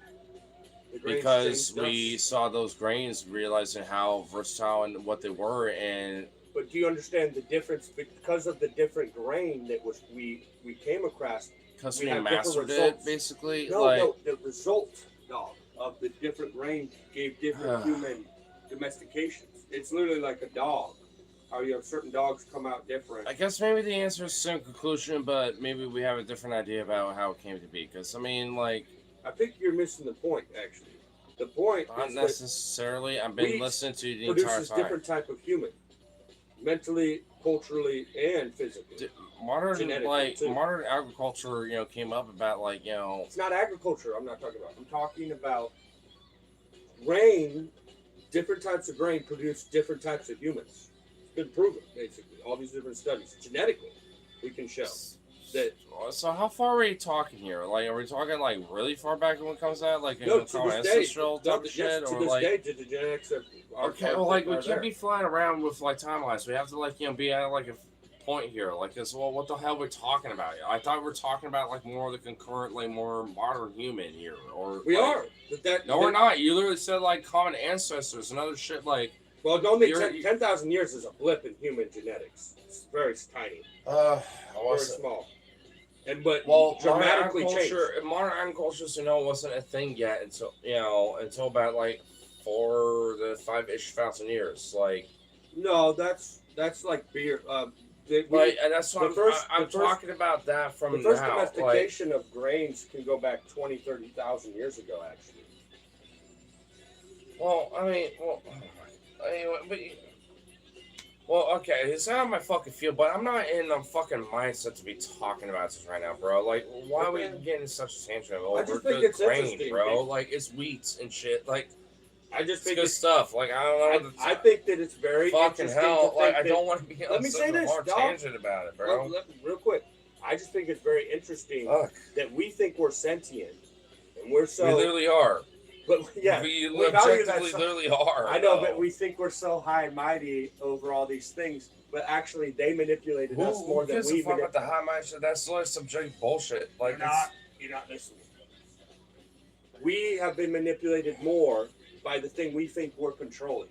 The grains because we saw those grains, realizing how versatile and what they were, and. But do you understand the difference? Because of the different grain that was we came across. Because we mastered it, basically. No, the result, dog, of the different grain gave different human domestications. It's literally like a dog. How you have certain dogs come out different. I guess maybe the answer is the same conclusion, but maybe we have a different idea about how it came to be. Because, I mean, like. I think you're missing the point, actually. The point not is necessarily. I've been listening to the entire time. Produces different type of human. Mentally, culturally, and physically. Modern agriculture, came up about, like, It's not agriculture I'm not talking about. I'm talking about grain. Different types of grain produce different types of humans. It's been proven, basically. All these different studies. Genetically, we can show that. So how far are we talking here? Like, are we talking, like, really far back when it comes to that? Like, ancestral type of shit? To or, this like... day, the genetics of okay, well, like, we can't be flying around with, like, timelines. We have to, like, be at, like, a point here. Like, this, well, what the hell are we talking about? I thought we were talking about, like, more of the concurrent, like, more modern human here. Or we like, are. No, we're not. You literally said, like, common ancestors and other shit, like... Well, only 10,000 years is a blip in human genetics. It's very tiny. Very small. But dramatically changed. Modern agriculture, wasn't a thing yet until about, like, 4 to 5-ish thousand years. Like, no, that's like beer. And that's what I'm talking about. That from the first domestication of grains can go back 20, 30,000 years ago, actually. Well, I mean, Anyway, but well, okay, it's not my fucking field, but I'm not in the fucking mindset to be talking about this right now, bro. Like, why are we Okay. getting such a tangent I over just think good it's grain, interesting. bro? Like, it's wheat and shit. Like, I just it's think good it's. stuff. Like, I don't know what to I think that it's very fucking interesting hell. to Like, think I that. don't want to be Let on me such say a this, hard dog. tangent about it, bro. Real quick. I just think it's very interesting Fuck. that we think we're sentient, and we're so. We literally are. But yeah, We we value that objectively so- literally are. I know, though. but we think we're so high and mighty over all these things, but actually they manipulated us more Who than gives a we fuck about the manipulated. high mindset? That's like subjective bullshit. Like, You're not listening. We have been manipulated more by the thing we think we're controlling.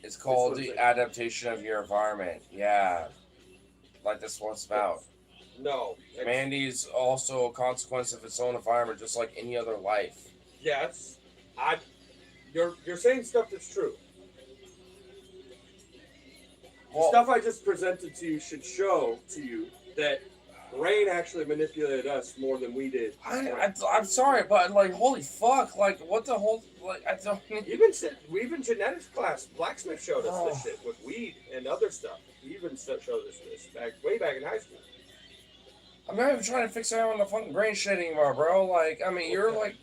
it's called what I'm the saying. adaptation of your environment. Yeah. Like, that's what it's about. No, Humanity is also a consequence of its own environment, just like any other life. yes, you're saying stuff that's true. The Well, stuff I just presented to you should show to you that rain actually manipulated us more than we did. I'm sorry, but like, holy fuck, like, what the whole, like, I don't. Even genetics class, blacksmith showed us Oh. this shit with weed and other stuff. He even showed us this way back in high school. I'm not even trying to fix it on the fucking brain shit anymore, bro. Like, I mean, you're like,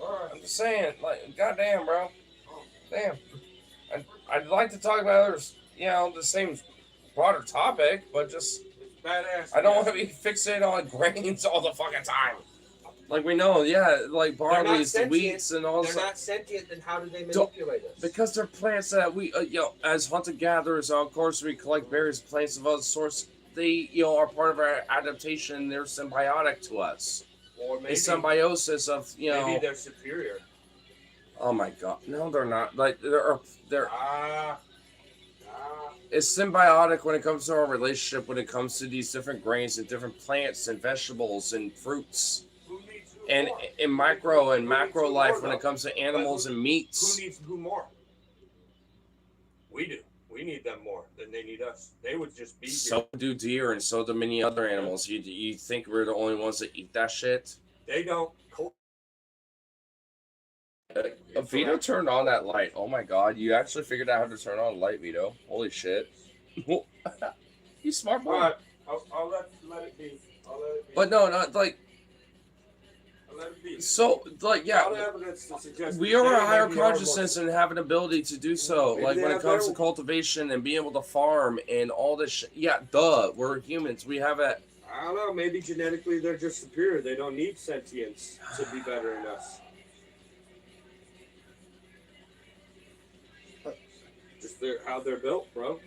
All right. I'm just saying, like, goddamn, bro. Damn. I'd like to talk about others, the same broader topic, but just, It's badass. I don't want to be fixated on grains all the fucking time. Like, we know, like barley's, the wheats, and all They're that. not sentient, then how do they manipulate us? Because they're plants that we, as hunter gatherers, of course, we collect berries, plants of other sorts. They, are part of our adaptation. They're symbiotic to us. Or maybe A symbiosis of, maybe they're superior. Oh my god, no, they're not. Like they're. It's symbiotic when it comes to our relationship. When it comes to these different grains and different plants and vegetables and fruits, Who needs who and more? in micro and Who macro needs who life more, when it though? comes to animals and meats. Who needs who more? We do. We need them more than they need us. They would just be here. So do deer, and so do many other animals. You think we're the only ones that eat that shit? They don't. Vito turned on that light. Oh my god, you actually figured out how to turn on a light, Vito. Holy shit. You smart boy. All right, I'll let it be. I'll let it be. But no, not like. I'll let it be. So, like, yeah. All the evidence to suggest We that are they a higher may be our consciousness and have an ability to do so. Maybe Like, they when it have comes their- to cultivation and being able to farm and all this shit. Yeah, duh. We're humans. We have a. I don't know. Maybe genetically they're just superior. They don't need sentience to be better than us. Just how they're built, bro.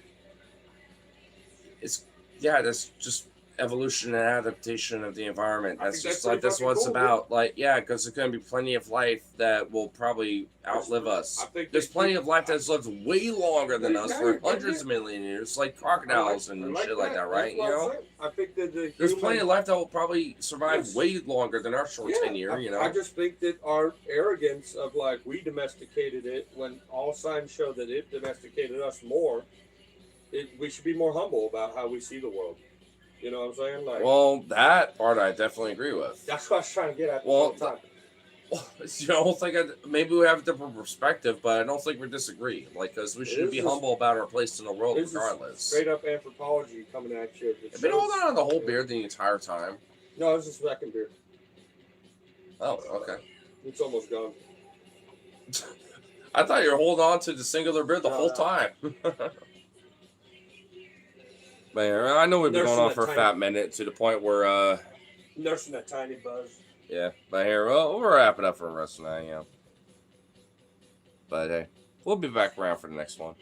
That's just evolution and adaptation of the environment. I That's think just that's like, that's pretty what it's fucking about. Like, yeah, because there's going to be plenty of life that will probably outlive us. I think There's plenty of life that's lived way longer than us for hundreds of million years, like crocodiles and shit like that, right? That's what I'm saying. I think that There's plenty of life that will probably survive Yes. way longer than our short tenure, I just think that our arrogance of like we domesticated it when all signs show that it domesticated us more. We should be more humble about how we see the world. You know what I'm saying? Like, Well, that part I definitely agree with. that's what I was trying to get at. Well, This whole time. I don't think maybe we have a different perspective, but I don't think we disagree. Like, because we should This be is- humble about our place in the world, This is regardless. straight up anthropology coming at you. that I've been shows- holding on to the whole beer the entire time. No, this is second beer. Oh, okay. It's almost gone. I thought you were holding on to the singular beer the No, whole no. time. But yeah, I know we've been Nursing going on that for a tiny- fat minute to the point where, Nursing that tiny buzz. yeah. But here, we'll wrap it up for the rest of the night, yeah. But hey, we'll be back around for the next one.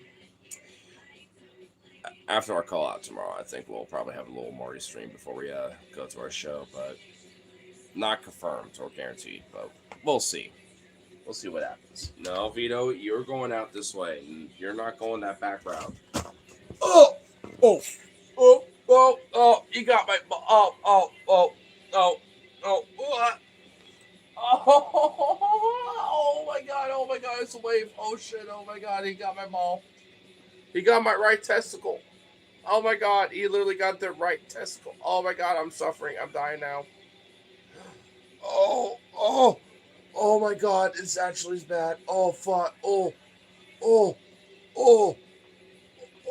After our call out tomorrow, I think we'll probably have a little more stream before we go to our show, but not confirmed or guaranteed, but we'll see. We'll see what happens. No, Vito, you're going out this way. You're not going that back route. Oh! Oh! Oh! Oh! Oh! You got my... Oh! Oh! Oh! Oh! Oh! Oh my god! Oh my god! It's a wave! Oh shit! Oh my god! He got my ball. He got my right testicle. Oh my god! He literally got the right testicle. Oh my god! I'm suffering. I'm dying now. Oh! Oh! Oh my god! It's actually bad. Oh fuck! Oh! Oh! Oh,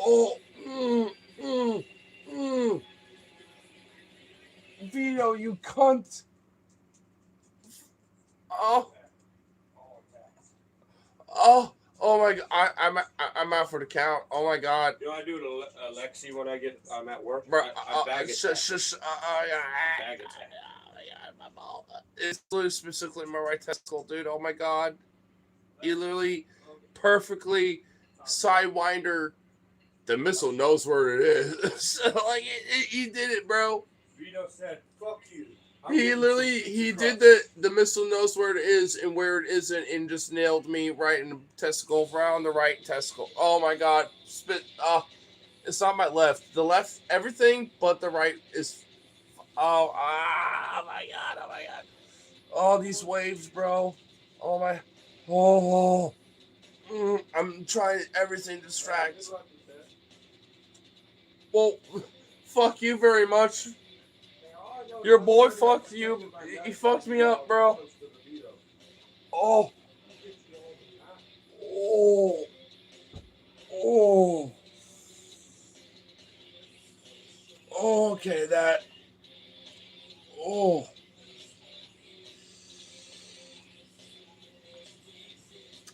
oh, mm, mm, mm. Vito, you cunt. Oh, oh, oh my god. I'm out for the count. Oh my god. You know, I do it Alexi when I'm at work. Bro, I bag attack. yeah. Bag attack. My ball. It's literally specifically my right testicle, dude. Oh my god. You literally perfectly sidewinder. The missile knows where it is. Like, he did it, bro. Vito said, "Fuck you." He did the missile knows where it is and where it isn't, and just nailed me right in the testicle, right on the right testicle. Oh my god. Spit. It's not my left. The left, everything but the right is. Oh my god. Oh my god. All these waves, bro. Oh my. Oh. I'm trying everything to distract. Well, fuck you very much. Your boy fucked you. He fucked me up, bro. Oh. Oh. Oh. Okay, that. Oh.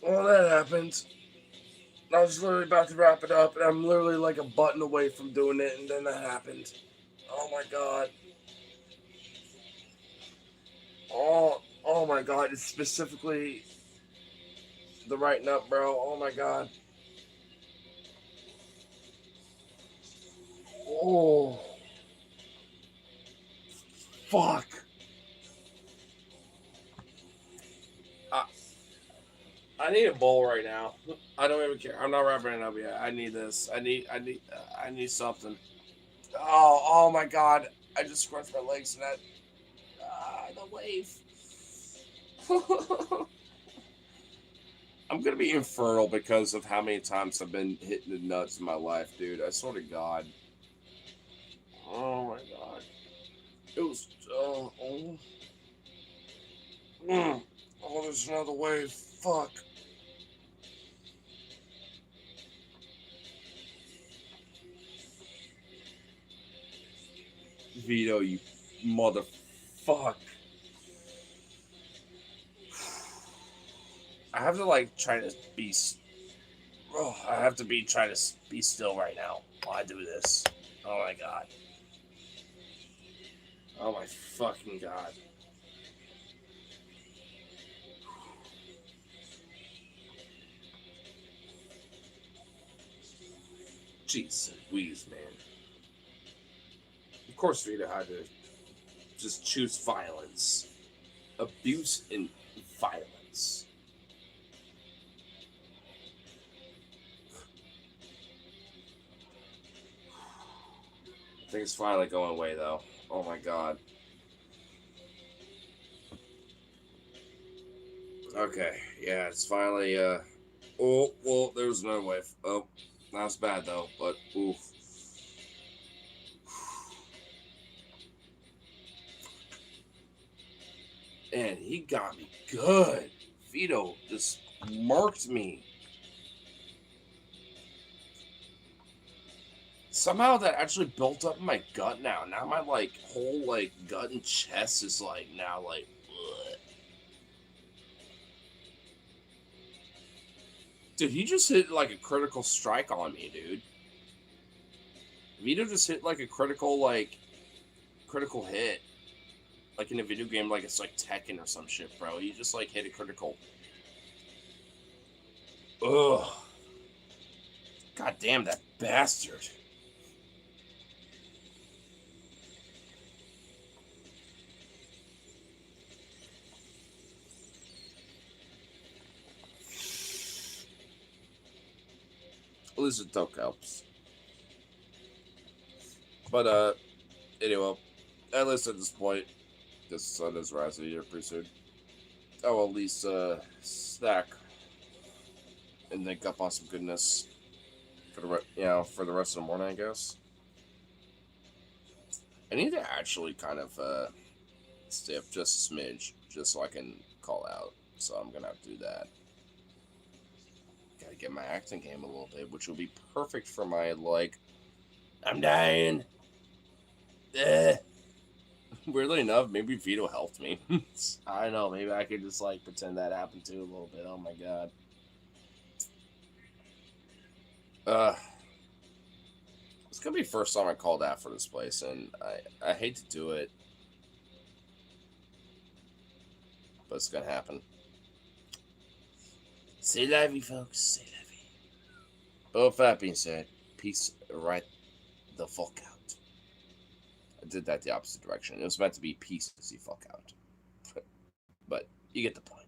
Well, that happened. I was literally about to wrap it up, and I'm literally like a button away from doing it, and then that happened. Oh my god. Oh my god. It's specifically the right nut, bro. Oh my god. Oh. Fuck. I need a bowl right now. I don't even care. I'm not wrapping it up yet. I need this. I need something. Oh my god. I just scrunched my legs and that. The wave. I'm gonna be infertile because of how many times I've been hitting the nuts in my life, dude. I swear to God. Oh my god. It was. Oh, there's another wave. Fuck. Vito, you motherfuck. I have to like try to be. Oh, I have to be trying to be still right now while I do this. Oh my god. Oh my fucking god. Jeez Louise, man. Of course, Vito had to just choose violence, abuse, and violence. I think it's finally going away, though. Oh my god. Okay, yeah, it's finally. Oh, well, there was another wave. Oh, that was bad though, but oof. And he got me good. Vito just marked me. Somehow that actually built up in my gut now. Now my like whole like gut and chest is like now like ugh. Dude, he just hit like a critical strike on me, dude. Vito just hit like a critical hit. Like in a video game, like it's like Tekken or some shit, bro. He just like hit a critical. Ugh. God damn that bastard. At least it dope helps. But anyway, at least at this point, the sun is rising here pretty soon. Oh, at least snack and think up on some goodness for for the rest of the morning, I guess. I need to actually kind of stay up just a smidge, just so I can call out. So I'm gonna have to do that. gotta get my acting game a little bit, which will be perfect for my like. I'm dying. Weirdly enough, maybe Vito helped me. I don't know. Maybe I could just like pretend that happened too a little bit. Oh my god. It's gonna be the first time I called out for this place, and I hate to do it, but it's gonna happen. Say la vie, folks. Say la vie. But with that being said, peace right the fuck out. I did that the opposite direction. It was meant to be peace the fuck out. But you get the point.